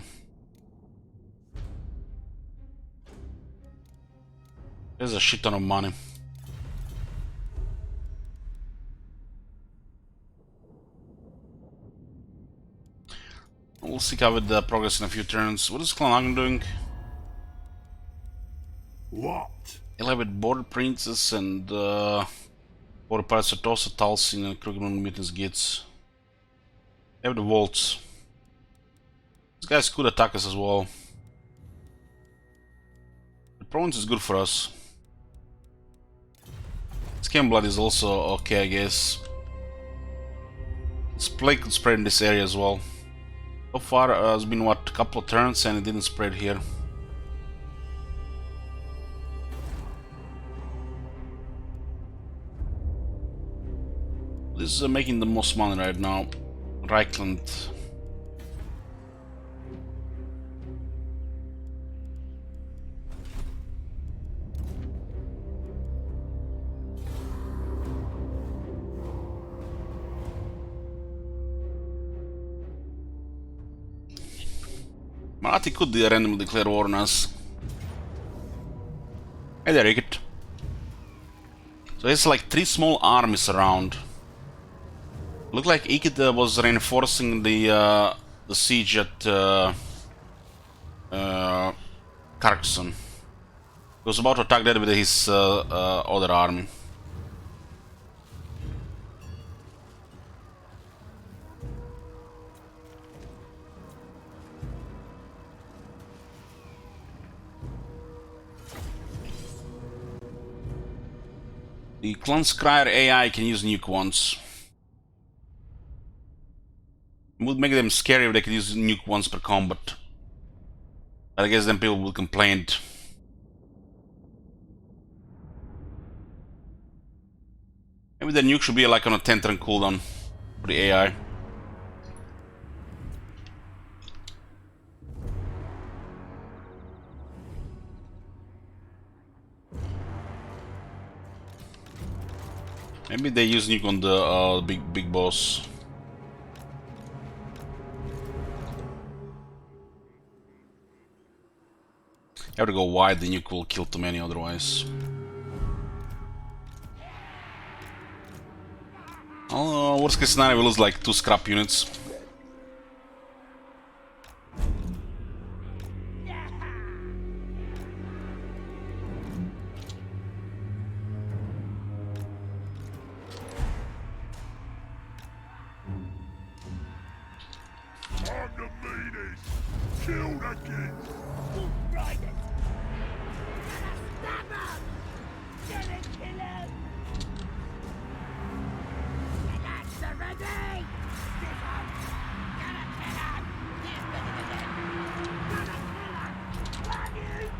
There's a shit ton of money. We'll see how with the progress in a few turns. What is Clan doing? What? 11 Border Princess and Border Pirates of Tosa, Talsin and Krugman Mutants Gits. They have the Vaults. These guys could attack us as well. The province is good for us. Scamblood is also okay, I guess. This plague could spread in this area as well. So far, it's been what, a couple of turns and it didn't spread here. This is making the most money right now. Reichland. Marathi could randomly declare war on us. Hey there, Ricket. So there's like 3 small armies around. Looked like Ikit was reinforcing the siege at Carcassonne. He was about to attack that with his other army. The Clan Scryer AI can use nuke once. It would make them scary if they could use nuke once per combat. But I guess then people will complain. Maybe the nuke should be like on a 10 turn cooldown for the AI. Maybe they use nuke on the big boss. You have to go wide, the nuke will kill too many otherwise. Worst case scenario, we lose like 2 scrap units. On the meanest! Kill the kids! Right it! Stab him! Get it, kill him! The lads are ready! Stiff him! Gonna kill him! He's better than him! Gonna kill him! Bang him!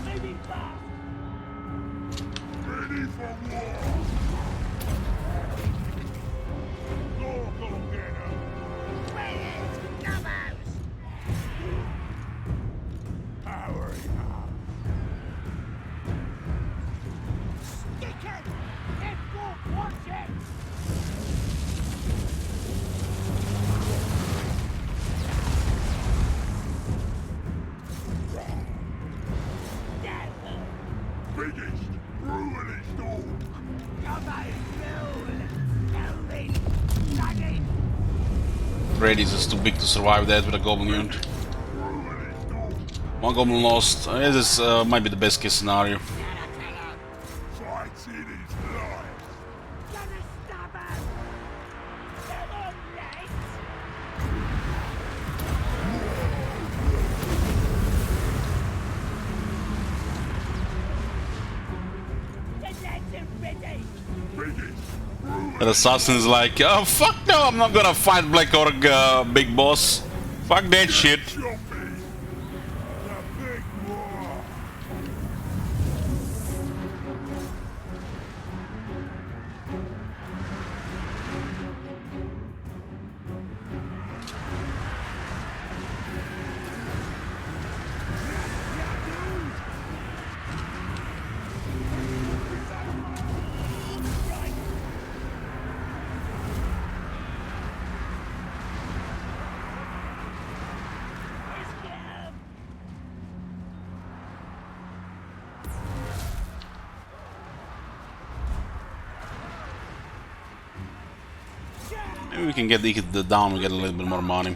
Moving fast! Ready for war! Go get him! Where's Numbers? Powering up! Stick it! It won't watch it! Biggest, brutalist all! Radius is too big to survive that with a goblin unit. One goblin lost. This might be the best case scenario. Fights in his life! Gonna stab him! Come on, legs! That assassin is like, oh fuck no, I'm not gonna fight Black Orc big boss. Fuck that shit. Maybe we can get the down, we get a little bit more money.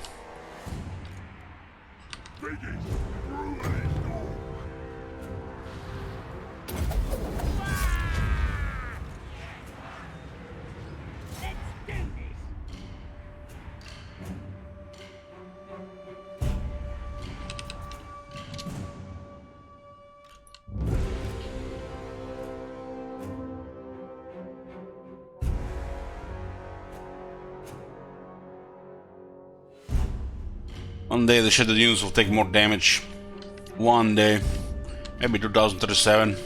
One day the shredded units will take more damage. One day. Maybe 2037.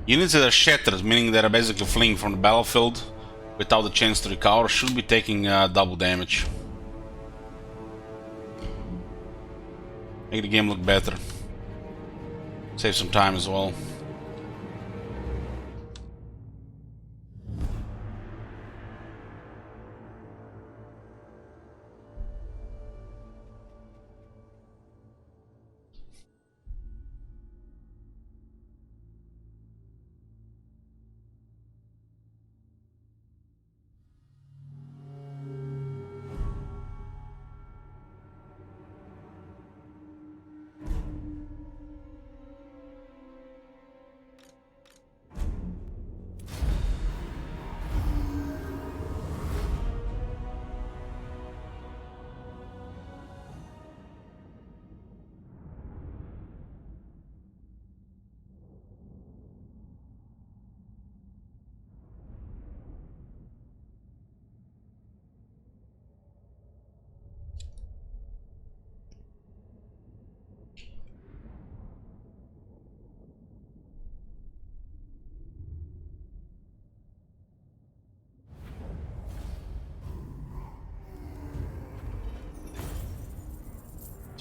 Units that are shattered, meaning they are basically fleeing from the battlefield without the chance to recover, should be taking double damage. Make the game look better. Save some time as well.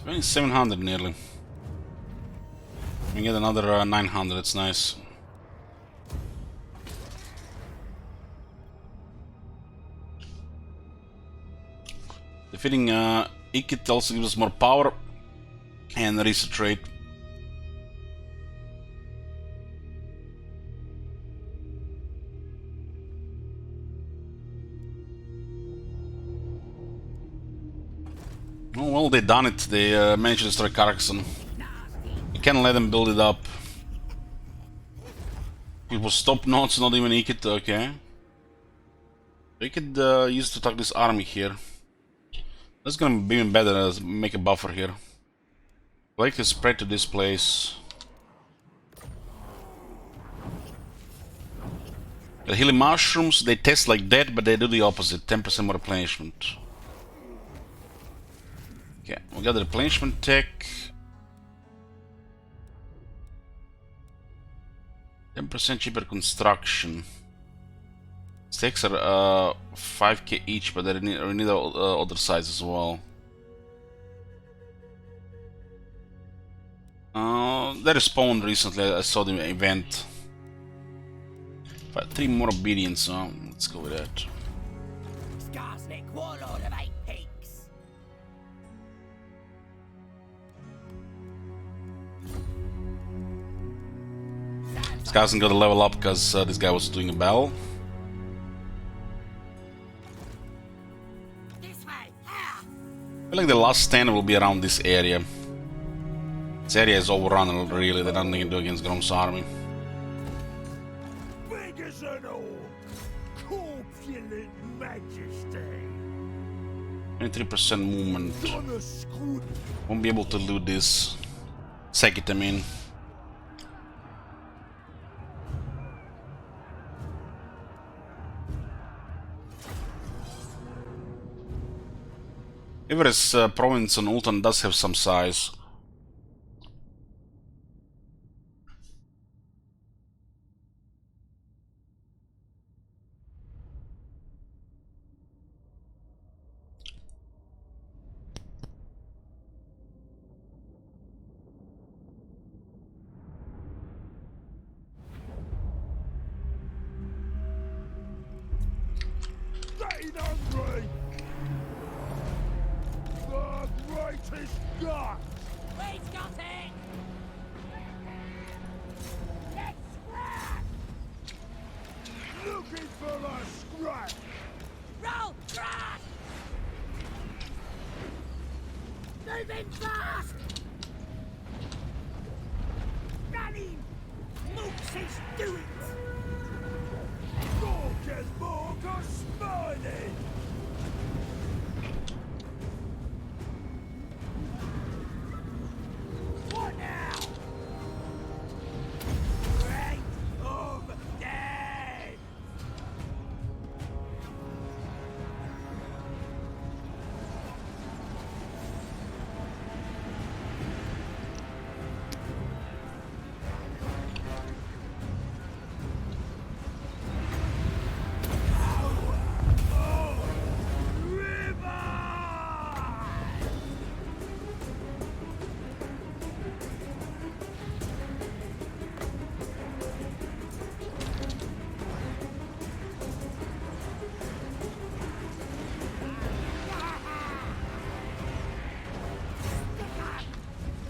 It's 700 nearly. We get another 900, it's nice. Defeating Ikit also gives us more power and research rate. Oh well, they done it. They managed to destroy Carcassonne. You can't let them build it up. It was top notes, not even Ikit, okay. We could use to attack this army here. That's gonna be even better as make a buffer here. Like is spread to this place. The healing mushrooms, they test like that, but they do the opposite, 10% more replenishment. Okay, we got the replenishment tech. 10% cheaper construction. Stakes are 5k each, but they need other sides as well. They respawned recently, I saw the event. 3 more obedience, so let's go with that. Skarsnik, warlord of 8 peaks. Skarsnik got a level up because this guy was doing a battle. This way, I feel like the last stand will be around this area. This area is overrun, really. There's nothing to do against Grom's army. Big as an orc, corpulent majesty. 23% movement. Gonna screw. Won't be able to loot this. Second, I mean. Everest province on Ultan does have some size. Getting hungry. The greatest gut. Wait, Scotty! Let's scrap! Looking for a scrap. Roll! Crash! Moving fast! Running! Mooksies, do it! Gorgeous Morgan Smiley. What now? Great of dead!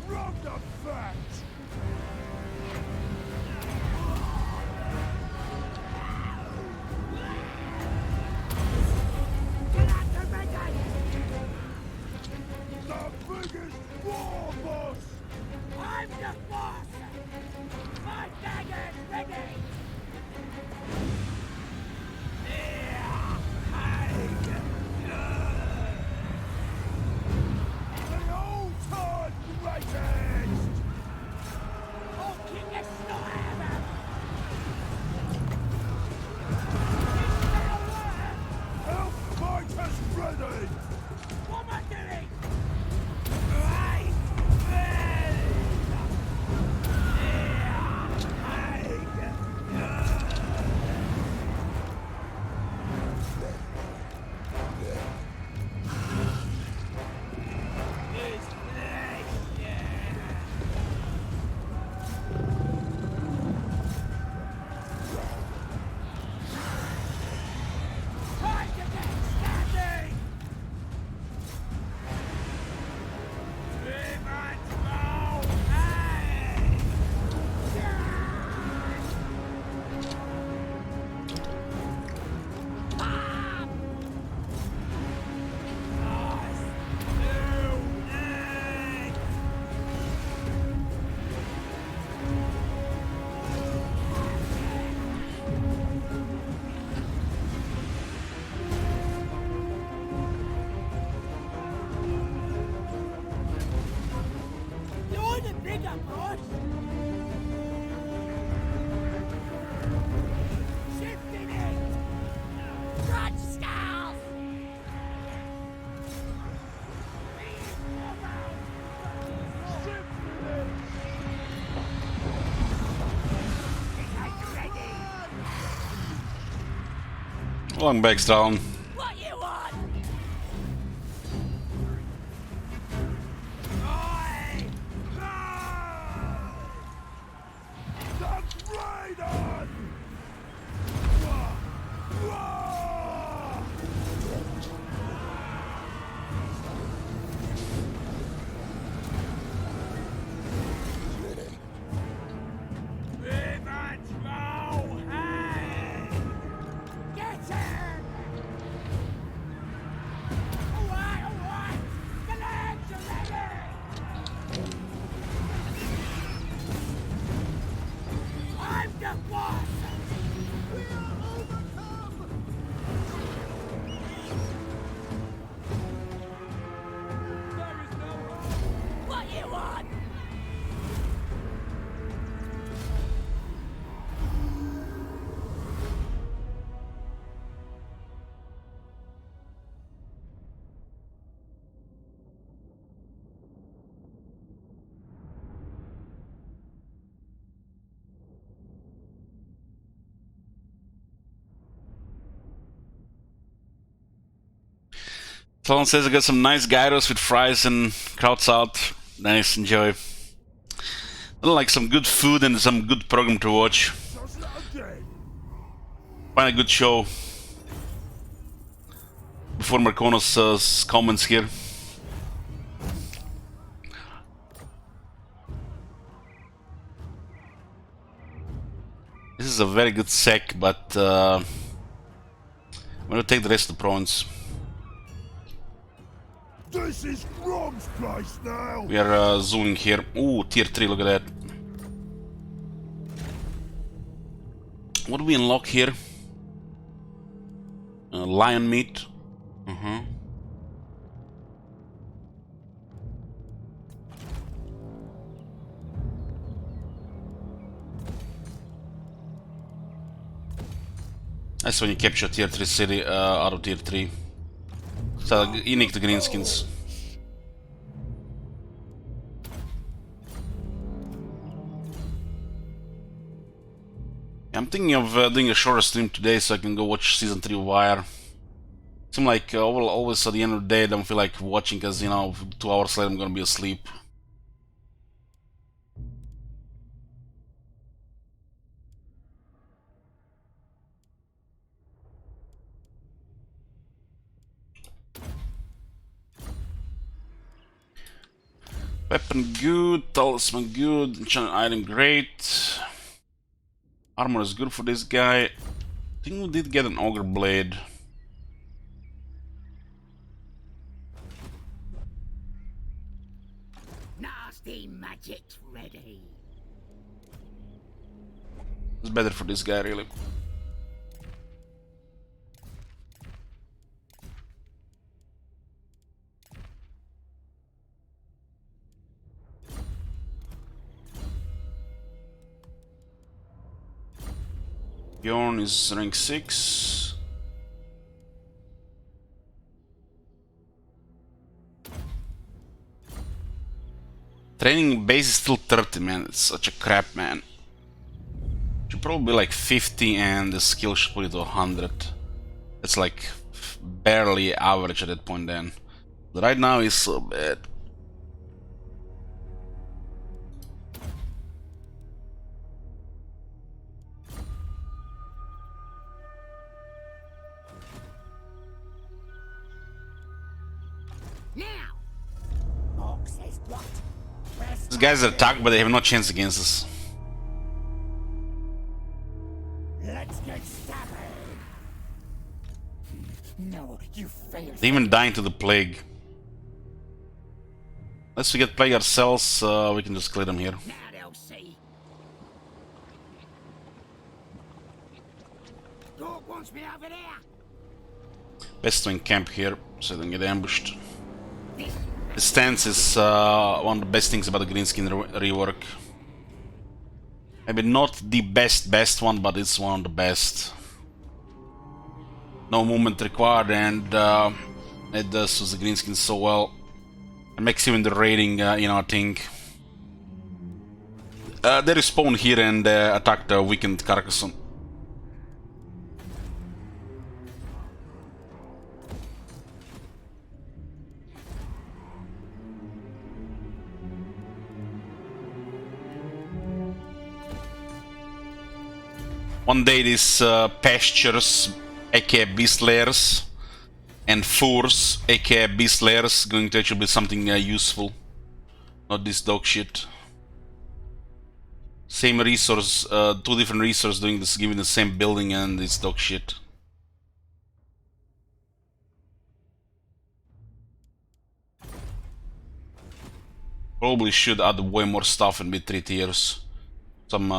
Rub the fat. Get out to ready! The biggest war boss. I'm the boss! My daggers ready! The old-time greatest. I'll kick the snot out of him! Help fighters ready. What am I doing? Time to get standing! You're the bigger boss! Shifting it! Run, Scout! Long bags down. What you want? The Raiden! Get him! Someone says I got some nice gyros with fries and kraut salt. Nice, enjoy. I like some good food and some good program to watch. Find a good show. Before Marcono's comments here. This is a very good sec, but I'm gonna take the rest of the prawns. This is Grom's place now. We are zooming here. Ooh, tier 3, look at that. What do we unlock here? Lion meat. That's when you capture tier 3 city out of tier 3. So unique to greenskins. I'm thinking of doing a shorter stream today so I can go watch season 3 of Wire. Seems like always at the end of the day I don't feel like watching because, you know, 2 hours later I'm gonna be asleep. Weapon good, talisman good, enchanted item great. Armor is good for this guy. I think we did get an auger blade. Nasty magic's ready. It's better for this guy, really. Bjorn is rank 6. Training base is still 30, man. It's such a crap, man. Should probably be like 50 and the skill should put it to 100. It's like barely average at that point then. But right now it's so bad. These guys are attacked, but they have no chance against us. Let's get started. No, you failed. They're even dying to the plague. Unless we get plague ourselves, we can just clear them here. Now they'll see. Dog wants me over there. Best to encamp here so they don't get ambushed. The stance is one of the best things about the greenskin rework. Maybe not the best one, but it's one of the best. No movement required, and it does use the greenskin so well. It makes even the raiding, you know, a thing. They respawn here and attack the weakened Carcassonne. One day these pastures, aka beast layers, and fours, aka beast layers, going to actually be something useful. Not this dog shit. Same resource, 2 different resources doing this, giving the same building, and this dog shit. Probably should add way more stuff in mid 3 tiers. Some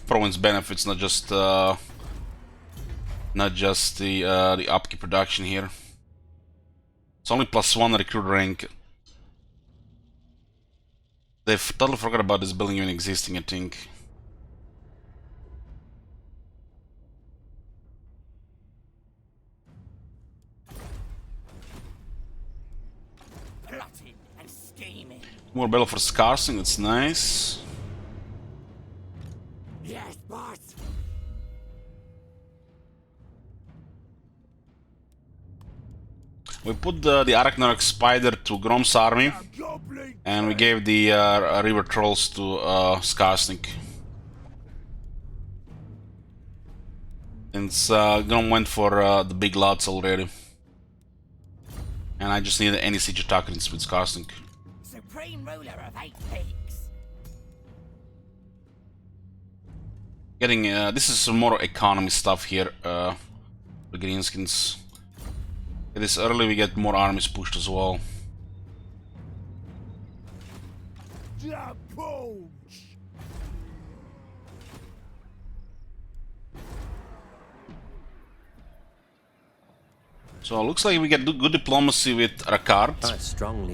province benefits, not just the upkeep production here. It's only +1 recruit rank. They've totally forgot about this building even existing, I think. Plotting and scheming. More battle for Scarsing, that's nice. Yes, boss. We put the Arachnarok Spider to Grom's army, and we gave the River Trolls to Skarsnik. Since Grom went for the big lots already. And I just needed any siege attack with Skarsnik. Supreme ruler of 8 peaks. Getting this is some more economy stuff here. The greenskins. It is early, we get more armies pushed as well. So looks like we get good diplomacy with Rakard.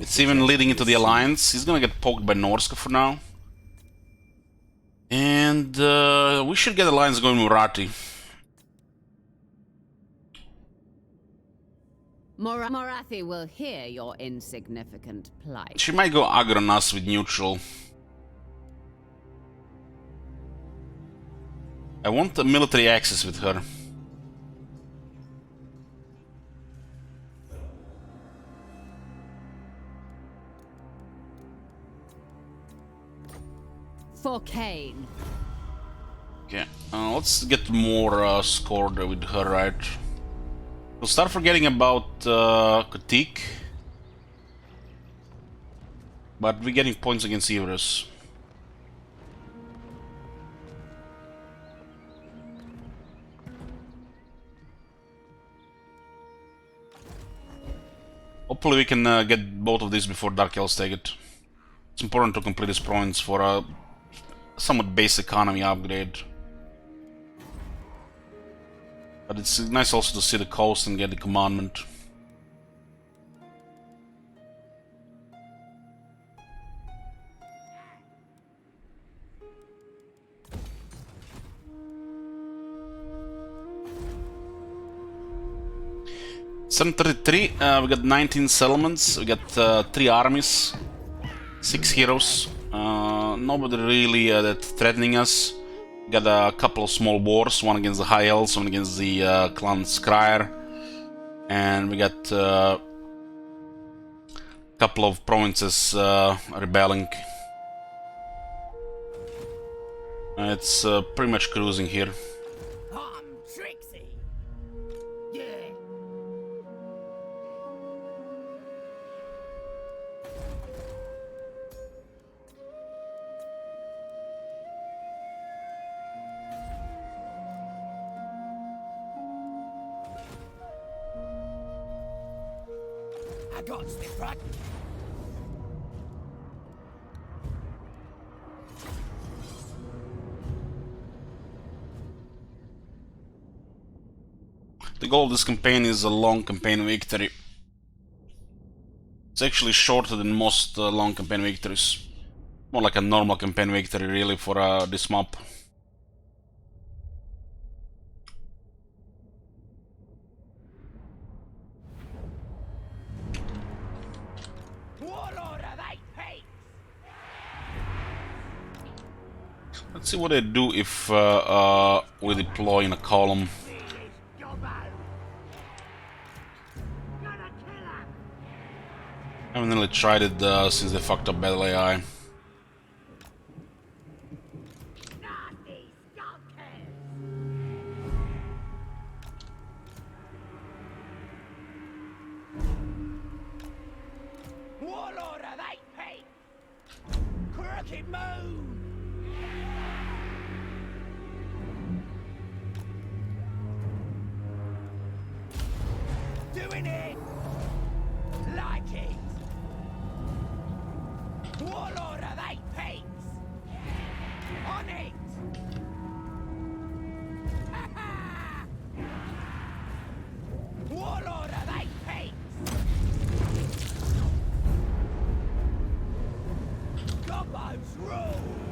It's even leading into the alliance. He's gonna get poked by Norska for now. And we should get alliance going with Murati. Morathi will hear your insignificant plight. She might go aggro on us with neutral. I want a military access with her. For Kane. Okay, let's get more scored with her, right? We'll start forgetting about Critique. But we're getting points against Everus. Hopefully we can get both of these before Dark Elves take it. It's important to complete these points for a somewhat base economy upgrade. But it's nice also to see the coast and get the commandment. $733, we got 19 settlements, we got 3 armies, 6 heroes. Nobody really that threatening us. We got a couple of small wars, one against the High Elves, one against the clan Scryer. And we got a couple of provinces rebelling. It's pretty much cruising here. The goal of this campaign is a long campaign victory. It's actually shorter than most long campaign victories. More like a normal campaign victory really for this map. Let's see what they do if we deploy in a column. I haven't really tried it since they fucked up Battle AI. Warlord of 8 peaks! Crooked moon! Doing it! Like it! Warlord of 8 peaks! On it! Warlord of 8 peaks! Gobbos rule!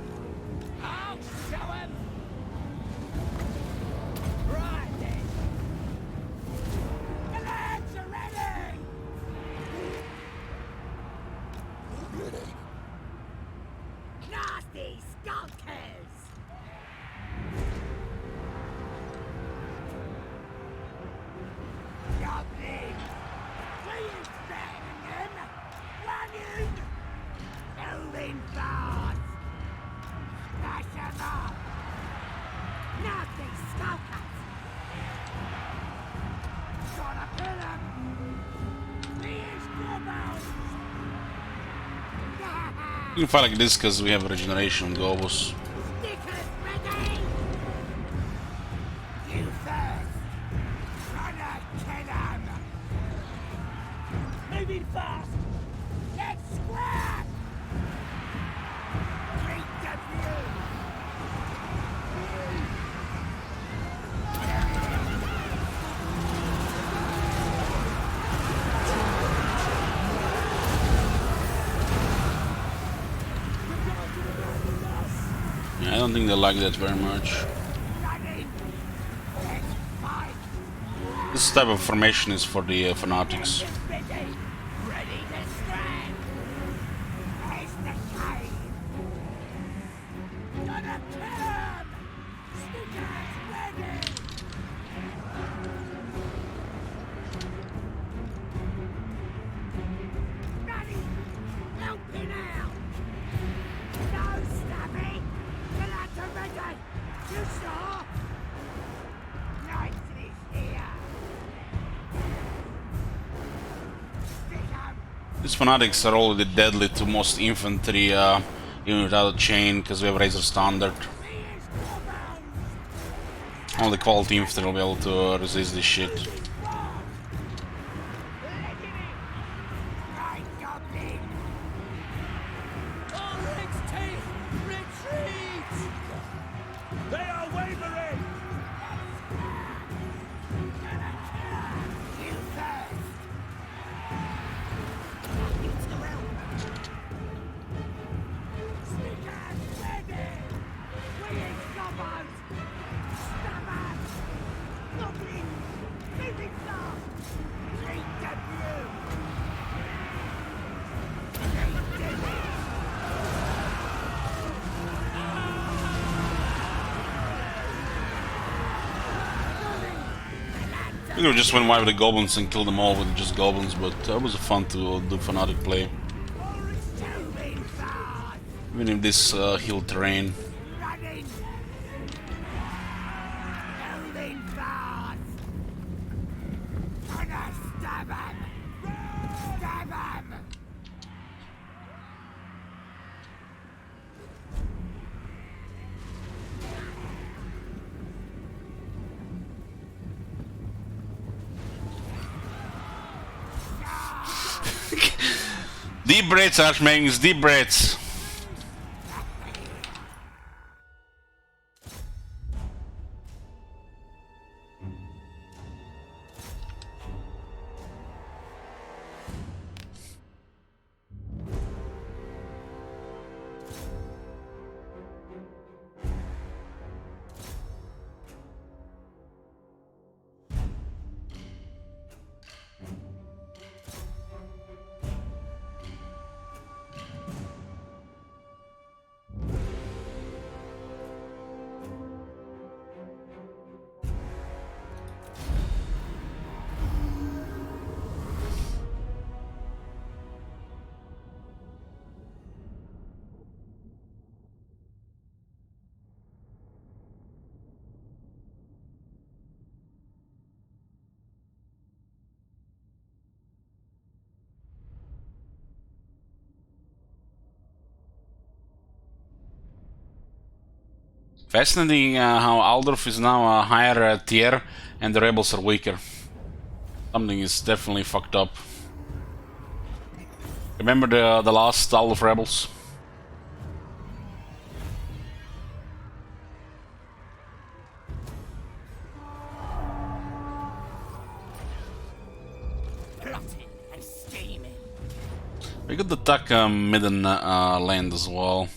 You can fight like this because we have regeneration gobos. Stickers ready! You first! Gonna kill 'em! Moving fast! Let's scrap! Great debut! Yeah, I don't think they like that very much. Running! Let's fight! This type of formation is for the fanatics. Ready! Ready to scrap! There's the cave! Gonna kill 'em! Stickers ready! Ready! Helping out! No, Stabby! Get out to ready! You sure? Night is here! Stick 'em! These fanatics are already deadly to most infantry even without a chain because we have Razor Standard. Only quality infantry will be able to resist this shit. Right, Goblin! They are wavering! You first! Stickers ready! We is gobbos! Stab 'em! Goblin! Moving fast! Great debut! I think we just went wide with the goblins and killed them all with just goblins, but it was fun to do fanatic play. Moving fast! Even in this hill terrain. Running! Moving fast! Gonna stab 'em! Stab 'em! Deep breaths, Archmages, deep breaths. Fascinating how Aldorf is now a higher tier and the rebels are weaker. Something is definitely fucked up. Remember the last Aldorf rebels? Plotting and scheming! We could attack Midden land as well.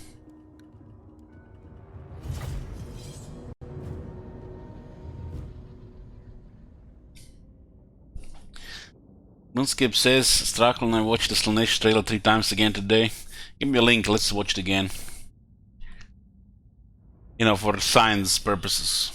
Moonskip says, Strackle and I watched the Slanesh trailer 3 times again today. Give me a link, let's watch it again. You know, for science purposes.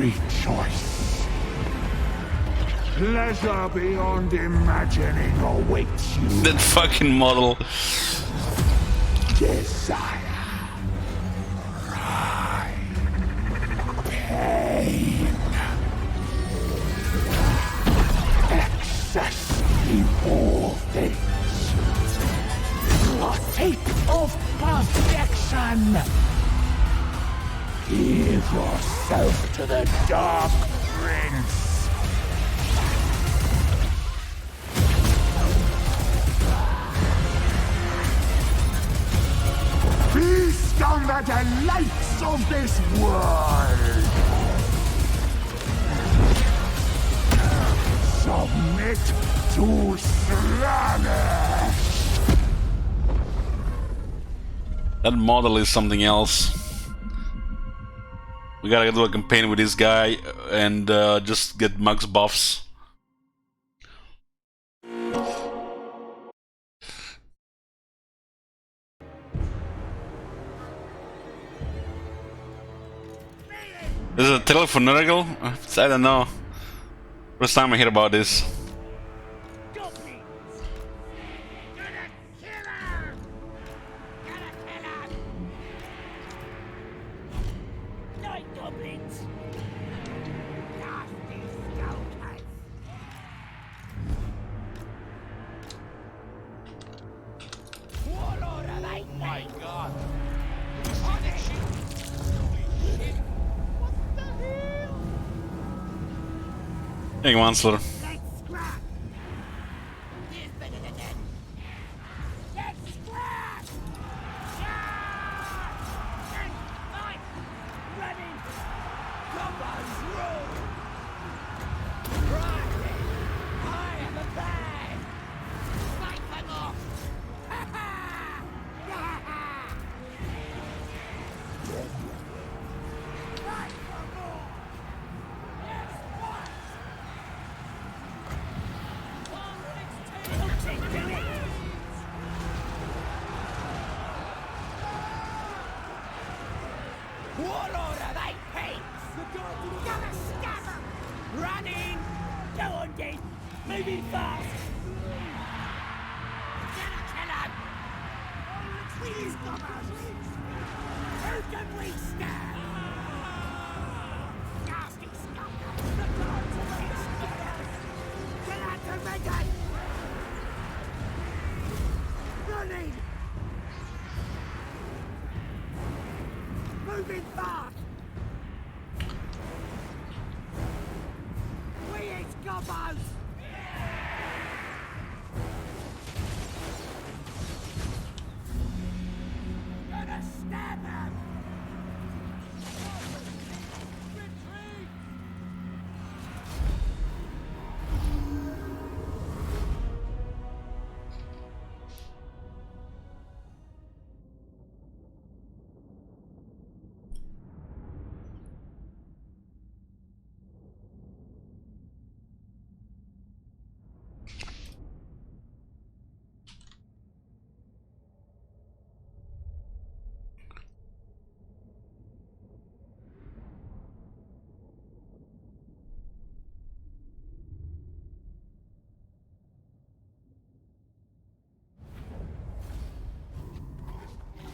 every choice. Pleasure beyond imagining awaits you. That fucking model. Desire. Pride. Pain. Excess in all things. Partake of perfection. Give yourself to the Dark Prince. Feast on the delights of this world. Submit to Slaanesh. That model is something else. We gotta do a campaign with this guy and just get Mug's buffs. Is it a telephone miracle? I don't know. First time I hear about this. Hey, Monster.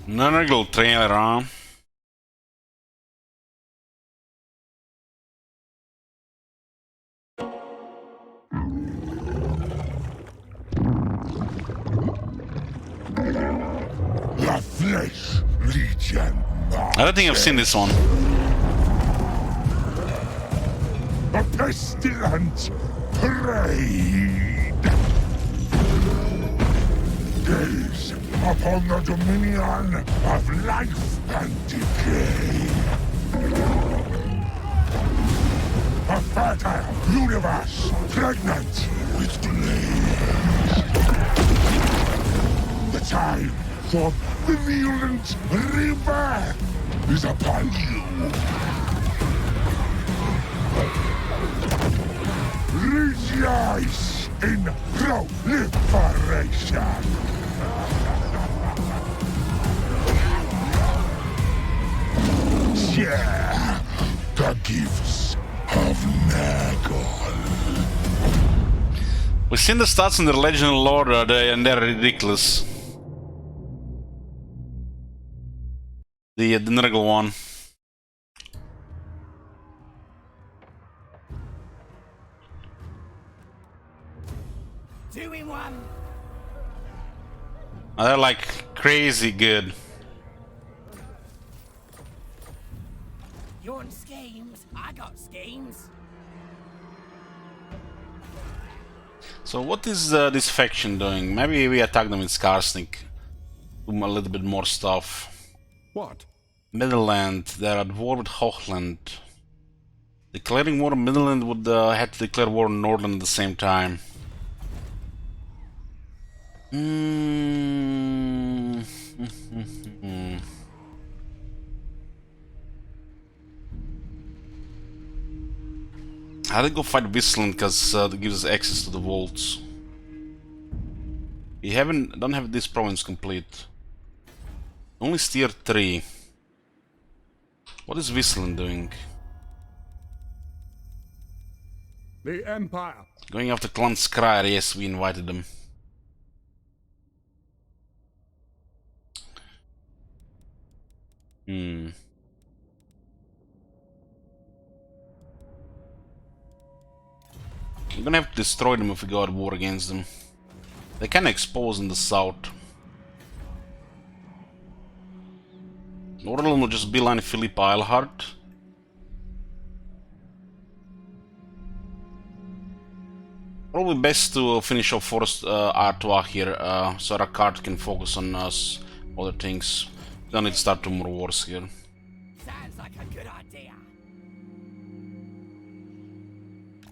Nörgel trailer, huh? The Flesh Legion. I don't think I've seen this one. A pestilent parade. Gaze upon the dominion of life and decay. A fertile universe pregnant with delays. The time for virulent rebirth is upon you. Rejoice in proliferation. Share the gifts We've seen the stats in the Legend and Lore, and they're ridiculous. The Nurgle one. Two in one. They're like crazy good. You want schemes? I got schemes. So what is this faction doing? Maybe we attack them with Skarsnik. Do a little bit more stuff. What? Midland, they're at war with Hochland. Declaring war on Midland would have to declare war on Nordland at the same time. I had to go fight Whistland because that gives us access to the vaults. We don't have this province complete. Only tier 3. What is Whistland doing? The Empire. Going after Clan Skryre, yes, we invited them. We're gonna have to destroy them if we go at war against them. They can expose in the south. Orlon will just beeline Philippe Eilhart. Probably best to finish off Forest Artois here, so Rakard can focus on us, other things. Don't need to start 2 more wars here. Sounds like a good idea.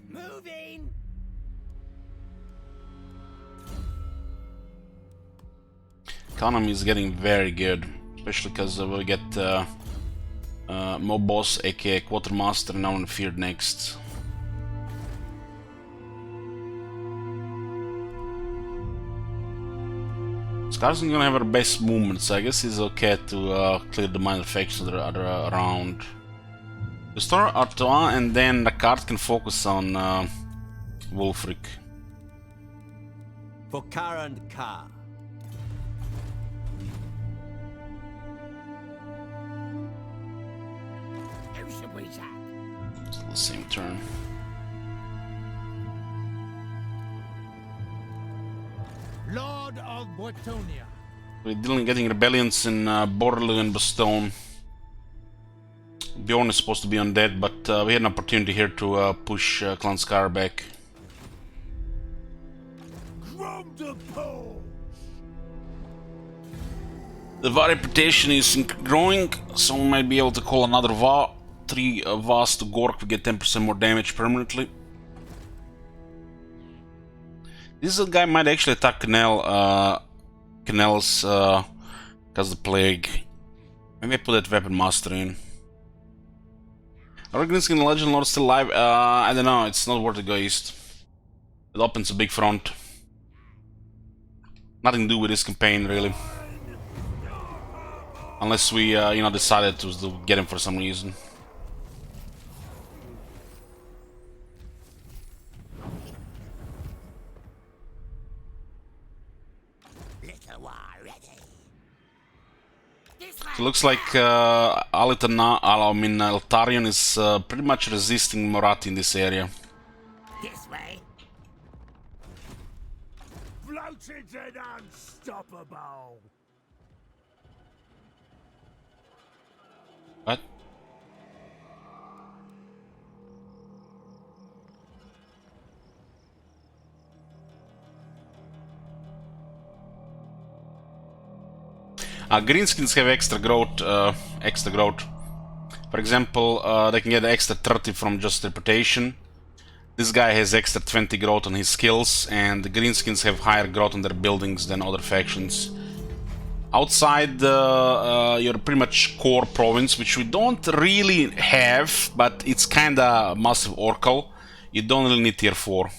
Moving. Economy is getting very good, especially because we get Mobos, aka Quartermaster, now in Feared next. Skarsnik gonna have our best movements. I guess it's okay to clear the minor factions that are around. Restore Artois, and then the card can focus on Wulfric. For Karen Ka. Who should we attack? Still the same turn. Lord of Botonia. We're dealing getting rebellions in Borlu and Bastone. Bjorn is supposed to be undead, but we had an opportunity here to push Clan Skryre back. The Va reputation is growing, so we might be able to call another Va. 3 Vas to Gork, we get 10% more damage permanently. This guy might actually attack Canals because the plague. Maybe I put that weapon master in. Are Greenskin and Legend Lord still alive? I don't know, it's not worth to go east. It opens a big front. Nothing to do with this campaign, really. Unless we, decided to get him for some reason. So it looks like Eltarion is pretty much resisting Moratti in this area. This way. Floated and unstoppable. What? Greenskins have extra growth. For example, they can get extra 30 from just reputation. This guy has extra 20 growth on his skills, and the Greenskins have higher growth on their buildings than other factions. Outside your pretty much core province, which we don't really have, but it's kinda massive Oracle, you don't really need tier 4.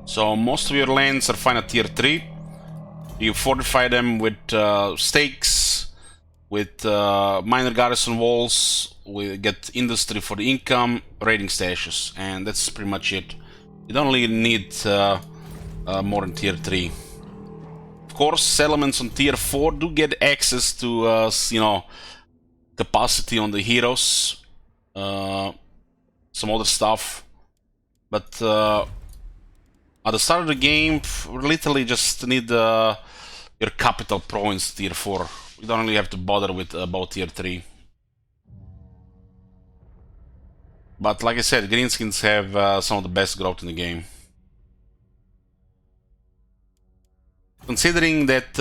So most of your lands are fine at tier 3. You fortify them with stakes, with minor garrison walls, we get industry for the income, raiding stashes, and that's pretty much it. You don't really need more in tier 3. Of course, settlements on tier 4 do get access to, you know, capacity on the heroes, some other stuff, but at the start of the game, we literally just need your capital province tier 4. You don't really have to bother with about tier 3. But like I said, greenskins have some of the best growth in the game. Considering that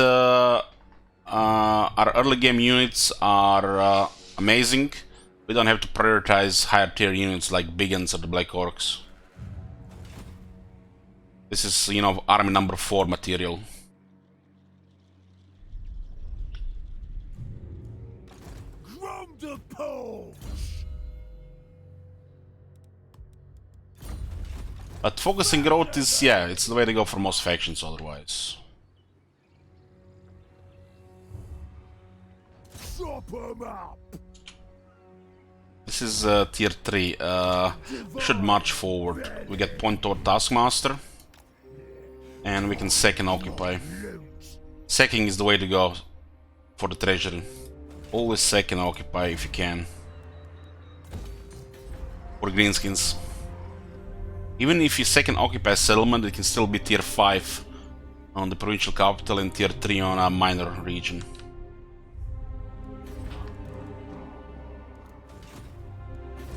our early game units are amazing, we don't have to prioritize higher tier units like Biggins or the Black Orcs. This is, you know, army number 4 material. From the poles! But focusing growth is, yeah, it's the way to go for most factions otherwise. Chop 'em up! This is tier 3. We should march forward. We get point toward Taskmaster. And we can sack and occupy. Sacking is the way to go for the treasury. Always sack and occupy if you can. For greenskins. Even if you sack and occupy a settlement, it can still be tier 5 on the provincial capital and tier 3 on a minor region.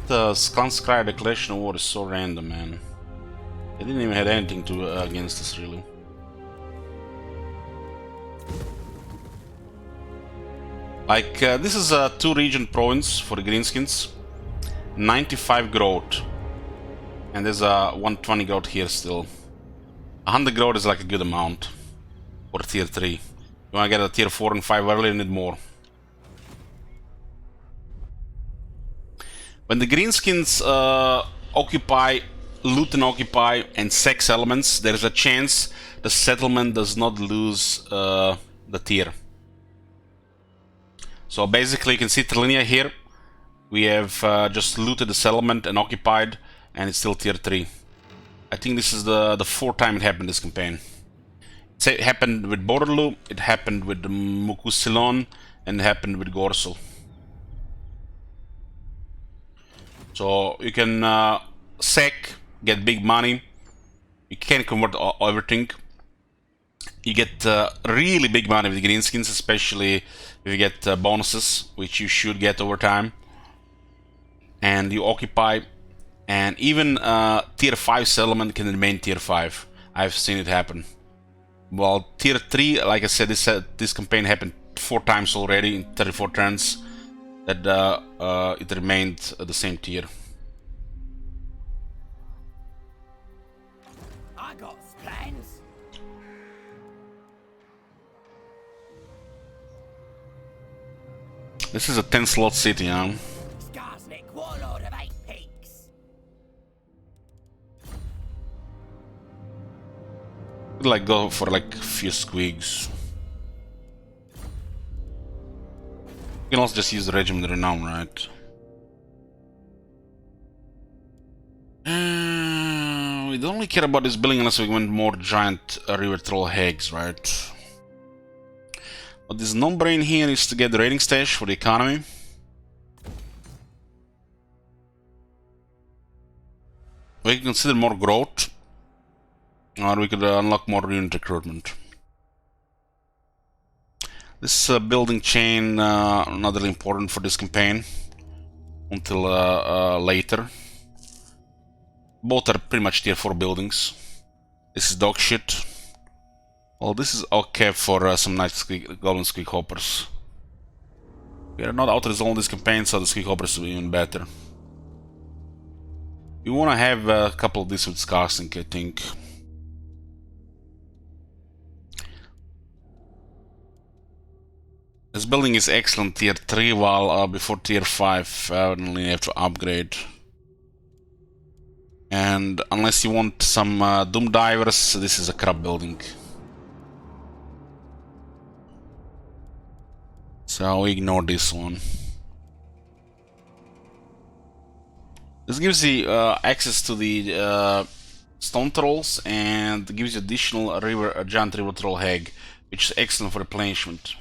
The Clan Scry declaration of war is so random, man. They didn't even have anything to against us, really. Like, this is a 2-region province for the greenskins. 95 growth. And there's a 120 growth here still. 100 growth is like a good amount for tier 3. You wanna get a tier 4 and 5 early, you need more. When the greenskins occupy, loot and occupy, and sack settlements, there is a chance the settlement does not lose the tier. So basically, you can see Trilinea here. We have just looted the settlement and occupied, and it's still tier 3. I think this is the 4th time it happened this campaign. It happened with Borderloo, it happened with Mukusilon, and it happened with Gorsel. So you can sack, get big money. You can convert everything. You get really big money with greenskins, especially if you get bonuses, which you should get over time. And you occupy, and even tier 5 settlement can remain tier 5. I've seen it happen. Well, tier 3, like I said, this campaign happened 4 times already in 34 turns. That it remained the same tier. I got plans. This is a 10-slot city, huh? Skarsnik, warlord of 8 peaks. Could like go for like a few squigs. You can also just use the Regiment Renown, right? We don't really care about this building unless we want more giant river troll hags, right? But this non-brain here is to get the raiding stash for the economy. We can consider more growth, or we could unlock more unit recruitment. This building chain not really important for this campaign until later. Both are pretty much tier 4 buildings. This is dog shit. Well, this is okay for some nice goblin squeak hoppers. We are not out of the zone this campaign, so the squeak hoppers will be even better. We want to have a couple of these with Skarsnik, I think. This building is excellent tier 3, while before tier 5 I only have to upgrade. And unless you want some Doom Divers, this is a crap building. So we ignore this one. This gives you access to the stone trolls and gives you additional giant river troll hag, which is excellent for replenishment.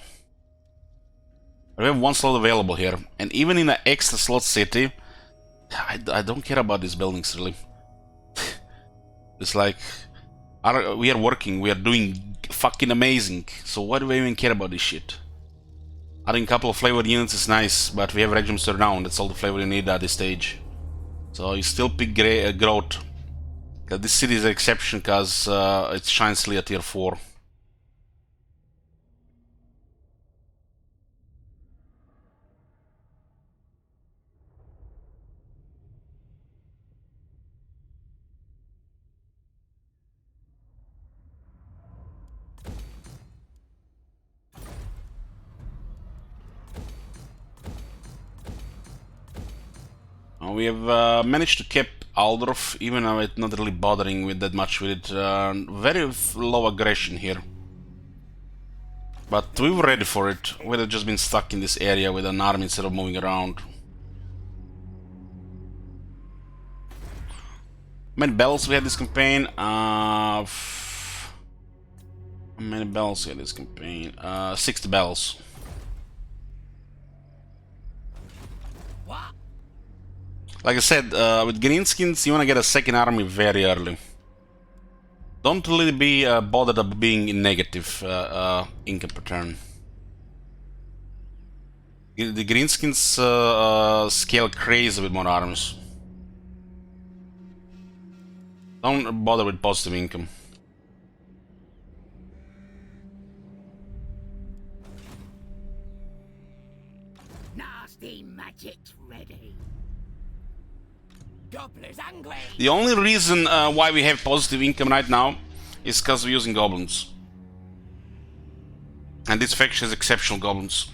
We have one slot available here, and even in an extra slot city, I don't care about these buildings really. It's like, we are working, we are doing fucking amazing, so why do we even care about this shit? Adding a couple of flavor units is nice, but we have register down, that's all the flavor you need at this stage. So you still pick growth. This city is an exception because it shines at tier 4. We have managed to keep Aldorf, even though it's not really bothering with that much with it. Very low aggression here. But we were ready for it. We'd have just been stuck in this area with an army instead of moving around. How many bells we had this campaign? How many bells we had this campaign? 60 bells. Like I said, with greenskins, you want to get a second army very early. Don't really be bothered about being in negative income per turn. The greenskins scale crazy with more armies. Don't bother with positive income. Nasty magic's ready. Gobbler's angry. The only reason why we have positive income right now is because we're using goblins. And this faction has exceptional goblins.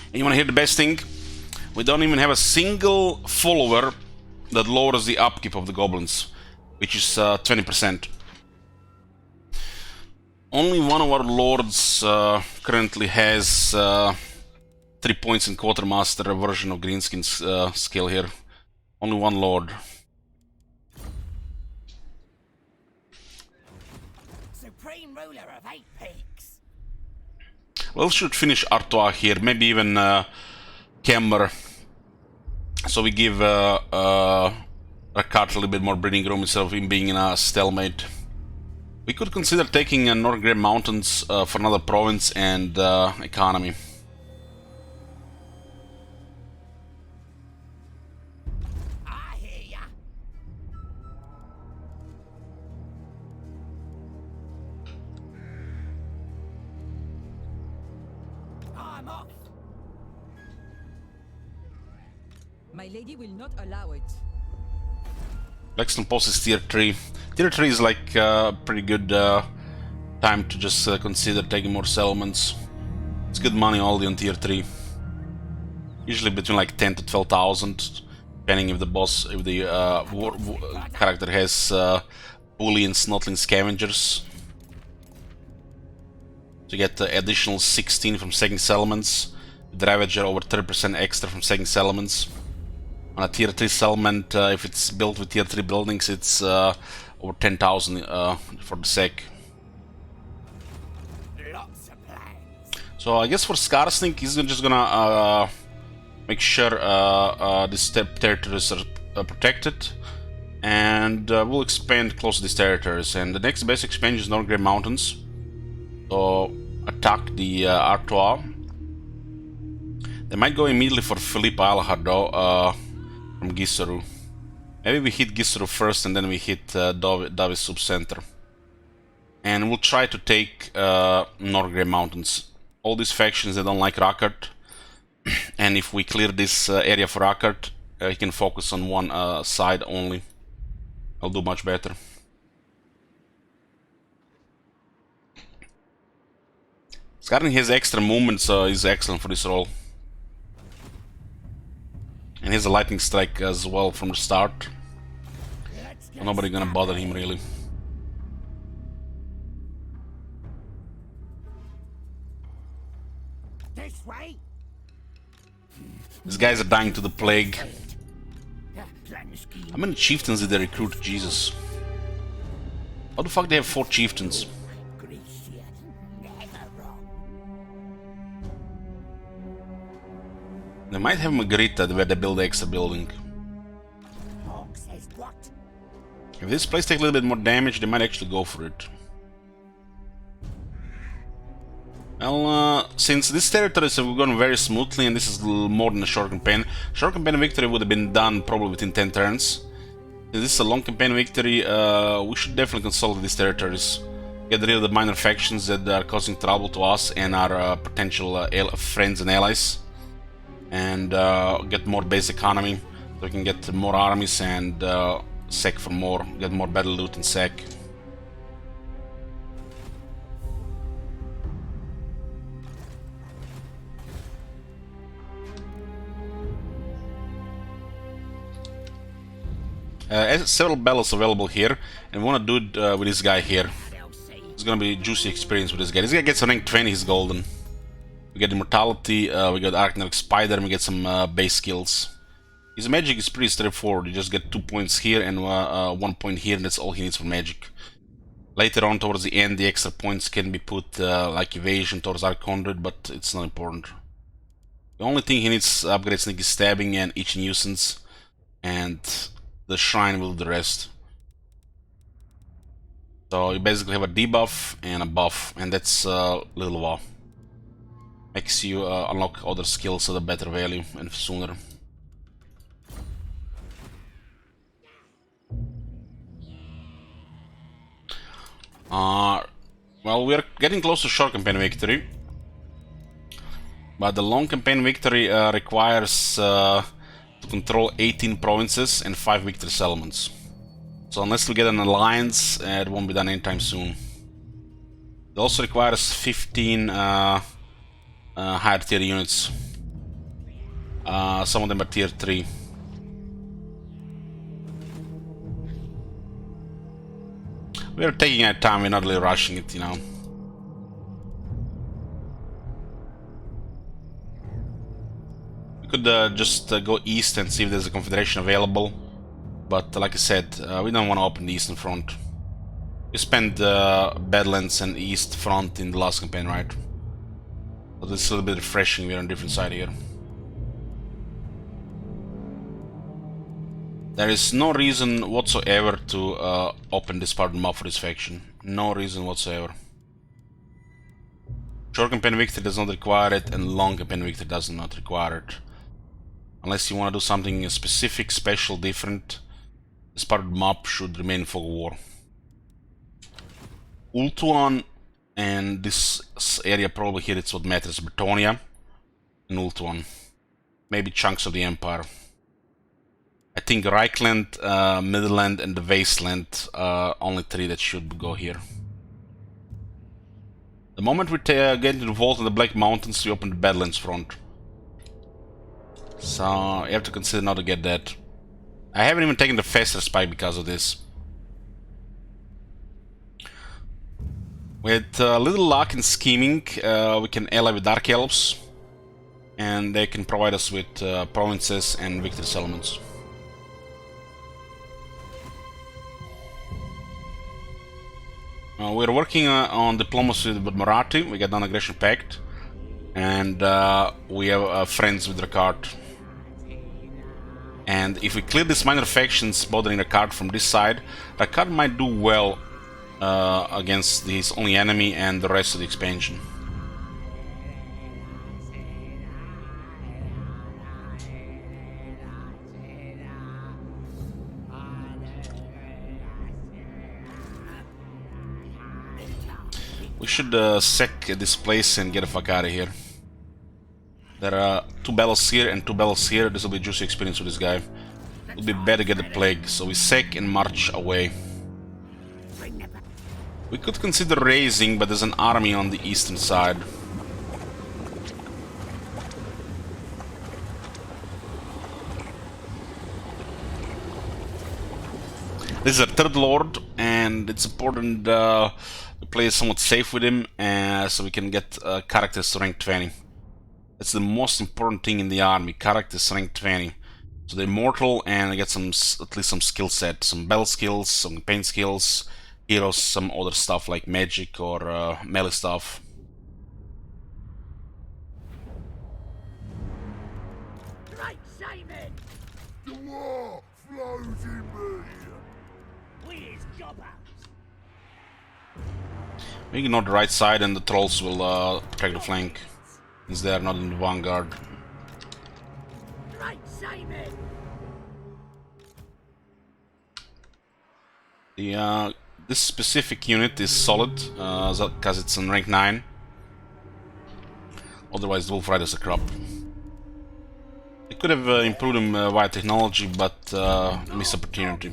And you wanna hear the best thing? We don't even have a single follower that lowers the upkeep of the goblins, which is 20%. Only one of our lords currently has 3 points in Quartermaster, a version of Greenskin's skill here. Only one lord. Supreme ruler of 8 peaks. Well, should finish Artois here, maybe even Kemmer. So we give Rakart a little bit more breeding room instead of him being in a stalemate. We could consider taking Norgrim Mountains for another province and economy. I hear ya. I'm off. My lady will not allow it. Lexington Post is tier 3. Tier 3 is like pretty good time to just consider taking more settlements. It's good money already on tier 3. Usually between like 10 to 12,000, depending if the boss, if the character has bully and snotling scavengers. So you get additional 16 from second settlements. The Ravager over 30% extra from second settlements. On a tier 3 settlement, if it's built with tier 3 buildings, it's over 10,000 for the sec. Lots of plans. So I guess for Skarsnik, he's just gonna make sure these territories are protected, and we'll expand close to these territories. And the next base expansion is Norgrim Mountains. So attack the Artois. They might go immediately for Philippe Eilhard though, from Gisuru. Maybe we hit Gisuru first and then we hit Davis Subcenter. And we'll try to take Norgrim Mountains. All these factions, they don't like Rakart. And if we clear this area for Rakart, he can focus on one side only. I'll do much better. Skarning has extra movement, so he's excellent for this role. And he has a lightning strike as well from the start. So nobody gonna bother him really. This way. These guys are dying to the plague. How many chieftains did they recruit? Jesus. How the fuck they have 4 chieftains? They might have Margarita where they build the extra building. If this place takes a little bit more damage, they might actually go for it. Well, since these territories have gone very smoothly and this is more than a short campaign victory would have been done probably within 10 turns. Since this is a long campaign victory, we should definitely consolidate these territories. Get rid of the minor factions that are causing trouble to us and our potential friends and allies. And get more base economy, so we can get more armies and sack for more, get more battle loot and sack. Several battles available here, and we want to do it with this guy here. It's gonna be a juicy experience with this guy. This guy gets a rank 20, he's golden. We get Immortality, we got Archneric Spider, and we get some base skills. His magic is pretty straightforward. You just get 2 points here and 1 point here, and that's all he needs for magic. Later on, towards the end, the extra points can be put like evasion towards Archondred, but it's not important. The only thing he needs to upgrade Sneaky Stabbing and Itchy Nuisance, and the Shrine will do the rest. So you basically have a debuff and a buff, and that's little wow. Makes you unlock other skills at a better value and sooner. Well, we're getting close to short campaign victory, but the long campaign victory requires to control 18 provinces and 5 victory settlements. So unless we get an alliance, it won't be done anytime soon. It also requires 15 higher tier units. Some of them are tier 3. We're taking our time, we're not really rushing it, you know. We could just go east and see if there's a confederation available. But like I said, we don't want to open the eastern front. We spent Badlands and East front in the last campaign, right? But it's a little bit refreshing, we're on a different side here. There is no reason whatsoever to open this part of the map for this faction. No reason whatsoever. Short campaign victory does not require it, and long campaign victory does not require it. Unless you want to do something specific, special, different, this part of the map should remain fog of war. Ultuan and this area probably here, it's what matters. Bretonia and Ultuan. Maybe chunks of the Empire. I think Reichland, Midland and the Wasteland are only 3 that should go here. The moment we get into the Vault in the Black Mountains, we open the Badlands front. So you have to consider not to get that. I haven't even taken the faster spike because of this. With a little luck and scheming, we can ally with Dark Elves, and they can provide us with provinces and victory settlements. We're working on diplomacy with Marathi. We got non-aggression pact, and we have friends with Rakard. And if we clear these minor factions bothering Rakard from this side, Rakard might do well against his only enemy and the rest of the expansion. We should sack this place and get the fuck out of here. There are 2 battles here and 2 battles here. This will be a juicy experience with this guy. It will be better to get the plague, so we sack and march away. We could consider raising, but there's an army on the eastern side. This is our 3rd lord, and it's important to play somewhat safe with him, so we can get characters to rank 20. That's the most important thing in the army. Characters rank 20. So they're mortal and they get some, at least some skill set. Some battle skills, some paint skills, heroes, some other stuff like magic or melee stuff. Great saving! The war flows in me. We is jobbers. We ignore the right side and the trolls will protect the flank, since they are not in the vanguard. Great saving! This specific unit is solid, because it's in rank 9. Otherwise, the Wolf Riders are crap. They could have improved them via technology, but missed opportunity.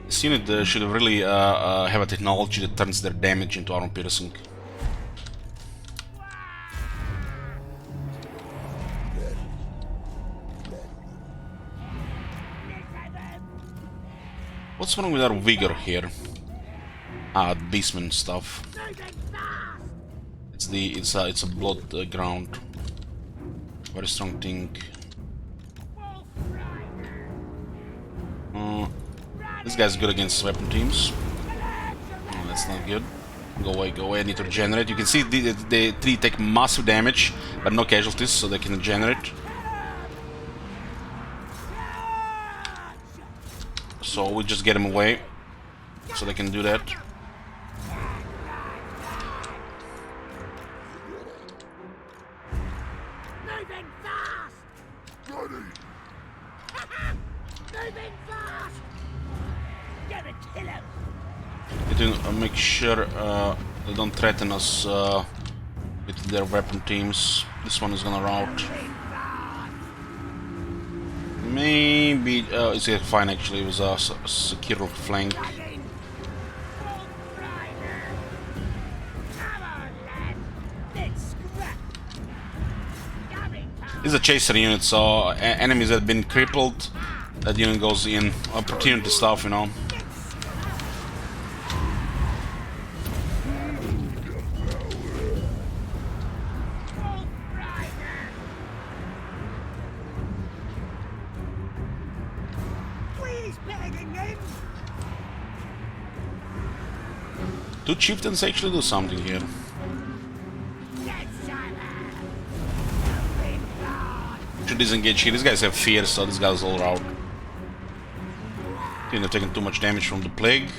This unit should have really have a technology that turns their damage into armor piercing. What's wrong with our vigor here? Ah, beastman stuff. It's a blood ground. Very strong thing. This guy's good against weapon teams. Oh, that's not good. Go away, go away. I need to regenerate. You can see the three take massive damage, but no casualties, so they can regenerate. So we just get them away, so they can do that. Moving fast! Ready. Moving fast! Gonna kill him! Need to make sure they don't threaten us with their weapon teams. This one is gonna rout. Maybe it's fine actually. It was a secure flank. This is a chaser unit, so enemies that have been crippled, that unit goes in. Opportunity stuff, you know. Two chieftains actually do something here. Should disengage here. These guys have fear, so these guys all out. They've taken too much damage from the plague.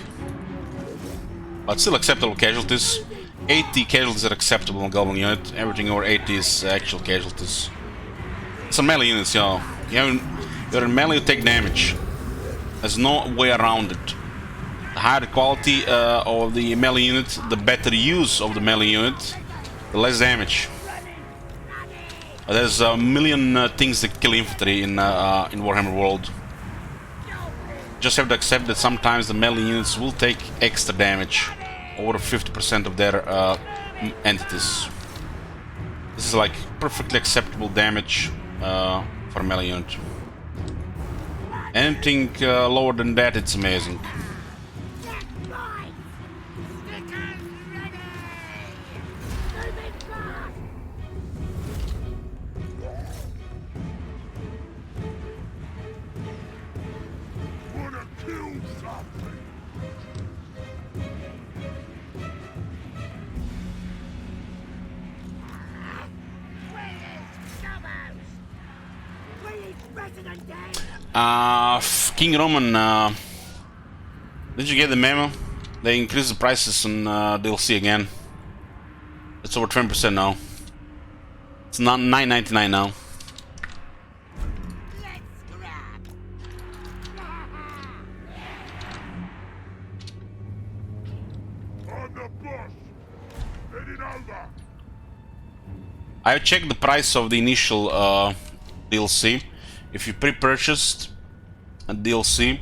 But still acceptable casualties. 80 casualties are acceptable in Goblin unit. Everything over 80 is actual casualties. Some melee units, you know. You're in melee, you take damage. There's no way around it. The higher the quality of the melee unit, the better use of the melee unit, the less damage. There's a million things that kill infantry in Warhammer World. Just have to accept that sometimes the melee units will take extra damage, over 50% of their entities. This is like perfectly acceptable damage for a melee unit. Anything lower than that, it's amazing. Wanna kill something? King Roman, did you get the memo? They increased the prices on DLC again. It's over 20% now. It's not $9.99 now. I'm the boss. Heading over. I checked the price of the initial DLC. If you pre-purchased a DLC,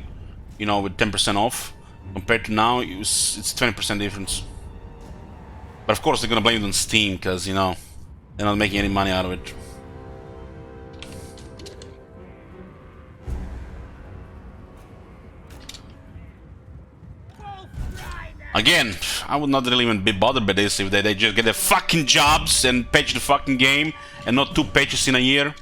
you know, with 10% off, compared to now, it's 20% difference. But of course, they're gonna blame it on Steam, because, you know, they're not making any money out of it. Again, I would not really even be bothered by this if they just get their fucking jobs and patch the fucking game and not 2 patches in a year.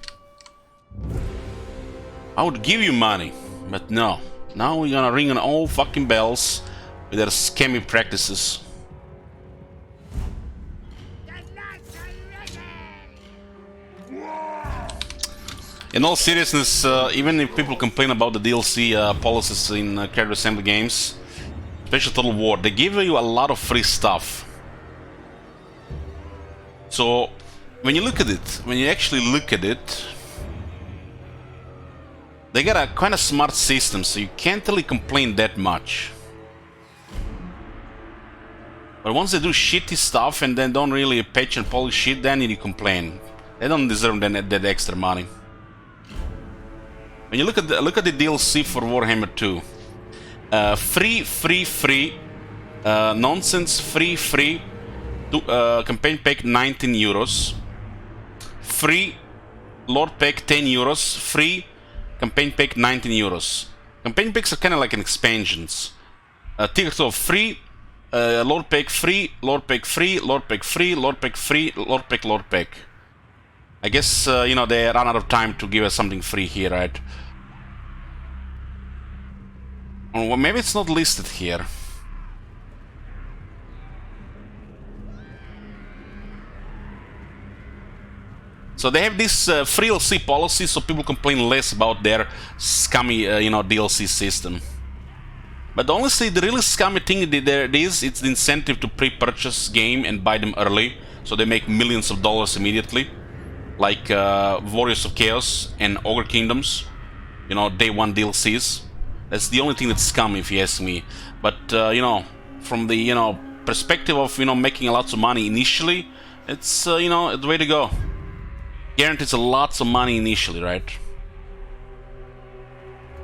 I would give you money, but no. Now we're gonna ring on all fucking bells with their scammy practices. In all seriousness, even if people complain about the DLC policies in character assembly games, especially Total War, they give you a lot of free stuff. So, when you look at it, when you actually look at it, they got a kind of smart system, so you can't really complain that much. But once they do shitty stuff and then don't really patch and polish shit, then you complain. They don't deserve that extra money. When you look at the DLC for Warhammer 2, free, nonsense, free, campaign pack 19 euros, free, Lord pack 10 euros, free, campaign pack 19 euros. Campaign packs are kind of like an expansions. Tier 2 free, Lord pack free, Lord pack free, Lord pack free, Lord pack free, Lord pack. I guess, you know, they ran out of time to give us something free here, right? Well, maybe it's not listed here. So they have this free DLC policy, so people complain less about their scummy, you know, DLC system. But honestly, the really scummy thing there is, it's the incentive to pre-purchase game and buy them early, so they make millions of dollars immediately. Like Warriors of Chaos and Ogre Kingdoms, you know, day 1 DLCs. That's the only thing that's scummy, if you ask me. But you know, from the perspective of making lots of money initially, it's the way to go. Guarantees lots of money initially, right?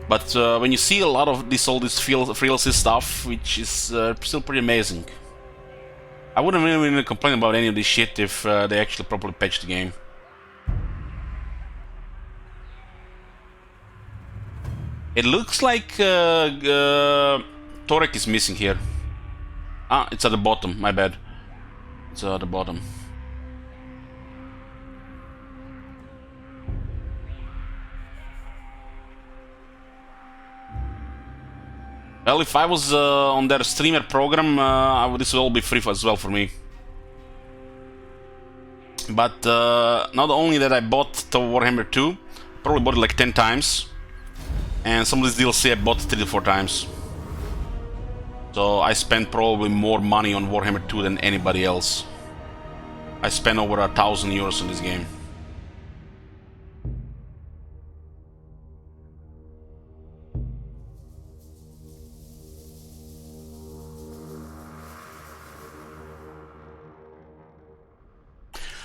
But when you see a lot of all this free DLC stuff, which is still pretty amazing. I wouldn't really complain about any of this shit if they actually properly patched the game. It looks like Torek is missing here. Ah, it's at the bottom, my bad. It's at the bottom. Well, if I was on their streamer program, this would all be free as well for me. But not only that I bought the Warhammer 2, probably bought it like 10 times. And some of this DLC I bought 3 to 4 times. So I spent probably more money on Warhammer 2 than anybody else. I spent over 1,000 euros on this game.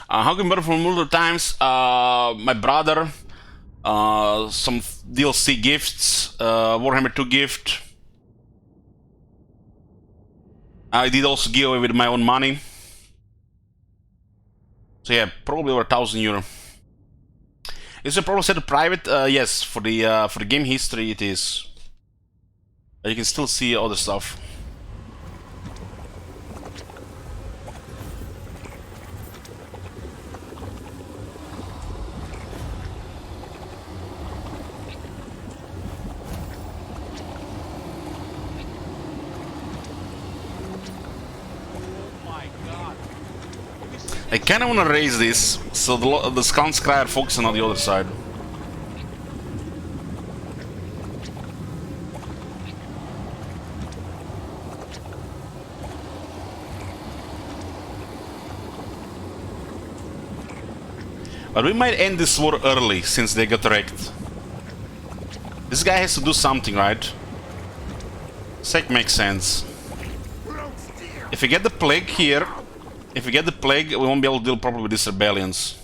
How can better from multiple times? My brother, some DLC gifts, Warhammer 2 gift. I did also give away with my own money. So yeah, probably over 1,000 euro. Is the problem set to private? Yes, for the game history it is. You can still see other stuff. I kinda wanna raise this, so the Scout Scry are focusing on the other side. But we might end this war early, since they got wrecked. This guy has to do something, right? Sec makes sense. If we get the plague here, if we get the plague, we won't be able to deal properly with these rebellions.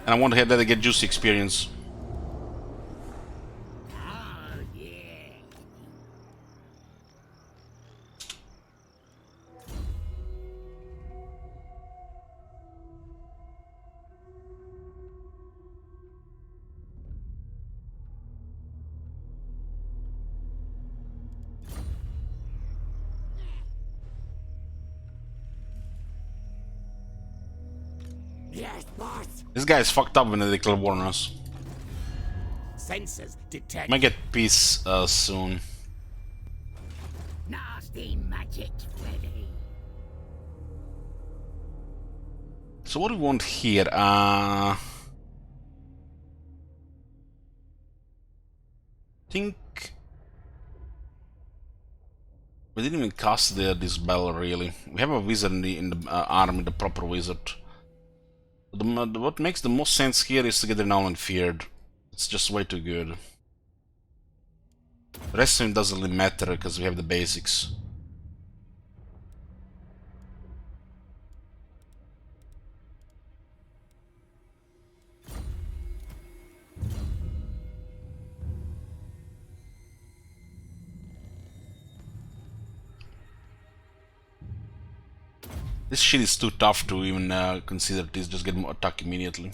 And I want to have that to get juicy experience. Yes, boss. This guy is fucked up when they declare war on us. Sensors detect Might get peace soon. nasty magic ready. So what do we want here? Think we didn't even cast this bell really. We have a wizard in the army, the proper wizard. What makes the most sense here is to get renowned and feared. It's just way too good. The rest of it doesn't really matter because we have the basics. This shit is too tough to even consider this, just get more attack immediately.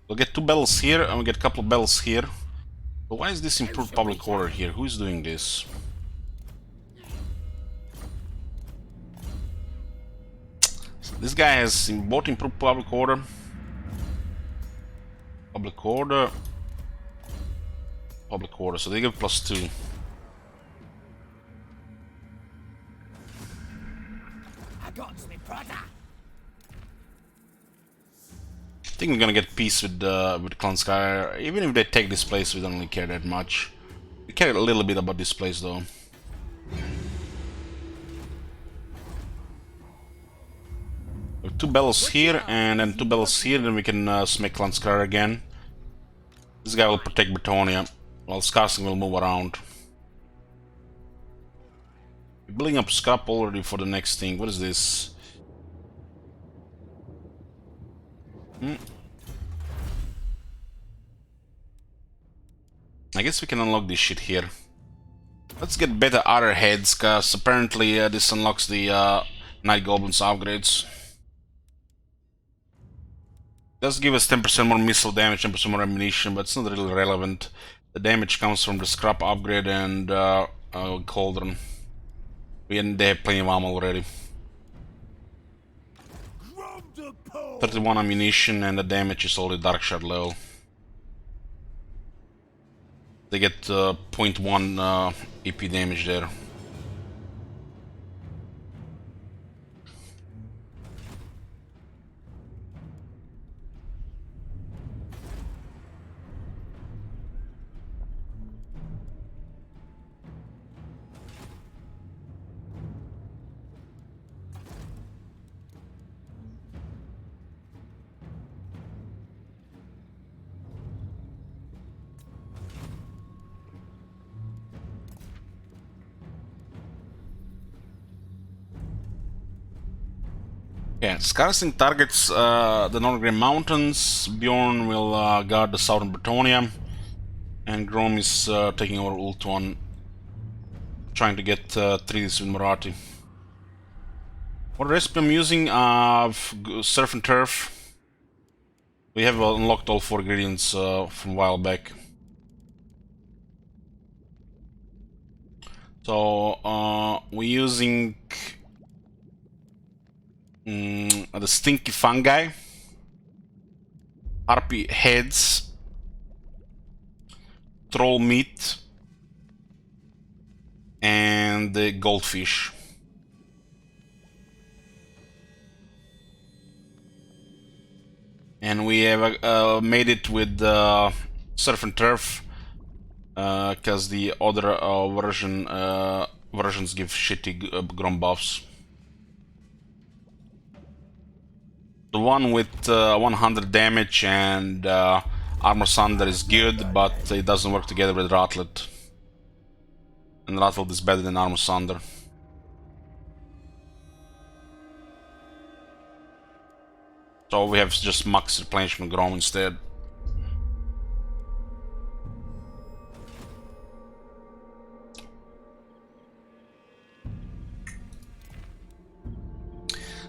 We'll get 2 bells here and we'll get a couple of bells here. But why is this improved public order here? Who is doing this? This guy has both improved public order, so they give +2. I got me brother. I think we're gonna get peace with Clan Sky. Even if they take this place, we don't really care that much. We care a little bit about this place though. We have 2 bells here and then 2 bells here, then we can smack Clan Sky again. This guy will protect Bretonia, while Skarsing will move around. We're building up scrap already for the next thing. What is this? I guess we can unlock this shit here. Let's get better other heads, cause apparently this unlocks the Night Goblins upgrades. Does give us 10% more missile damage, 10% more ammunition, but it's not really relevant. The damage comes from the scrap upgrade and cauldron. They have plenty of ammo already. 31 ammunition and the damage is only Dark Shard level. They get 0.1 EP damage there. Yeah, Skarsing targets the Northern Mountains, Bjorn will guard the southern Bretonia, and Grom is taking over Ultuan, trying to get treaties with Marathi. What recipe I'm using? Surf and Turf. We have unlocked all 4 ingredients from a while back. So we're using the Stinky Fungi, Harpy Heads, Troll Meat, and the Goldfish. And we have made it with Surf and Turf, because the other versions give shitty Grom buffs. The one with 100 damage and Armor Thunder is good, but it doesn't work together with Ratlet. And Ratlet is better than Armor Thunder. So we have just max replenishment Grom instead.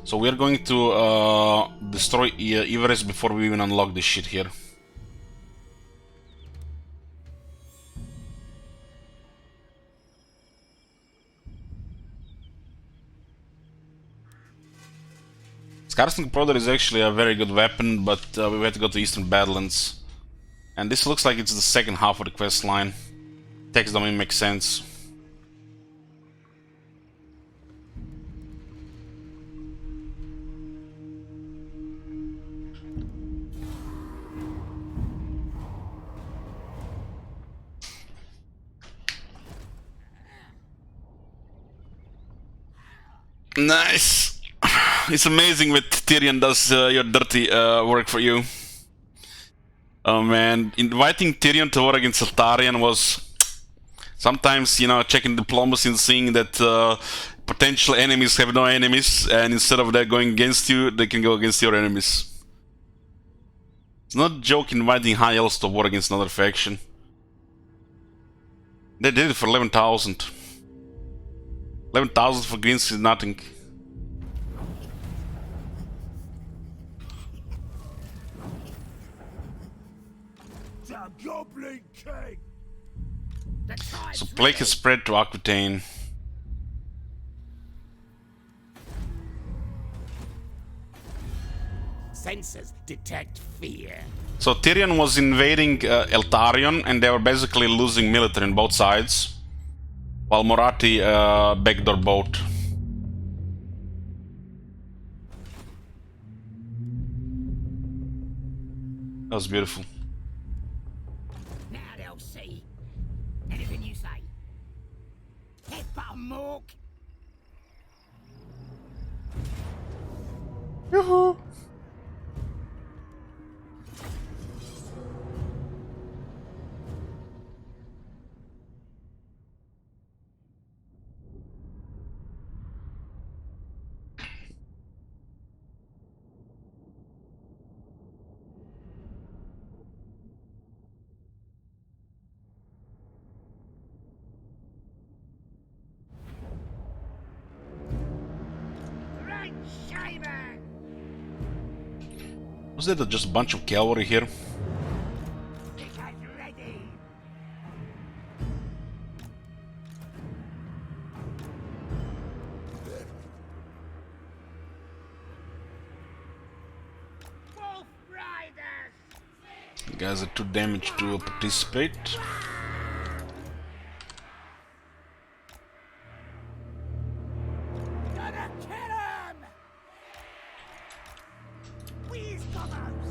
So we're going to destroy Everest before we even unlock this shit here. Scarsling Prodder is actually a very good weapon, but we had to go to Eastern Badlands. And this looks like it's the second half of the quest line. Text domain makes sense. Nice! It's amazing what Tyrion does your dirty work for you. Oh man, inviting Tyrion to war against Altarian was... Sometimes, you know, checking diplomacy and seeing that potential enemies have no enemies, and instead of that going against you, they can go against your enemies. It's not a joke inviting high elves to war against another faction. They did it for 11,000. 11,000 for greens is nothing. The Goblin King! So plague has spread to Aquitaine. Sensors detect fear. So Tyrion was invading Eltarion, and they were basically losing military on both sides, while Moratti backdoor both. That was beautiful. Now they'll see. Anything you say. Head button, Mork. Yoo-hoo! Right, Shaman. Was that just a bunch of cavalry here? Because ready. Wolf Riders. You guys are too damaged to participate. Gonna kill him. Wheeze gobbos.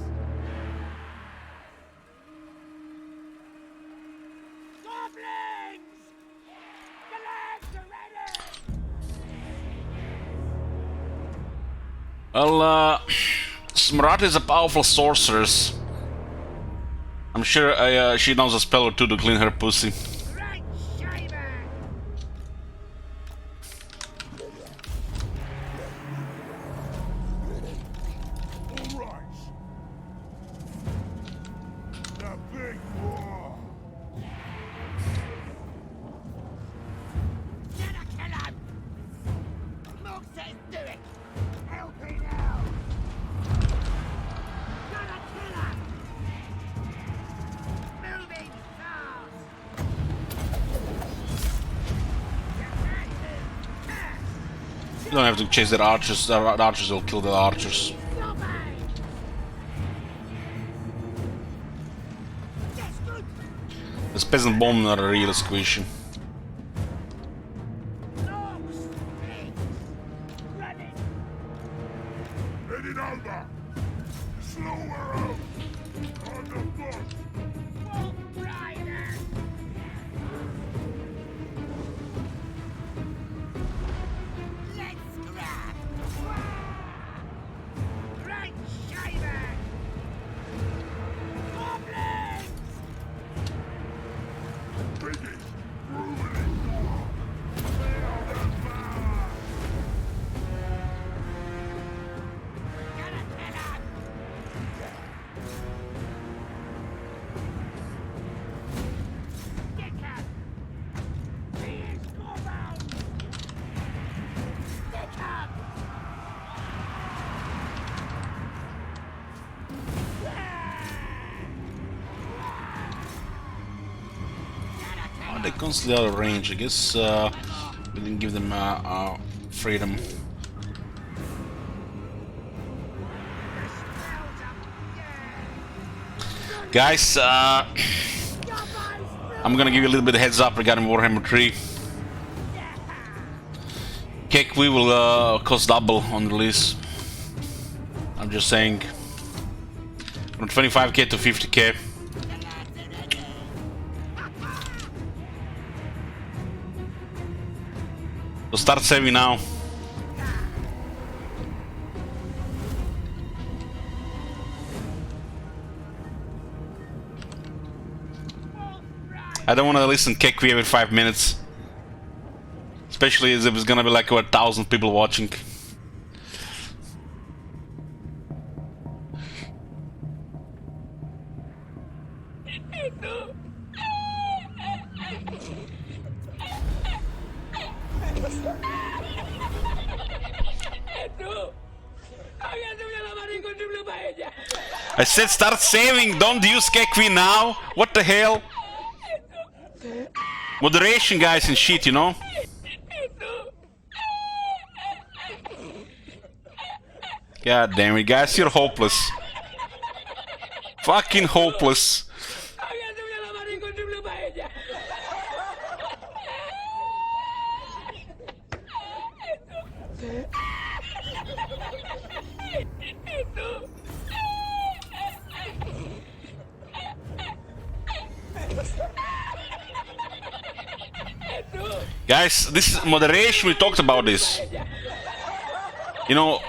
Goblins. The lads are ready. Well, Smrat is a powerful sorceress. I'm sure she knows a spell or two to clean her pussy. Right, Shaman. All right. The big war. Gonna kill him. Mork says do it. Help me now. Gonna kill him. Moving fast. You don't have to chase their archers. The archers will kill the archers. That's good. This peasant bomb are really squishy. Dogs. Running. Heading over. Slower out. On the boat. Wolf Riders. Let's grab. Right, Shaman. Goblins. Biggie. When it comes to the other range, I guess we didn't give them freedom. Guys, I'm gonna give you a little bit of heads up regarding Warhammer 3. Kekwi will cost double on release. I'm just saying. From 25k to 50k. So start saving now. I don't want to listen to Kekwi every 5 minutes. Especially as if it's gonna be like over 1,000 people watching. I said start saving, don't use Kekwi now. What the hell? Moderation, guys, and shit, you know? God damn it, guys, you're hopeless. Fucking hopeless. Guys, this is moderation, we talked about this. You know...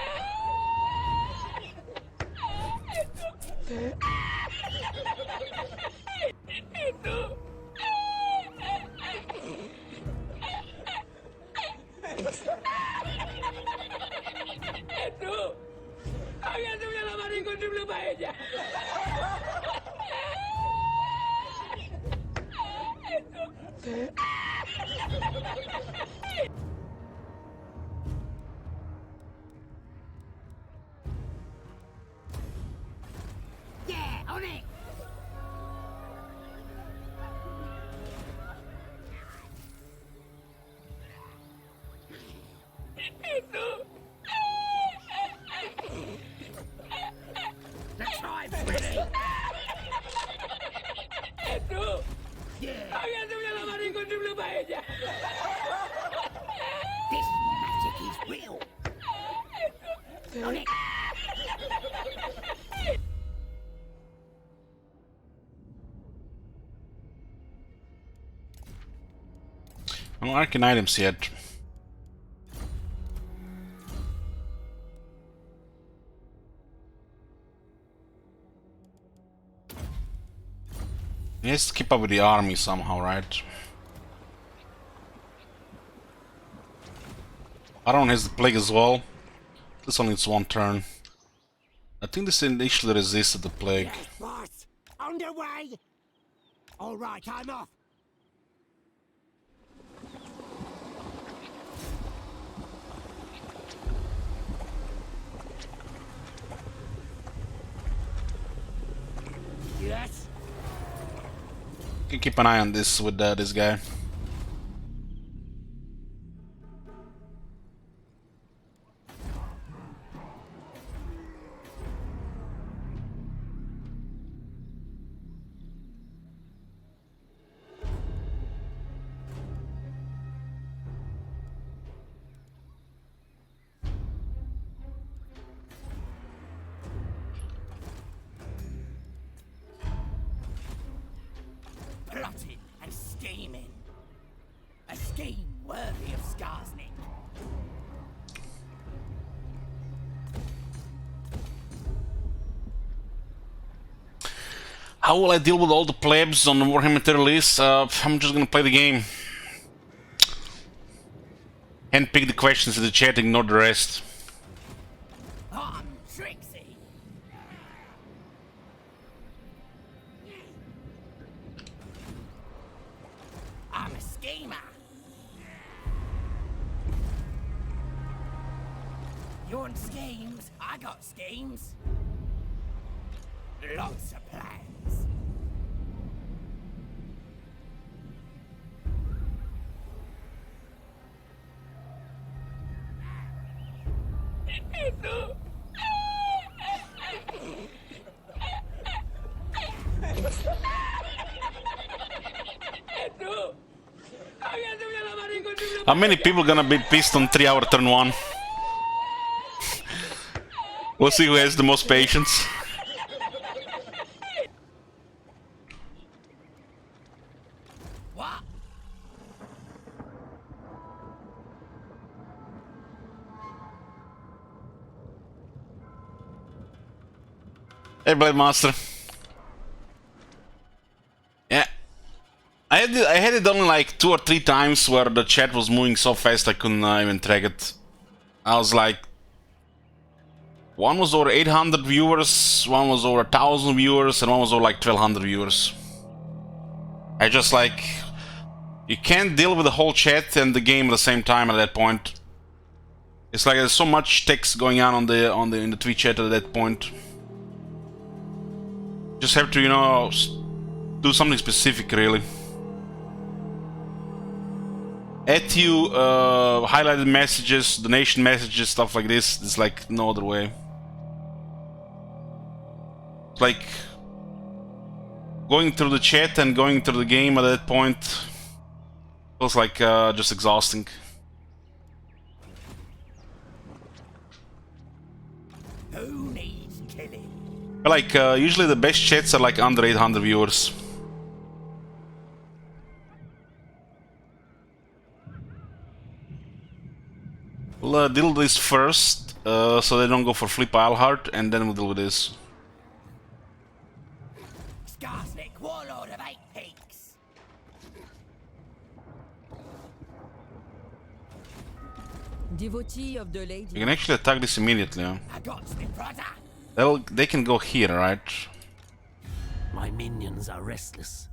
Yeah, on it. The tribe's ready. Yeah. This magic is real. On it. No arcane items yet. He has to keep up with the army somehow, right? Baron has the plague as well. This only needs one turn. I think this initially resisted the plague. Yes, boss. Underway. All right, I'm off. Yes. Can keep an eye on this with this guy. Plotting and scheming. A scheme worthy of Skarsnik. How will I deal with all the plebs on the Warhammer 3 release? I'm just gonna play the game. Handpick the questions in the chat, ignore the rest. I'm Trixie. I'm a schemer. You want schemes? I got schemes. Lots of plans. How many people gonna be pissed on 3-hour turn 1? We'll see who has the most patience. What? Hey, Blade Master. Yeah. I had it only like 2 or 3 times where the chat was moving so fast I couldn't even track it. I was like... One was over 800 viewers, one was over 1,000 viewers, and one was over like 1,200 viewers. I just like... You can't deal with the whole chat and the game at the same time at that point. It's like there's so much text going on in the Twitch chat at that point. Just have to, you know, do something specific, really. Add you highlighted messages, donation messages, stuff like this. It's like no other way. It's like going through the chat and going through the game at that point feels like just exhausting. Who needs killing? Like usually the best chats are like under 800 viewers. We'll deal with this first, so they don't go for Flip Eilhart, and then we'll deal with this. Skarsnik, warlord of 8 peaks. Devotee of the lady. You can actually attack this immediately. Huh? I got my brother. They can go here, right? My minions are restless.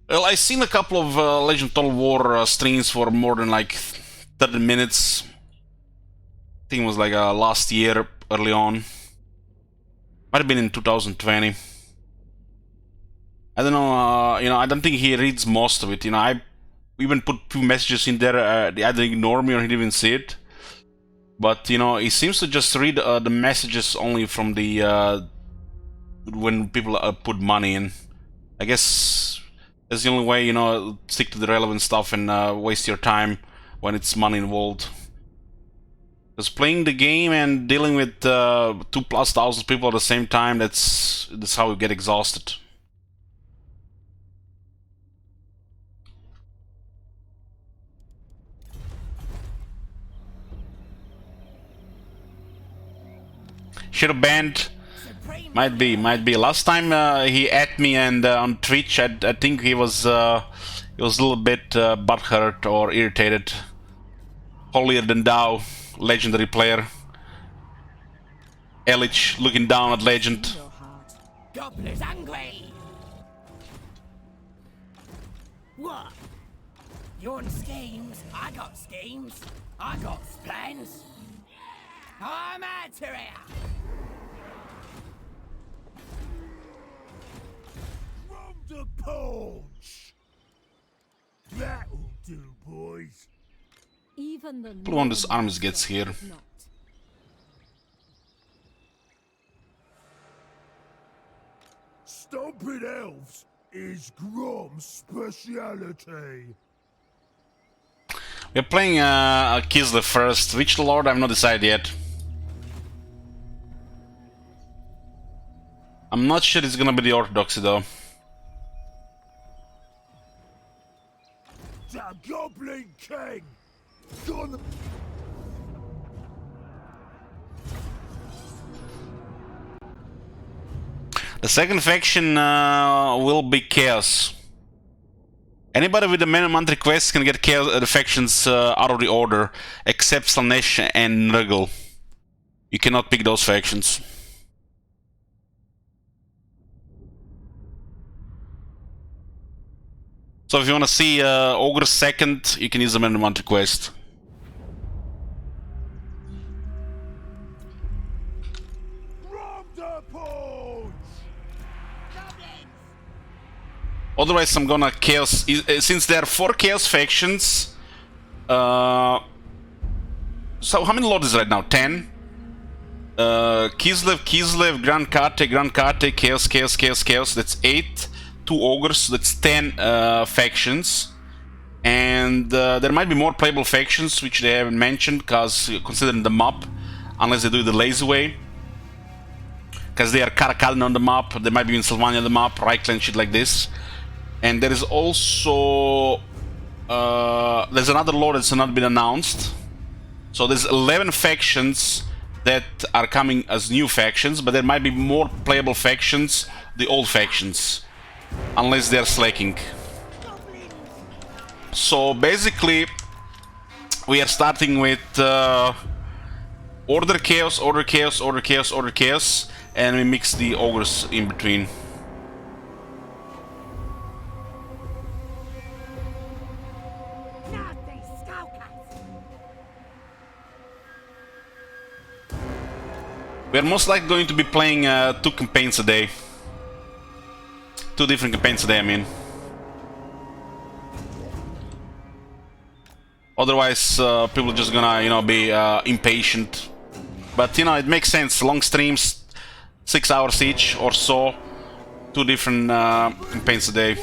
Well, I've seen a couple of Legend of Total War streams for more than like 30 minutes. I think it was like last year, early on. Might have been in 2020. I don't know, you know, I don't think he reads most of it. You know, I even put 2 messages in there, they either ignore me or he didn't even see it. But, you know, he seems to just read the messages only from the, when people put money in. I guess that's the only way, you know, stick to the relevant stuff and waste your time when it's money involved. Because playing the game and dealing with 2,000+ people at the same time, that's how you get exhausted. Should have banned. Might be. Last time he at me and on Twitch, I think he was a little bit butthurt or irritated. Holier than thou, legendary player. Elich looking down at Legend. Gobbler's angry. What? You want schemes? I got schemes. I got plans. I'm out to here. The punch! That'll do, boys. Even the Pull on this arms gets here. not. Stomping elves is Grom's speciality. We're playing Kislev first. Which lord I've not decided yet. I'm not sure it's gonna be the Orthodoxy though. The Goblin King! Gone. The second faction will be Chaos. Anybody with the monthly quest can get Chaos the factions out of the order, except Slanesh and Nurgle. You cannot pick those factions. So if you want to see Ogre second, you can use them in the monthly quest. From the punch! Otherwise, I'm gonna chaos. Since there are 4 chaos factions. So how many lords is right now? 10. Kislev, Grand Kate, Chaos. That's 8. 2 ogres. That's 10 factions. And there might be more playable factions which they haven't mentioned, because considering the map, unless they do it the lazy way. Because they are Karakalin on the map, there might be in Sylvania on the map, Reichland, shit like this. And there is also there's another lord that's not been announced. So there's 11 factions that are coming as new factions, but there might be more playable factions, the old factions, unless they're slacking. So basically, we are starting with Order Chaos, and we mix the ogres in between. We're most likely going to be playing 2 campaigns a day. 2 different campaigns a day, I mean. Otherwise, people are just gonna, you know, be impatient. But, you know, it makes sense. Long streams, 6 hours each or so. 2 different campaigns a day.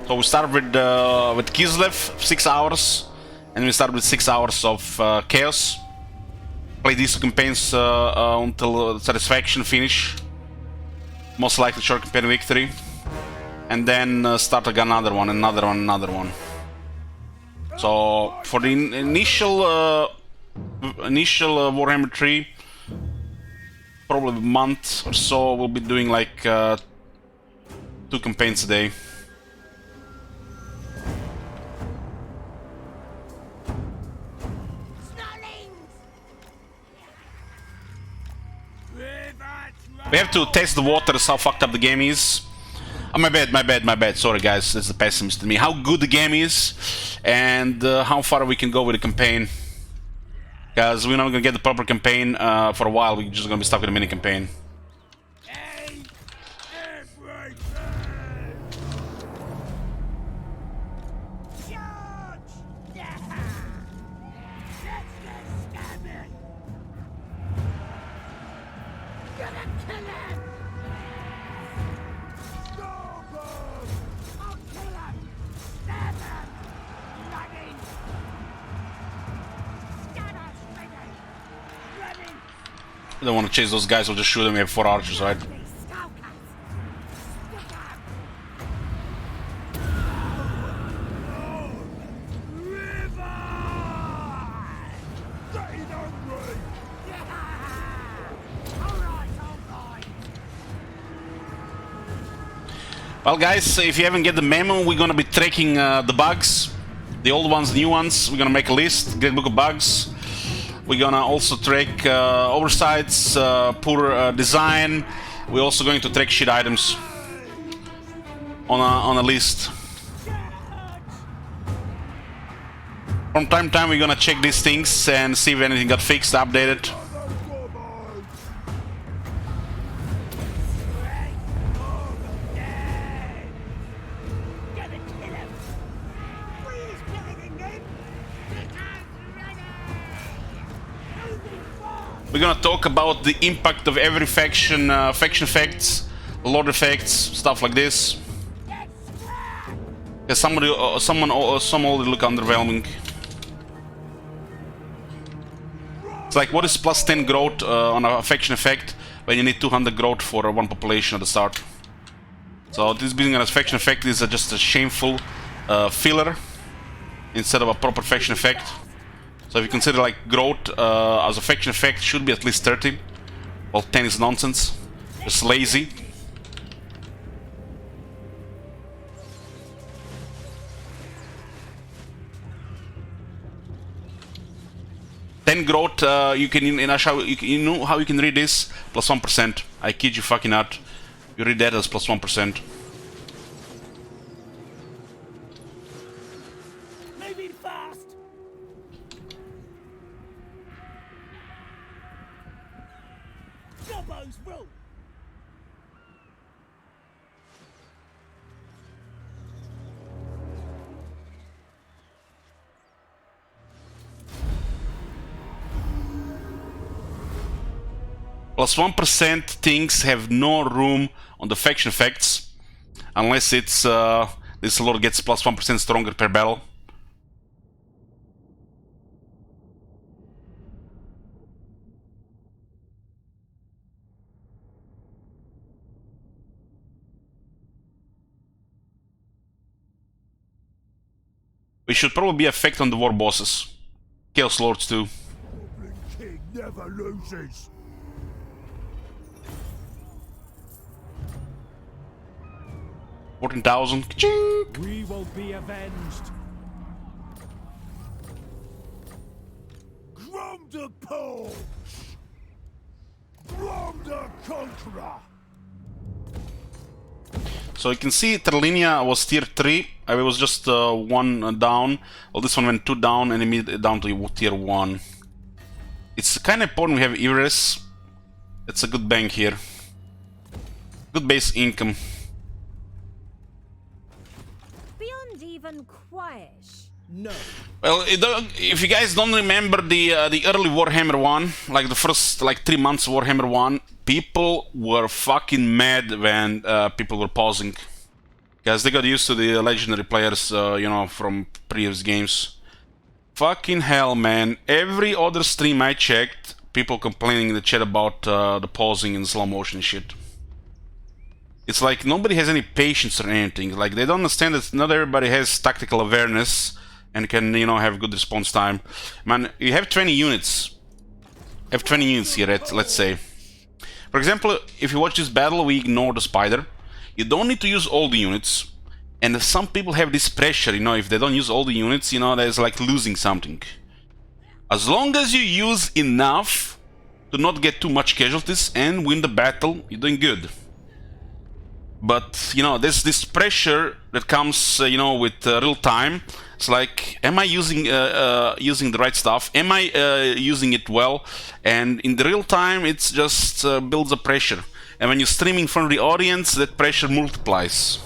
So we start with Kislev, 6 hours. And we start with 6 hours of Chaos. Play these 2 campaigns until satisfaction finish. Most likely short campaign victory. And then start again another one. So for the initial Warhammer 3, probably a month or so, we'll be doing like 2 campaigns a day. We have to test the waters, how fucked up the game is. Oh, my bad. Sorry, guys, that's the pessimist in me. How good the game is, and how far we can go with the campaign. Because we're not gonna get the proper campaign for a while. We're just gonna be stuck with a mini campaign. I don't want to chase those guys, we'll just shoot them. We have 4 archers, right? Well, guys, if you haven't get the memo, we're gonna be tracking the bugs. The old ones, new ones. We're gonna make a list, great book of bugs. We're gonna also track oversights, poor design. We're also going to track shit items on a list. From time to time, we're gonna check these things and see if anything got fixed, updated. We're gonna talk about the impact of every faction, faction effects, lord effects, stuff like this. Yeah, some already look underwhelming. It's like, what is plus 10 growth on a faction effect when you need 200 growth for 1 population at the start? So this being a faction effect is just a shameful filler instead of a proper faction effect. So if you consider like growth as a faction effect, should be at least 30. Well, 10 is nonsense. Just lazy. Growth, you can you know how you can read this? Plus 1%. I kid you fucking not. You read that as plus 1%. Moving fast. Gobbo's rule. Plus 1% things have no room on the faction effects, unless it's this lord gets plus 1% stronger per battle. We should probably be effect on the war bosses. Chaos Lords too. Goblin King never loses. 14,000. We will be avenged. Grom the Pole. Grom the Conqueror. So you can see Terlinia was tier 3, I was just 1 down. Well, this one went 2 down and immediately down to tier 1. It's kind of important we have Iris. It's a good bank here. Good base income. Beyond even quiet. No. Well, if you guys don't remember the early Warhammer 1, like the first 3 months of Warhammer 1, people were fucking mad when people were pausing. Because they got used to the legendary players, you know, from previous games. Fucking hell, man. Every other stream I checked, people complaining in the chat about the pausing and slow motion shit. It's like nobody has any patience or anything. Like, they don't understand that not everybody has tactical awareness and can, you know, have good response time. Man, you have 20 units. You have 20 units here, let's say. For example, if you watch this battle, we ignore the spider. You don't need to use all the units. And some people have this pressure, you know, if they don't use all the units, you know, there's like losing something. As long as you use enough to not get too much casualties and win the battle, you're doing good. But, you know, there's this pressure that comes, you know, with real time. It's like, am I using the right stuff? Am I using it well? And in the real time, it's just builds a pressure. And when you stream in front of the audience, that pressure multiplies.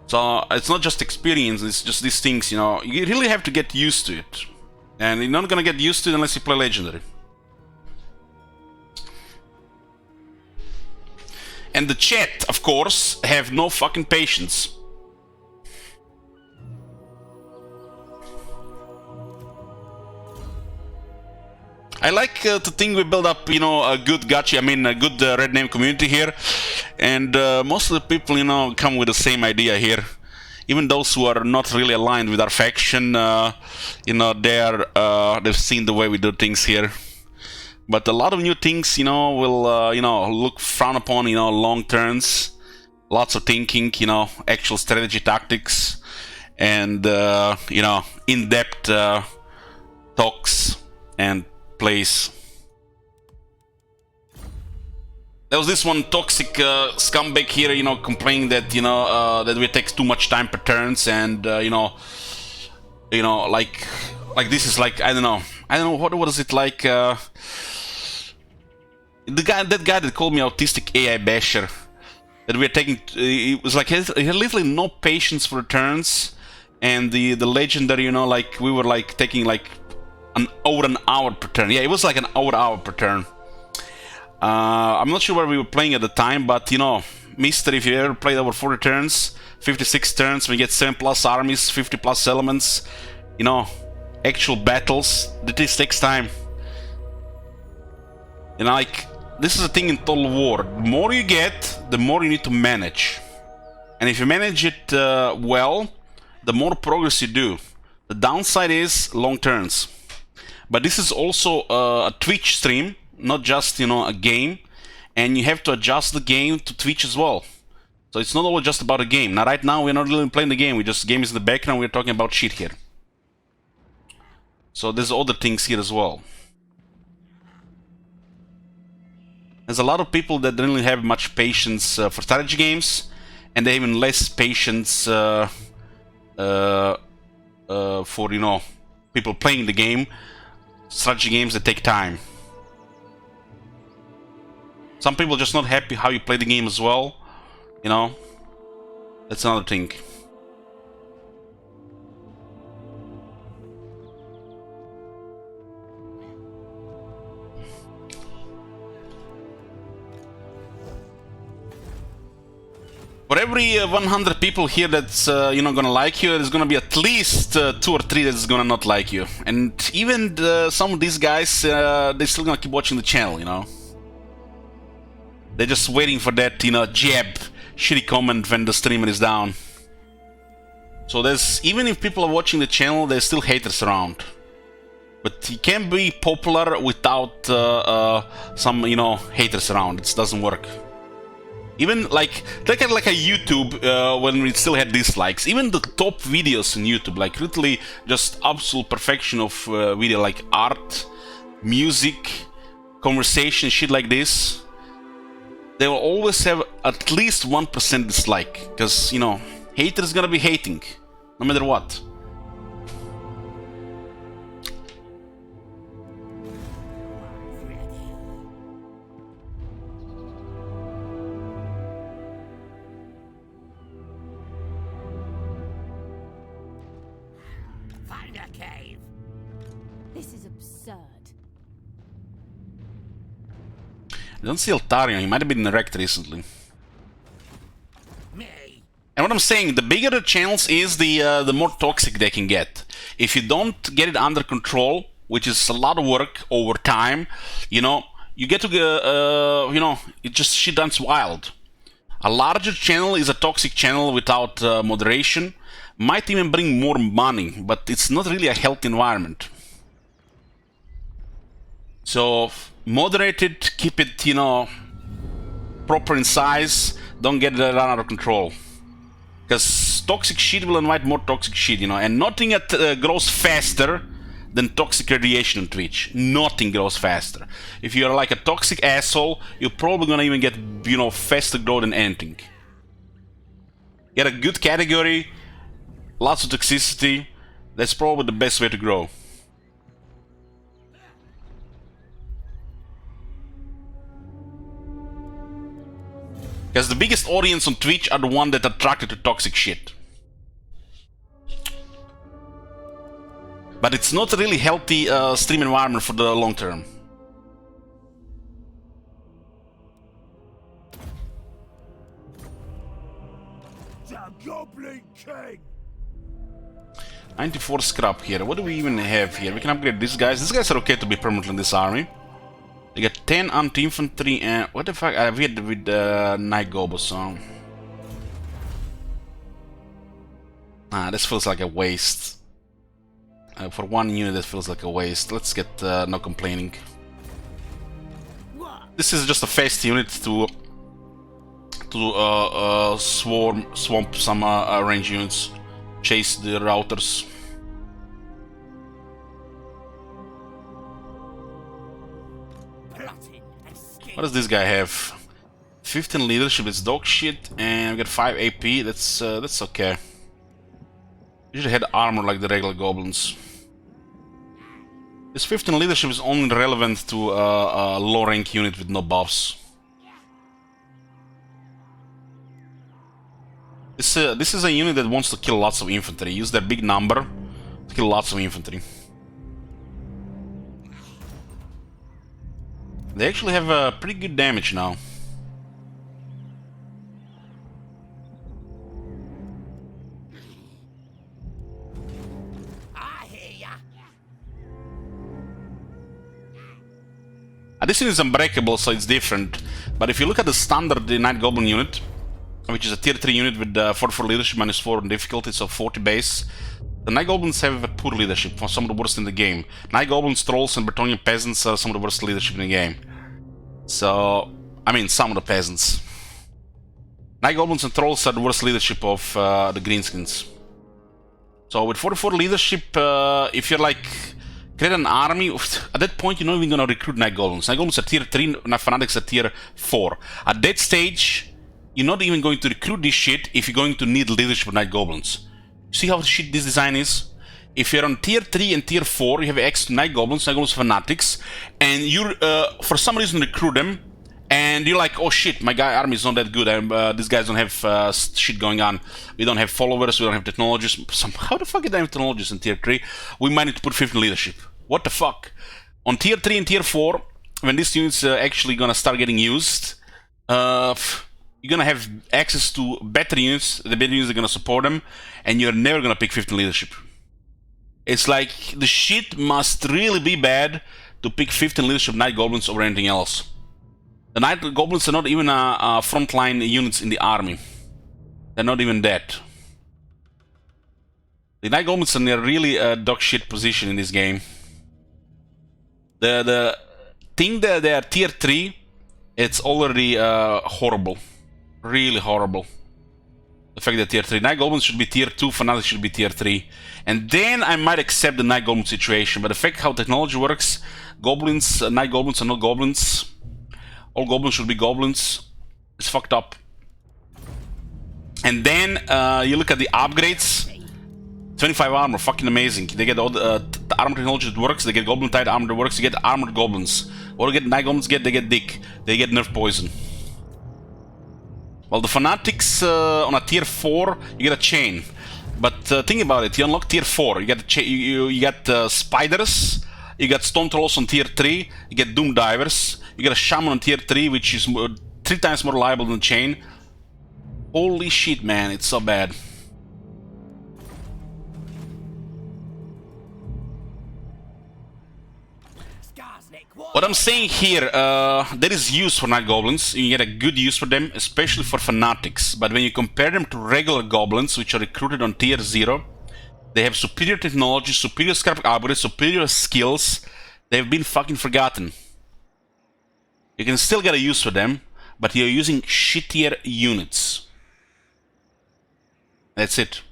So it's not just experience, it's just these things, you know. You really have to get used to it. And you're not gonna get used to it unless you play Legendary. And the chat, of course, have no fucking patience. I like to think we build up, you know, a good gacha, a good red name community here. And most of the people, you know, come with the same idea here. Even those who are not really aligned with our faction, you know, they've seen the way we do things here. But a lot of new things, you know, will, you know, look frown upon, you know, long turns, lots of thinking, you know, actual strategy tactics, and, you know, in-depth talks and plays. There was this one toxic scumbag here, you know, complaining that, you know, that we take too much time per turns, and, you know, like this is like, I don't know, what was it like, that guy that called me autistic AI basher, that we're taking, it was like, he had literally no patience for turns, and the legendary, you know, like, we were like taking like over an hour per turn. Yeah, it was like an hour per turn. I'm not sure where we were playing at the time, but, you know, Mister, if you ever played over 40 turns, 56 turns, we get 7+ armies, 50+ elements, you know, actual battles, this takes time. You know, like, this is a thing in Total War. The more you get, the more you need to manage. And if you manage it well, the more progress you do. The downside is long turns. But this is also a Twitch stream, not just, you know, a game. And you have to adjust the game to Twitch as well. So it's not always just about a game. Now, right now, we're not really playing the game. We just, game is in the background, we're talking about shit here. So there's other things here as well. There's a lot of people that don't really have much patience for strategy games, and they have even less patience for, you know, people playing the game. Strategy games that take time. Some people are just not happy how you play the game as well, you know. That's another thing. For every 100 people here that's gonna like you, there's gonna be at least 2 or 3 that's gonna not like you. And even some of these guys, they're still gonna keep watching the channel, you know. They're just waiting for that, jab, shitty comment when the streamer is down. So even if people are watching the channel, there's still haters around. But you can't be popular without some, haters around. It doesn't work. Even take it like a YouTube when we still had dislikes. Even the top videos on YouTube, like literally just absolute perfection of video, like art, music, conversation, shit like this, they will always have at least 1% dislike. Because, haters gonna be hating, no matter what. Find a cave. This is absurd. I don't see Altarion, he might have been wrecked recently. Me. And what I'm saying, the bigger the channels is, the more toxic they can get. If you don't get it under control, which is a lot of work over time, you get to, it just shit runs wild. A larger channel is a toxic channel without moderation. Might even bring more money, but it's not really a healthy environment. So moderate it, keep it, proper in size, don't get it run out of control. Because toxic shit will invite more toxic shit, and nothing grows faster than toxic radiation on Twitch. Nothing grows faster. If you're like a toxic asshole, you're probably gonna even get, faster growth than anything. Get a good category, lots of toxicity, that's probably the best way to grow. Because the biggest audience on Twitch are the one that are attracted to toxic shit. But it's not a really healthy stream environment for the long term. The Goblin King! 94 scrap here. What do we even have here? We can upgrade these guys. These guys are okay to be permanently in this army. They got 10 anti-infantry and... What the fuck? We had with Night Gobo, so... this feels like a waste. For one unit, that feels like a waste. Let's get no complaining. This is just a fast unit to swamp some range units, chase the routers. What does this guy have? 15 leadership, it's dog shit, and we got 5 AP. That's okay. Usually had armor like the regular goblins. This 15 leadership is only relevant to a low rank unit with no buffs. This is a unit that wants to kill lots of infantry. Use their big number to kill lots of infantry. They actually have pretty good damage now. This unit is unbreakable, so it's different. But if you look at the standard Night Goblin unit, which is a tier 3 unit with 44 leadership, -4 in difficulty, so 40 base, the Night Goblins have a poor leadership, some of the worst in the game. Night Goblins, Trolls, and Bretonnian Peasants are some of the worst leadership in the game. So, I mean, some of the peasants. Night Goblins and Trolls are the worst leadership of the Greenskins. So with 44 leadership, if you're like... create an army, at that point you're not even gonna recruit Night Goblins. Night Goblins are tier 3, Fanatics are tier 4. At that stage, you're not even going to recruit this shit if you're going to need leadership of Night Goblins. See how shit this design is? If you're on tier 3 and tier 4, you have access to Night Goblins, Fanatics, and you for some reason recruit them, and you're like, oh shit, my guy army is not that good, these guys don't have shit going on, we don't have followers, we don't have technologies. How the fuck do they have technologies in tier 3? We might need to put 15 leadership. What the fuck? On tier 3 and tier 4, when these units are actually gonna start getting used, you're gonna have access to better units, the better units are gonna support them, and you're never gonna pick 15 leadership. It's like the shit must really be bad to pick 15 leadership Night Goblins over anything else. The Night Goblins are not even frontline units in the army. They're not even that. The Night Goblins are in a really dog shit position in this game. The thing that they are tier 3, it's already horrible. Really horrible. The fact that tier 3 Night Goblins should be tier 2, Fanatics should be tier 3. And then I might accept the Night Goblin situation. But the fact how technology works, Goblins, Night Goblins are not Goblins. All Goblins should be Goblins. It's fucked up. And then you look at the upgrades. 25 armor, fucking amazing. They get all the armor technology that works. They get Goblin Tide armor that works. You get armored Goblins. What do Night Goblins get? They get dick. They get nerf poison. Well, the Fanatics on a tier 4, you get a chain. But think about it, you unlock tier 4, you get you get Spiders, you get Stone Trolls on tier 3, you get Doom Divers, you get a Shaman on tier 3, which is 3 times more reliable than chain. Holy shit, man, it's so bad. What I'm saying here, there is use for Night Goblins. You get a good use for them, especially for Fanatics. But when you compare them to regular Goblins, which are recruited on tier 0, they have superior technology, superior scrap upgrades, superior skills. They've been fucking forgotten. You can still get a use for them, but you're using shittier units. That's it.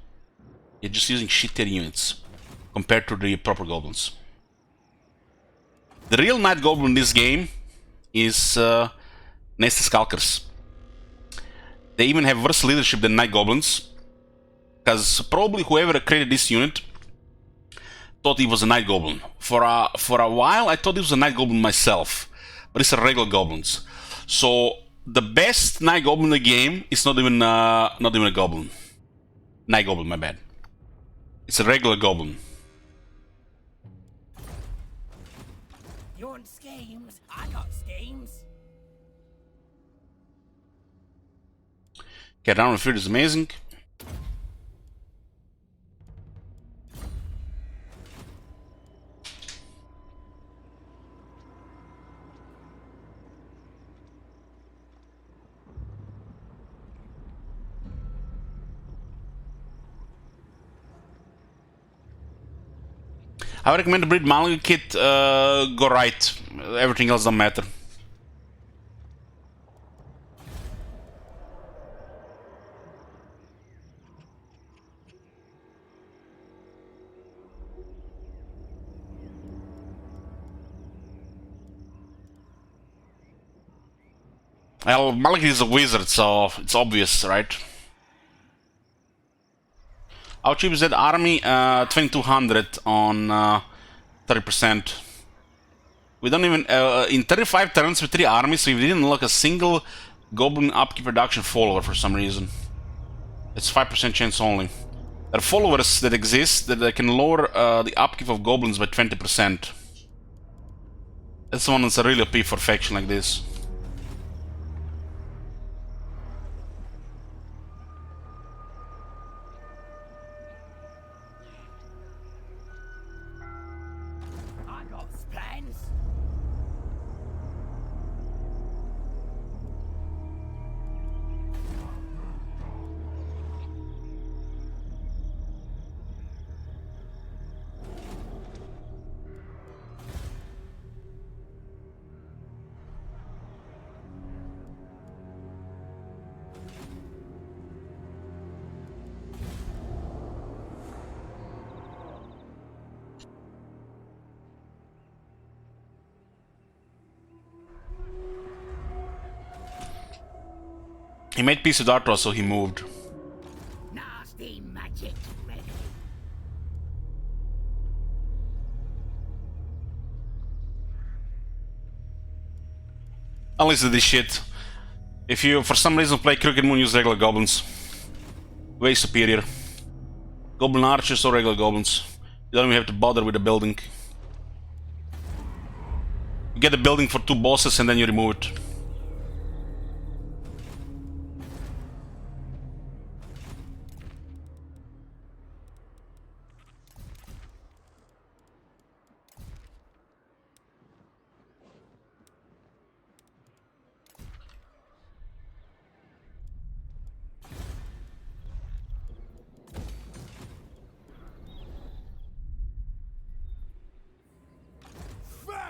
You're just using shittier units compared to the proper Goblins. The real Night Goblin in this game is Nasty Skulkers. They even have worse leadership than Night Goblins, because probably whoever created this unit thought he was a Night Goblin. For a while I thought he was a Night Goblin myself, but it's a regular Goblins. So the best Night Goblin in the game is not even a Goblin. Night Goblin, my bad. It's a regular Goblin. You want schemes? I got schemes. Okay, round of fear is amazing. I would recommend the breed Malaga kit, go right. Everything else doesn't matter. Well, Malaga is a wizard, so it's obvious, right? How cheap is that army? 2200 on 30%. We don't even... in 35 turns with 3 armies, we didn't unlock a single Goblin upkeep reduction follower for some reason. It's 5% chance only. There are followers that exist that can lower the upkeep of Goblins by 20%. That's the one that's a really OP for a faction like this. I got plans. He made peace with Artois, so he moved. Nasty magic ready. I'll listen to this shit. If you, for some reason, play Crooked Moon, use regular Goblins. Way superior. Goblin Archers or regular Goblins. You don't even have to bother with the building. You get the building for 2 bosses and then you remove it.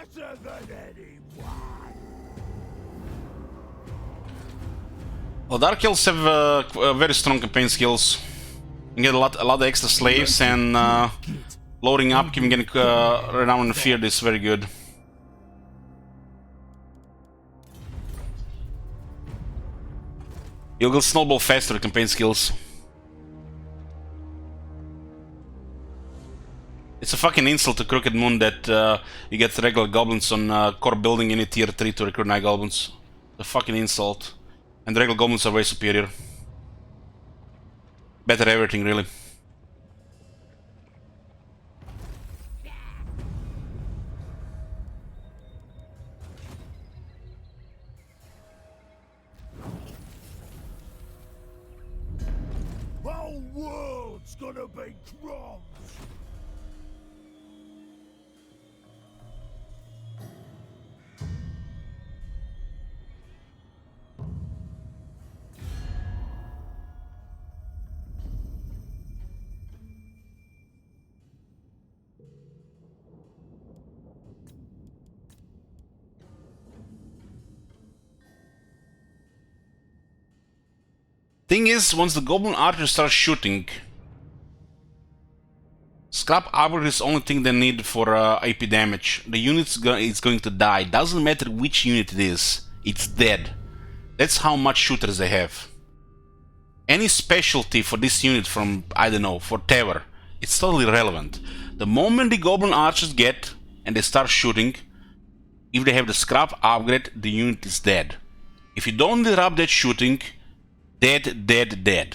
better than anyone. Well, Dark Elves have very strong campaign skills. You get a lot of extra slaves, and loading up, keeping getting renown and feared is very good. You'll get snowball faster with campaign skills. It's a fucking insult to Crooked Moon that you get regular goblins on core building in a tier 3 to recruit night goblins. A fucking insult. And the regular goblins are way superior. Better everything, really. Whole world's gonna be drums. Thing is, once the goblin archer starts shooting, scrap armor is the only thing they need for AP damage. The unit is going to die. Doesn't matter which unit it is, it's dead. That's how much shooters they have. Any specialty for this unit from, I don't know, for Tower, it's totally irrelevant. The moment the goblin archers get and they start shooting, if they have the scrap upgrade, the unit is dead. If you don't interrupt that shooting, dead, dead, dead.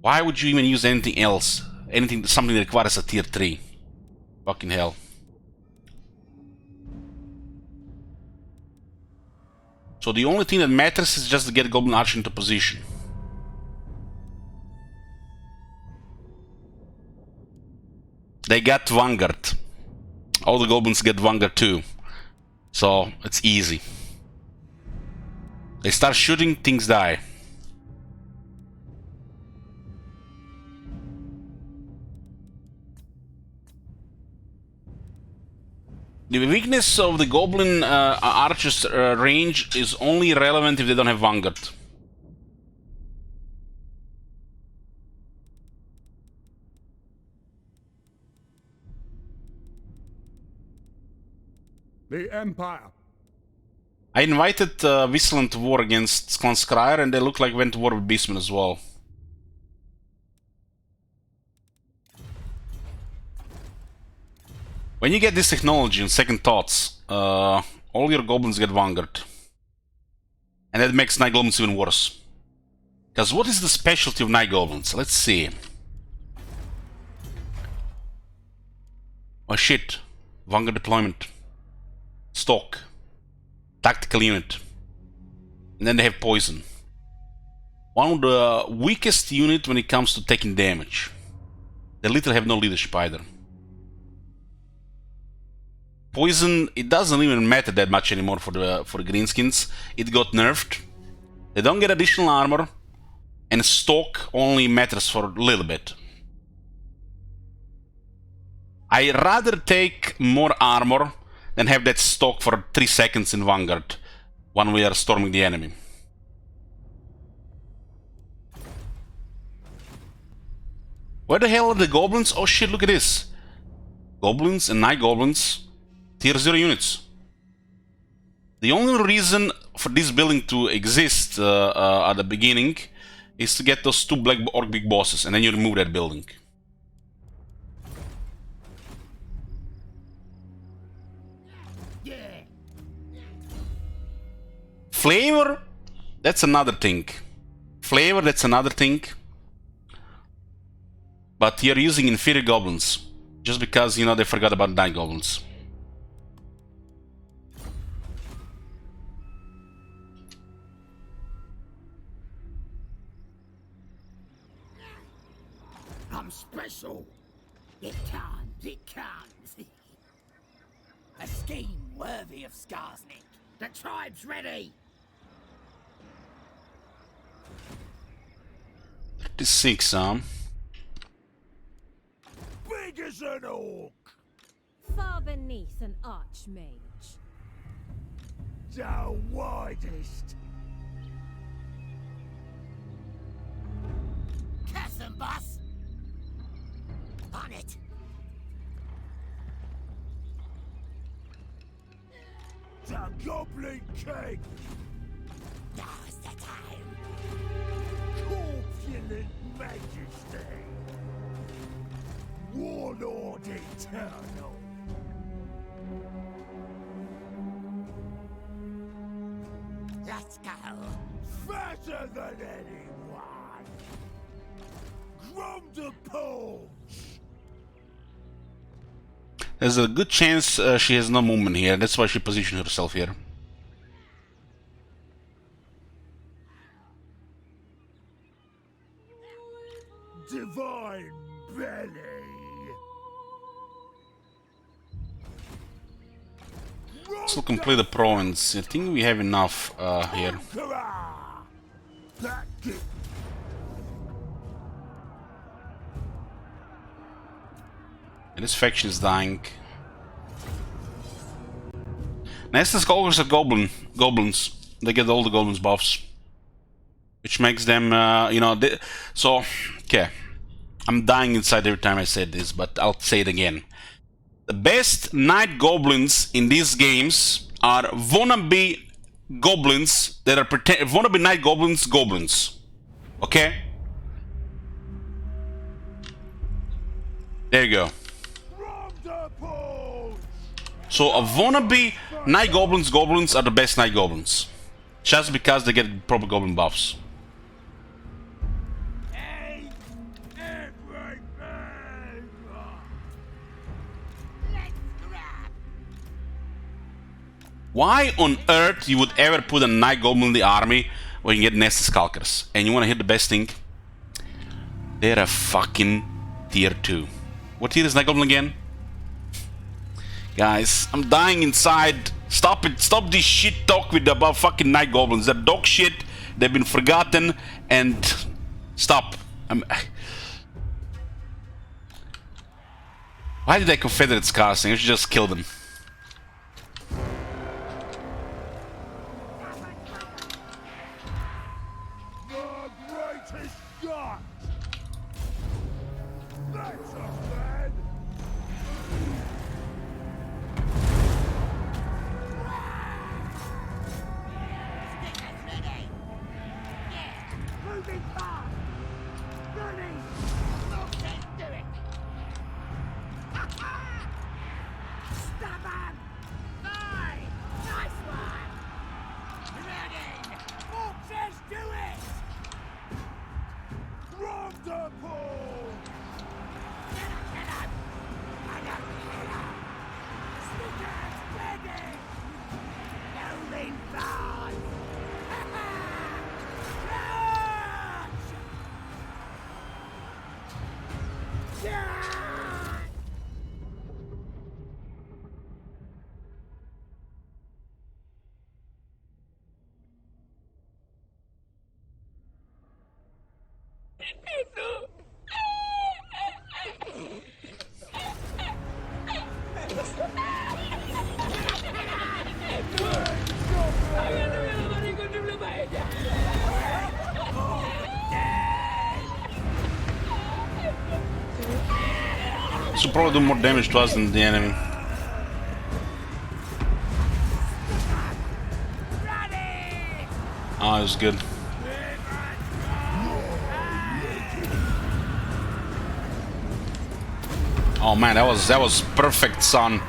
Why would you even use anything else? Something that requires a tier 3. Fucking hell. So the only thing that matters is just to get Goblin Archer into position. They got Vanguard. All the goblins get Vanguard too. So it's easy. They start shooting, things die. The weakness of the Goblin Archer's range is only relevant if they don't have Vanguard. The Empire. I invited Whistland to war against Clan Scryer, and they look like went to war with Beastman as well. When you get this technology and second thoughts, all your goblins get Vanguard. And that makes Night Goblins even worse. Because what is the specialty of Night Goblins? Let's see. Oh shit. Vanguard deployment. Stalk. Tactical unit. And then they have poison. One of the weakest unit when it comes to taking damage. They literally have no leadership either. Poison, it doesn't even matter that much anymore for the greenskins. It got nerfed. They don't get additional armor, and stalk only matters for a little bit. I rather take more armor than have that stalk for 3 seconds in Vanguard when we are storming the enemy. Where the hell are the goblins? Oh shit, look at this. Goblins and Night Goblins. Tier 0 units. The only reason for this building to exist at the beginning is to get those 2 Black Orc big bosses, and then you remove that building. Flavor? That's another thing. Flavor, that's another thing. But you're using inferior goblins. Just because, you know, they forgot about Night Goblins. I'm special. It can't. A scheme worthy of Skarsnik. The tribe's ready. 56, Big as an orc. far beneath an archmage. The widest. Curse 'em, boss! On it! The Goblin King. Now's the time! Corpulent Majesty. Warlord Eternal. Let's go! Fatter than anyone. Grom the Pulse. There's a good chance she has no movement here. That's why she positioned herself here. Divine Belly. Still complete the province. I think we have enough here. And this faction is dying. Nessus conquers are goblins. They get all the goblins buffs, which makes them, you know. So, okay, I'm dying inside every time I say this, but I'll say it again. The best night goblins in these games are wannabe goblins that are wannabe night goblins. Okay? There you go. So a wannabe night goblins are the best night goblins. Just because they get proper goblin buffs. Why on earth you would ever put a night goblin in the army when you get Nessus Skulkers? And you want to hit the best thing? They're a fucking tier 2. What tier is night goblin again? Guys, I'm dying inside. Stop it. Stop this shit talk with about fucking night goblins. They're dog shit. They've been forgotten. And stop. Why did I Confederate casting? I should just kill them. Should probably do more damage to us than the enemy. Oh, it was good. Oh man, that was perfect, son.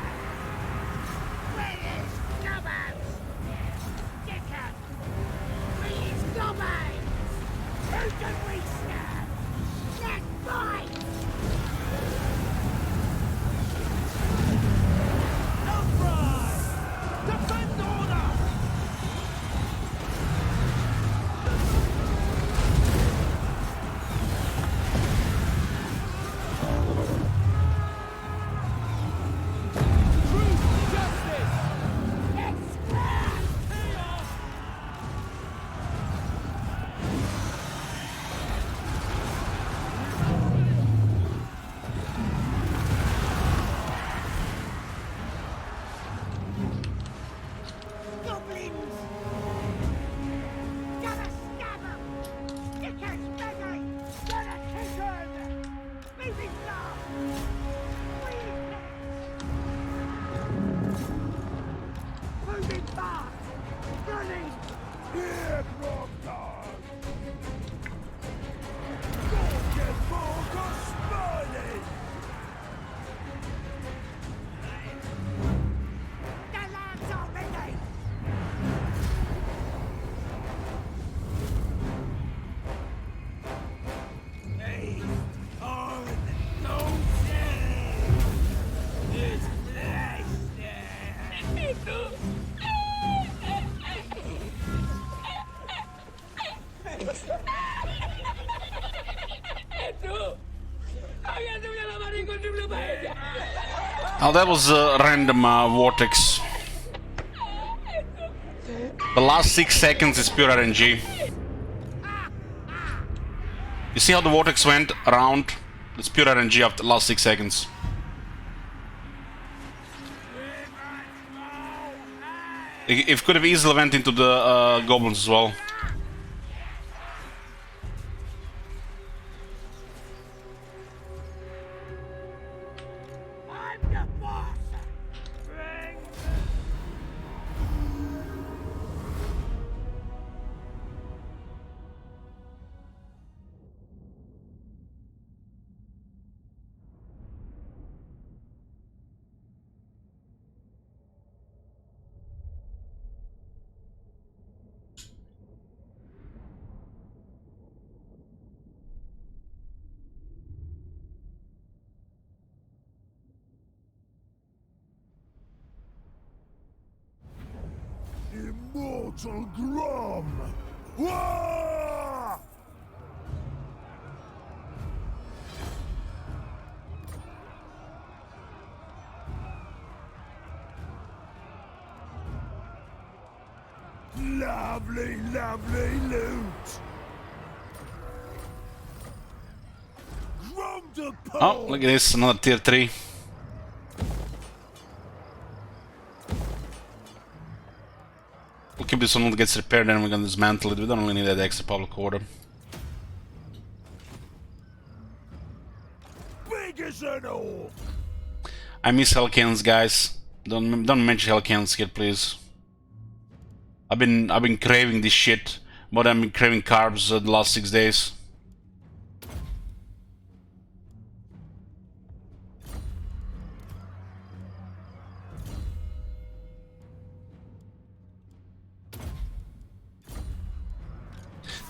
Moving fast! Running! Here, Proctor! Don't get focused, Smiley! The land's already! Hey, on no shame! It's Oh, that was a random vortex. The last 6 seconds is pure RNG. You see how the vortex went around? It's pure RNG after the last 6 seconds. It could have easily went into the goblins as well. I'm the boss! Bring Immortal Grom! Wah! Lovely, lovely loot! Grom to Oh, look at this, another tier 3. We'll keep this one until it gets repaired, then we're gonna dismantle it. We don't really need that extra public order. big as an orc! I miss Hellcannons, guys. Don't mention Hellcannons here, please. I've been craving this shit more than I've been craving carbs the last 6 days.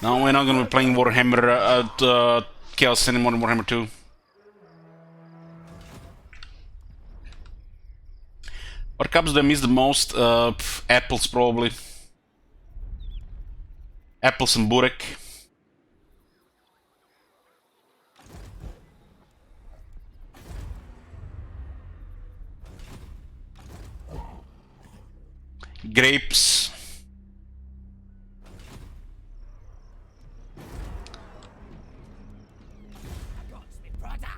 No, we're not gonna be playing Warhammer Chaos anymore in Warhammer 2. What carbs do I miss the most? Apples, probably. Apples and burek. Grapes. Got me, brother!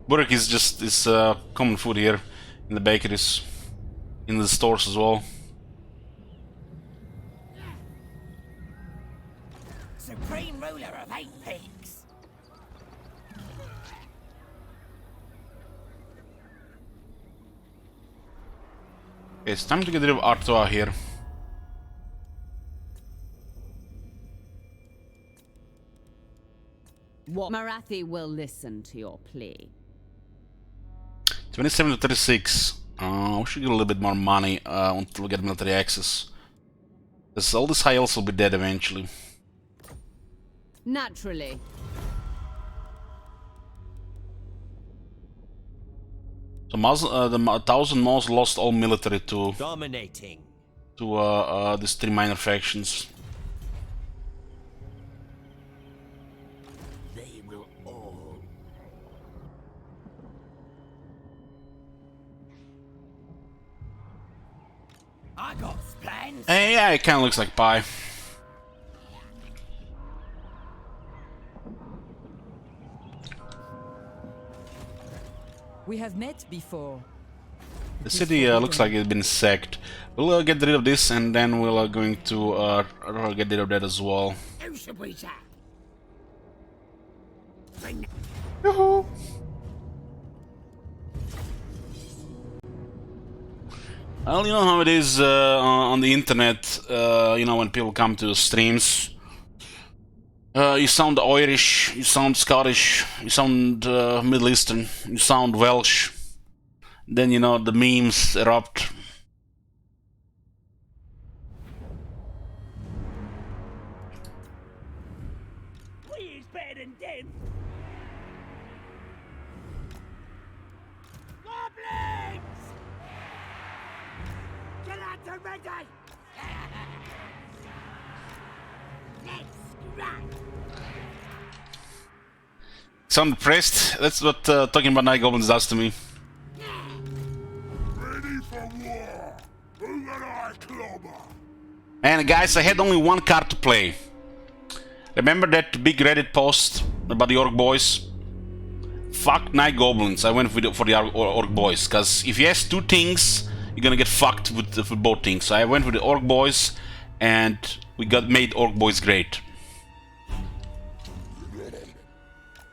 Burek is just common food here in the bakeries, in the stores as well. Supreme ruler of 8 peaks! It's time to get rid of Artois here. What Marathi will listen to your plea. 27 to 36. We should get a little bit more money until we get military access. Because all these high elves will be dead eventually. Naturally. So the 1,000 most lost all military to Dominating. these 3 minor factions. They will all. I got plans! Yeah, it kind of looks like pie. We have met before. The city looks like it's been sacked. We'll get rid of this, and then we're going to get rid of that as well. Who should we sack? Yoo-hoo. Well, you know how it is on the internet, you know, when people come to streams. You sound Irish, you sound Scottish, you sound Middle Eastern, you sound Welsh. Then, you know, the memes erupt. We is better than them. Goblins! Get out to ready! Let's scrap! Sound depressed? That's what talking about night goblins does to me. Ready for war. Who can I clobber? And guys, I had only one card to play. Remember that big Reddit post about the Orc Boys? Fuck night goblins. I went for the Orc Boys, because if you ask two things, you're gonna get fucked with both things. So I went with the Orc Boys, and we got made Orc Boys great.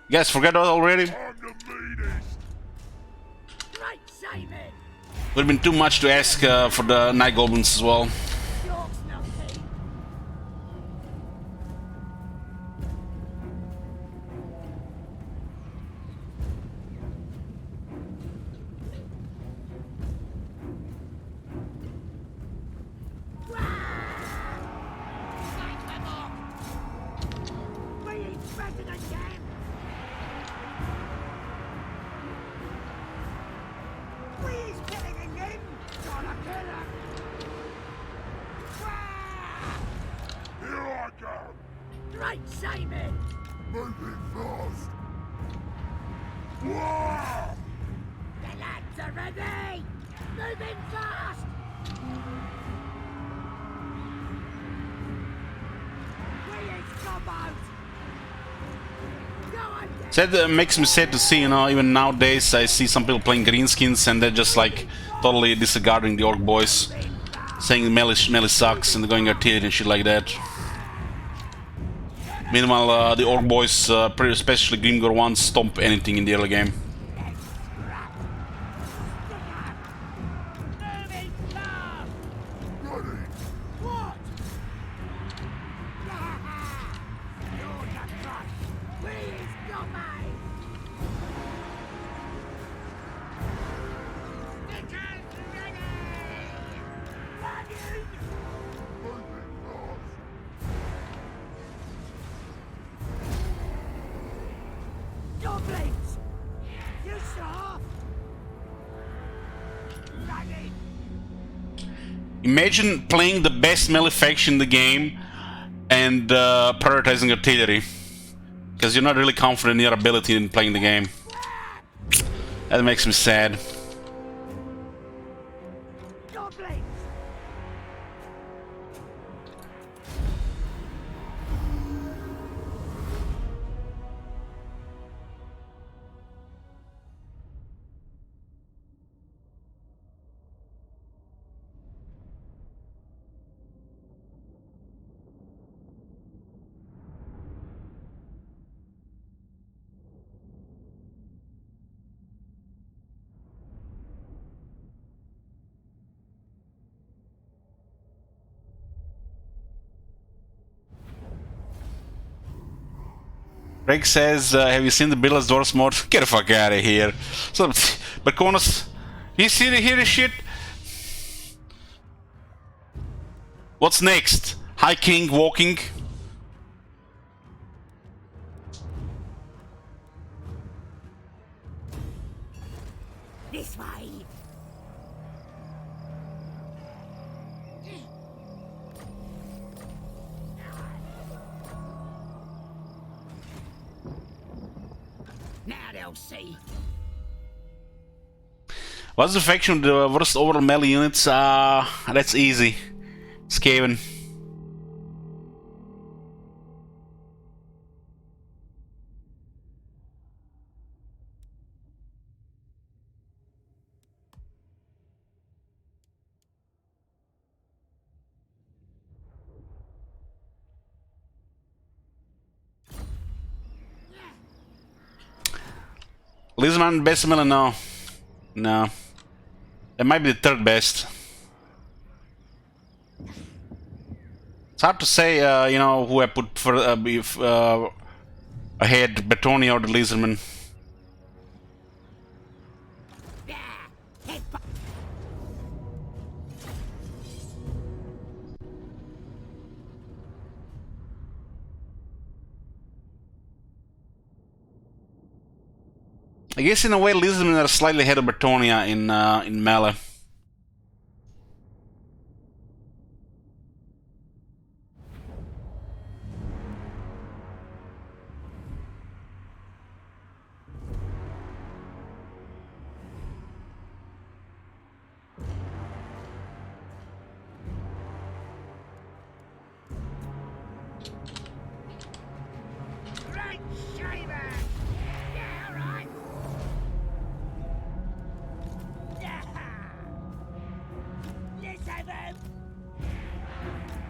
You guys forget that already? I'm the meanest. Great saving! Would have been too much to ask for the night goblins as well. York's nothing. We is better than them. We is better than them. Gotta kill 'em. Here I come. Great saving! Moving fast. Wah! The lads are ready! Moving fast! We is combos! Go on, then. That makes me sad to see, you know, even nowadays I see some people playing greenskins and they're just like totally disregarding the Orc Boys, saying melee sucks and going artillery and shit like that. Meanwhile, the Orc Boys, especially Grimgor ones, stomp anything in the early game. Moving fast! Ready. What? You're the crush! We is combos! Stickers ready! Running! Moving fast. Goblins! You sure? Running! Imagine playing the best melee faction in the game and prioritizing artillery, because you're not really confident in your ability in playing the game. That makes me sad. Goblins! Greg says, have you seen the Beatles Doors mod? Get the fuck out of here. So, but Konos, you hear this shit? What's next? Hiking, walking? This way! Now they'll see. What's the faction with the worst overall melee units? That's easy. Skaven. Lizman best Miller? No. No. It might be the third best. It's hard to say, you know, who I put for ahead, Betonia or the Lizardman. I guess in a way, Lizardmen are slightly ahead of Betonia in melee. Right shaver! Yeah, all right! Yeah! Let's have him!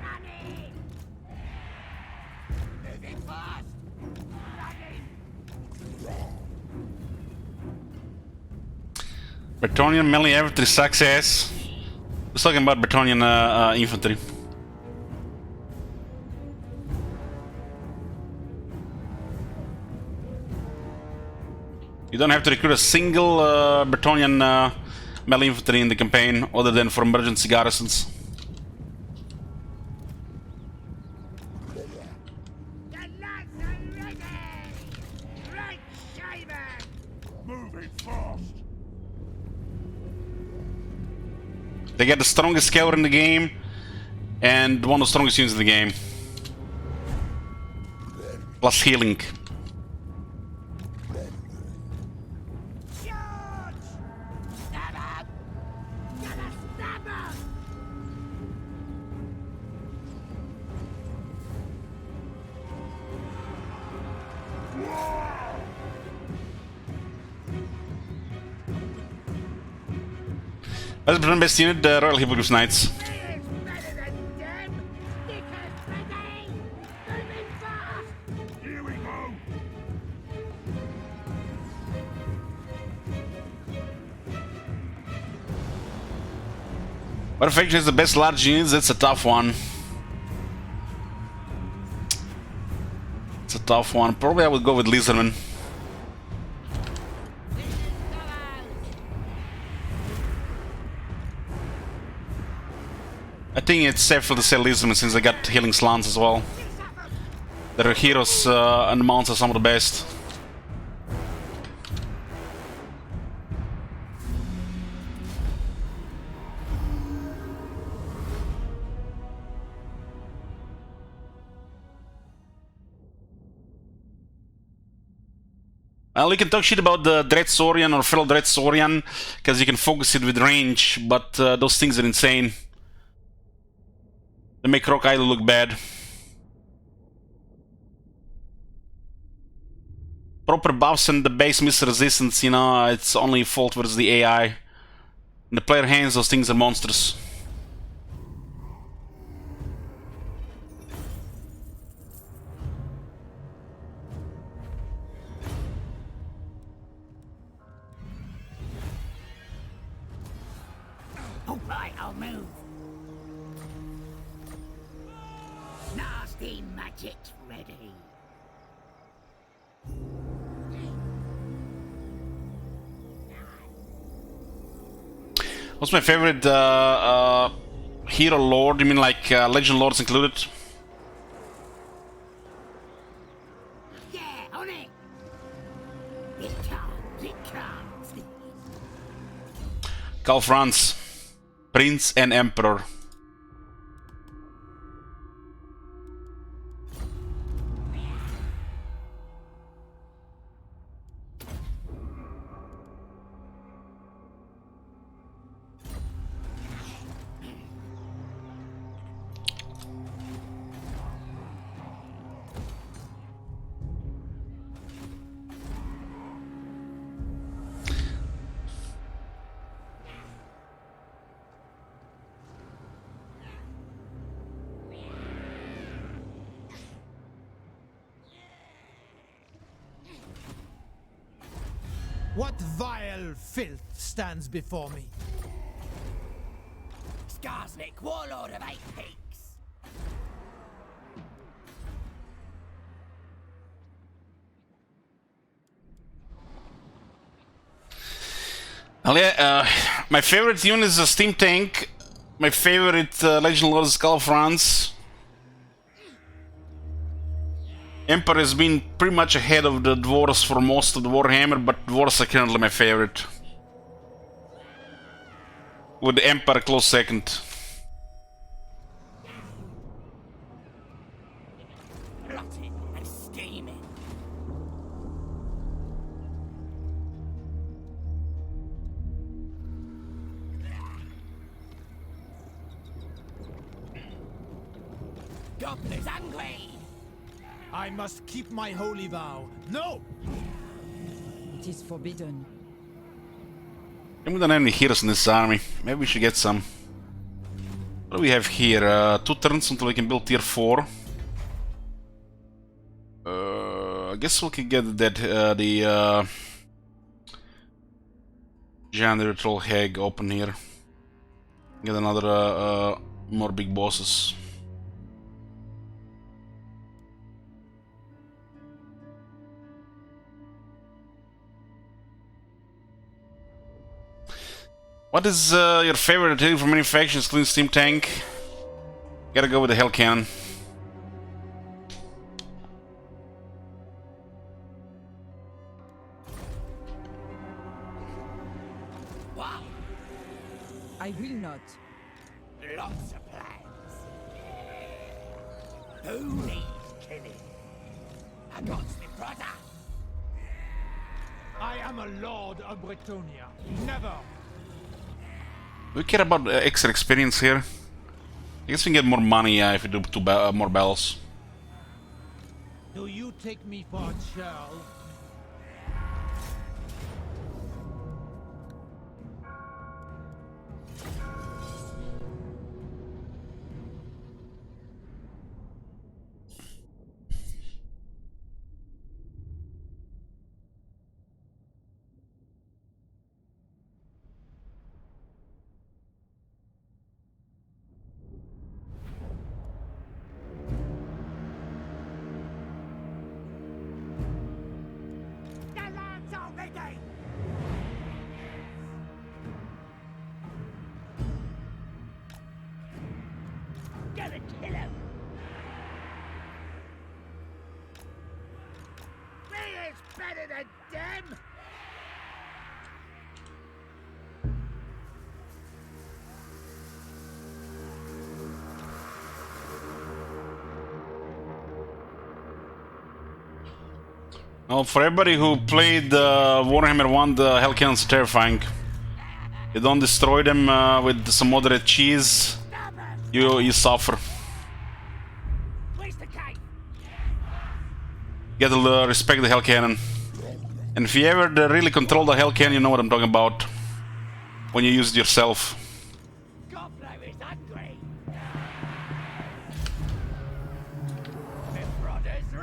Running! Moving fast! Running! Bretonian melee infantry success. Let's talking about Bretonian infantry. You don't have to recruit a single Bretonian melee infantry in the campaign, other than for emergency garrisons. The lads are ready! Right shaver! Moving fast. They get the strongest scaler in the game, and one of the strongest units in the game. Plus healing. Charge! Stab him! Gotta stab him! That's the best unit, the Royal Hippogriff Knights. He is better than them! Stickers ready! Moving fast! Here we go. What faction is the best large units? That's a tough one. It's a tough one. Probably I would go with Lizardman. I think it's safer to say Lizardman since they got healing slants as well. Their heroes and mounts are some of the best. Well, you can talk shit about the Dread Saurian or Feral Dread Saurian, because you can focus it with range, but those things are insane. They make Rock Idol look bad. Proper buffs and the base miss resistance, you know, it's only fault versus the AI. In the player hands, those things are monsters. All right, I'll move. Nasty magic's ready. What's my favorite hero lord? You mean like Legend Lords included? Yeah, on it. It comes, it comes. Karl Franz, Prince and Emperor. What vile filth stands before me? Skarsnik, warlord of 8 Peaks. Well, yeah, my favorite unit is a steam tank. My favorite Legend Lord is Califrance. Emperor has been pretty much ahead of the Dwarves for most of the Warhammer, but Dwarves are currently my favorite. With the Emperor close second. Rotting and steaming. Gobblers hungry! I must keep my holy vow. No! It is forbidden. We don't have any heroes in this army. Maybe we should get some. What do we have here? 2 turns until we can build tier 4. I guess we can get that the Giant Troll Hag open here. Get another more big bosses. What is your favorite hero from any factions, including Steam Tank? Gotta go with the Hell Cannon. Wow, I will not. lots of plans. Who needs killing? I got my brother. I am a lord of Bretonia. Never. We care about extra experience here. I guess we can get more money if we do more battles. Do you take me for a churl? Gonna kill him. Me is better than them. Well, for everybody who played Warhammer 1, the Hell Cannon's terrifying. You don't destroy them with some moderate cheese, you suffer. Where's the cave? You gotta respect the Hell Cannon. And if you ever really control the Hell Cannon, you know what I'm talking about. When you use it yourself. Gobbler is hungry.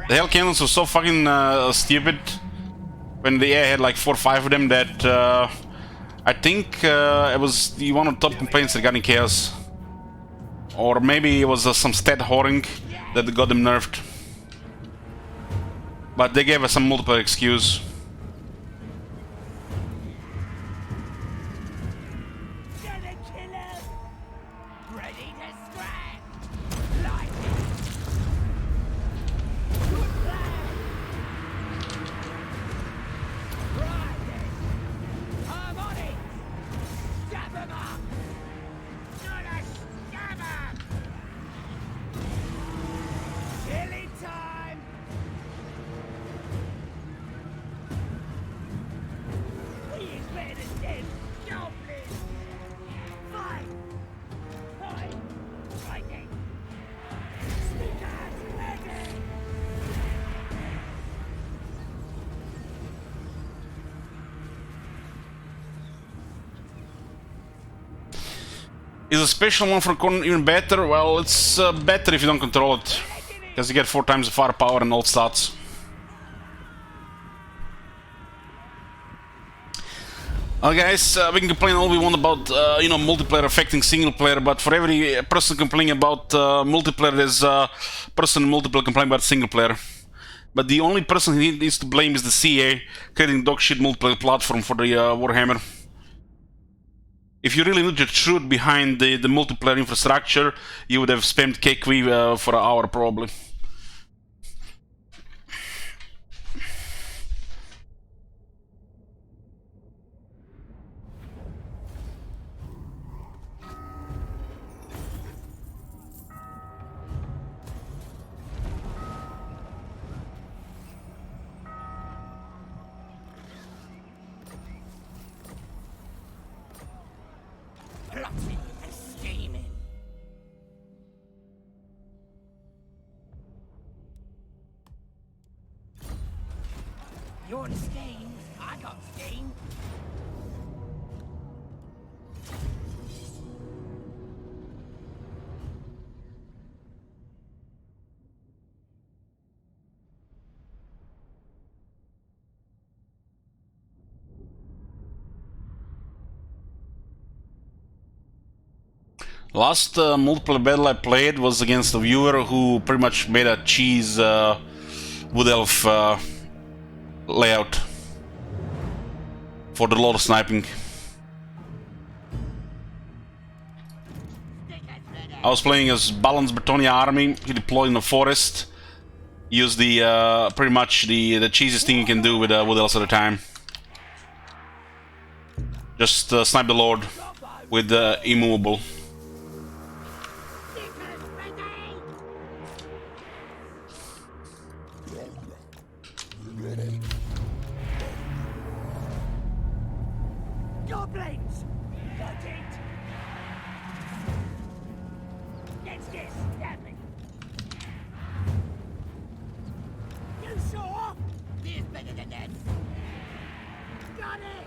The Hell Cannons were so fucking stupid when the AI had like 4 or 5 of them that I think it was one of the top complaints regarding Chaos. Or maybe it was some stat whoring that got them nerfed. But they gave us some multiple excuse. Is a special one for Corn even better? Well, it's better if you don't control it. Because you get 4 times the firepower and all stats. Guys, we can complain all we want about multiplayer affecting single player, but for every person complaining about multiplayer, there's a person in multiplayer complaining about single player. But the only person who needs to blame is the CA, creating dogshit multiplayer platform for the Warhammer. If you really knew the truth behind the multiplayer infrastructure, you would have spammed KQ for an hour probably. Plotting and scheming. You want scheme? I got scheme. Last multiplayer battle I played was against a viewer who pretty much made a cheese wood elf layout for the lot of sniping. I was playing as Balan's Bretonia army. He deployed in the forest. Used the pretty much the cheesiest thing you can do with wood elves at a time. Just snipe the lord with immovable. Goblins! Got it! Let's get stabbing! You sure? Here's better than that! Got it!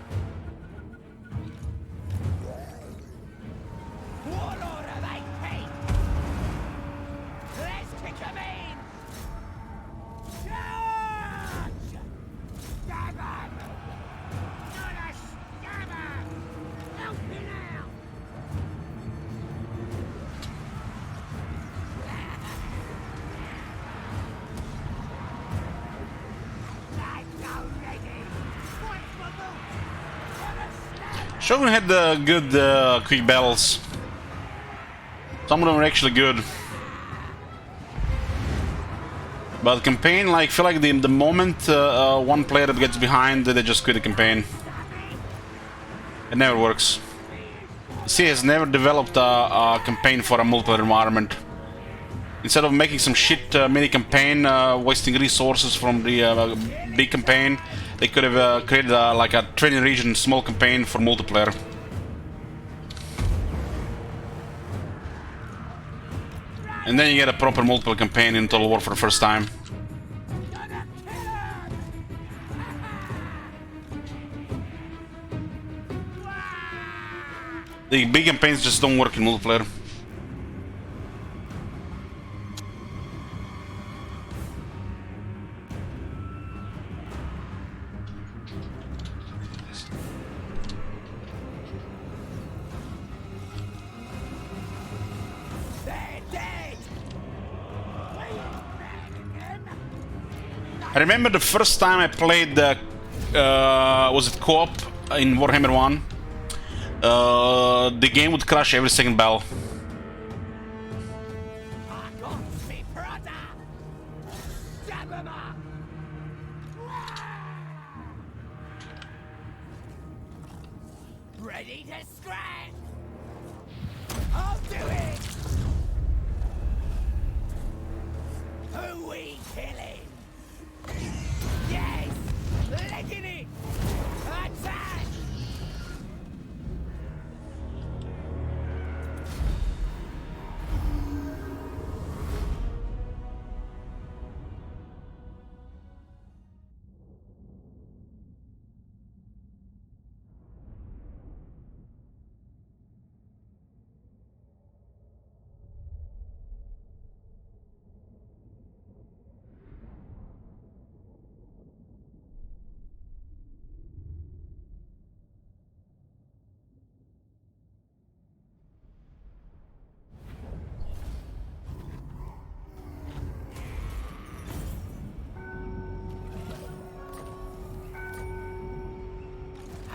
Warlord of 8 Let's kick 'em in! Charge! Stab 'em! Not a stabber! Help me now! Let's go, ready! Point for boots! What a stab! Shogun had good quick battles. Some of them were actually good. But campaign, like, feel like the moment one player gets behind, they just quit the campaign. It never works. C has never developed a campaign for a multiplayer environment. Instead of making some shit mini campaign, wasting resources from the big campaign, they could have created like a training region small campaign for multiplayer. And then you get a proper multiplayer campaign in Total War for the first time. The big campaigns just don't work in multiplayer. I remember the first time I played was it co-op in Warhammer 1? The game would crash every second battle. Ready to scratch! I'll do it! Who we killing? Yes! Legging it! Attack!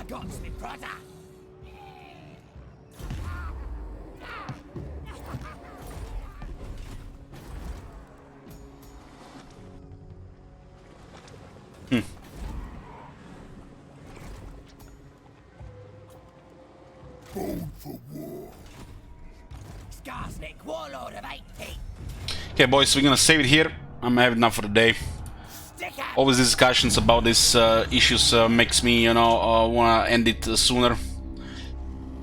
Scots me brother. Bone for war. Skarsnik, warlord of 8 Okay, boys, we're gonna save it here. I'm having enough for the day. Always discussions about these issues makes me, you know, wanna end it sooner.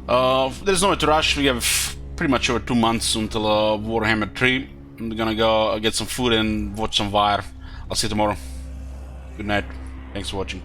There's no way to rush. We have pretty much over 2 months until Warhammer 3. I'm gonna go get some food and watch some Wire. I'll see you tomorrow. Good night. Thanks for watching.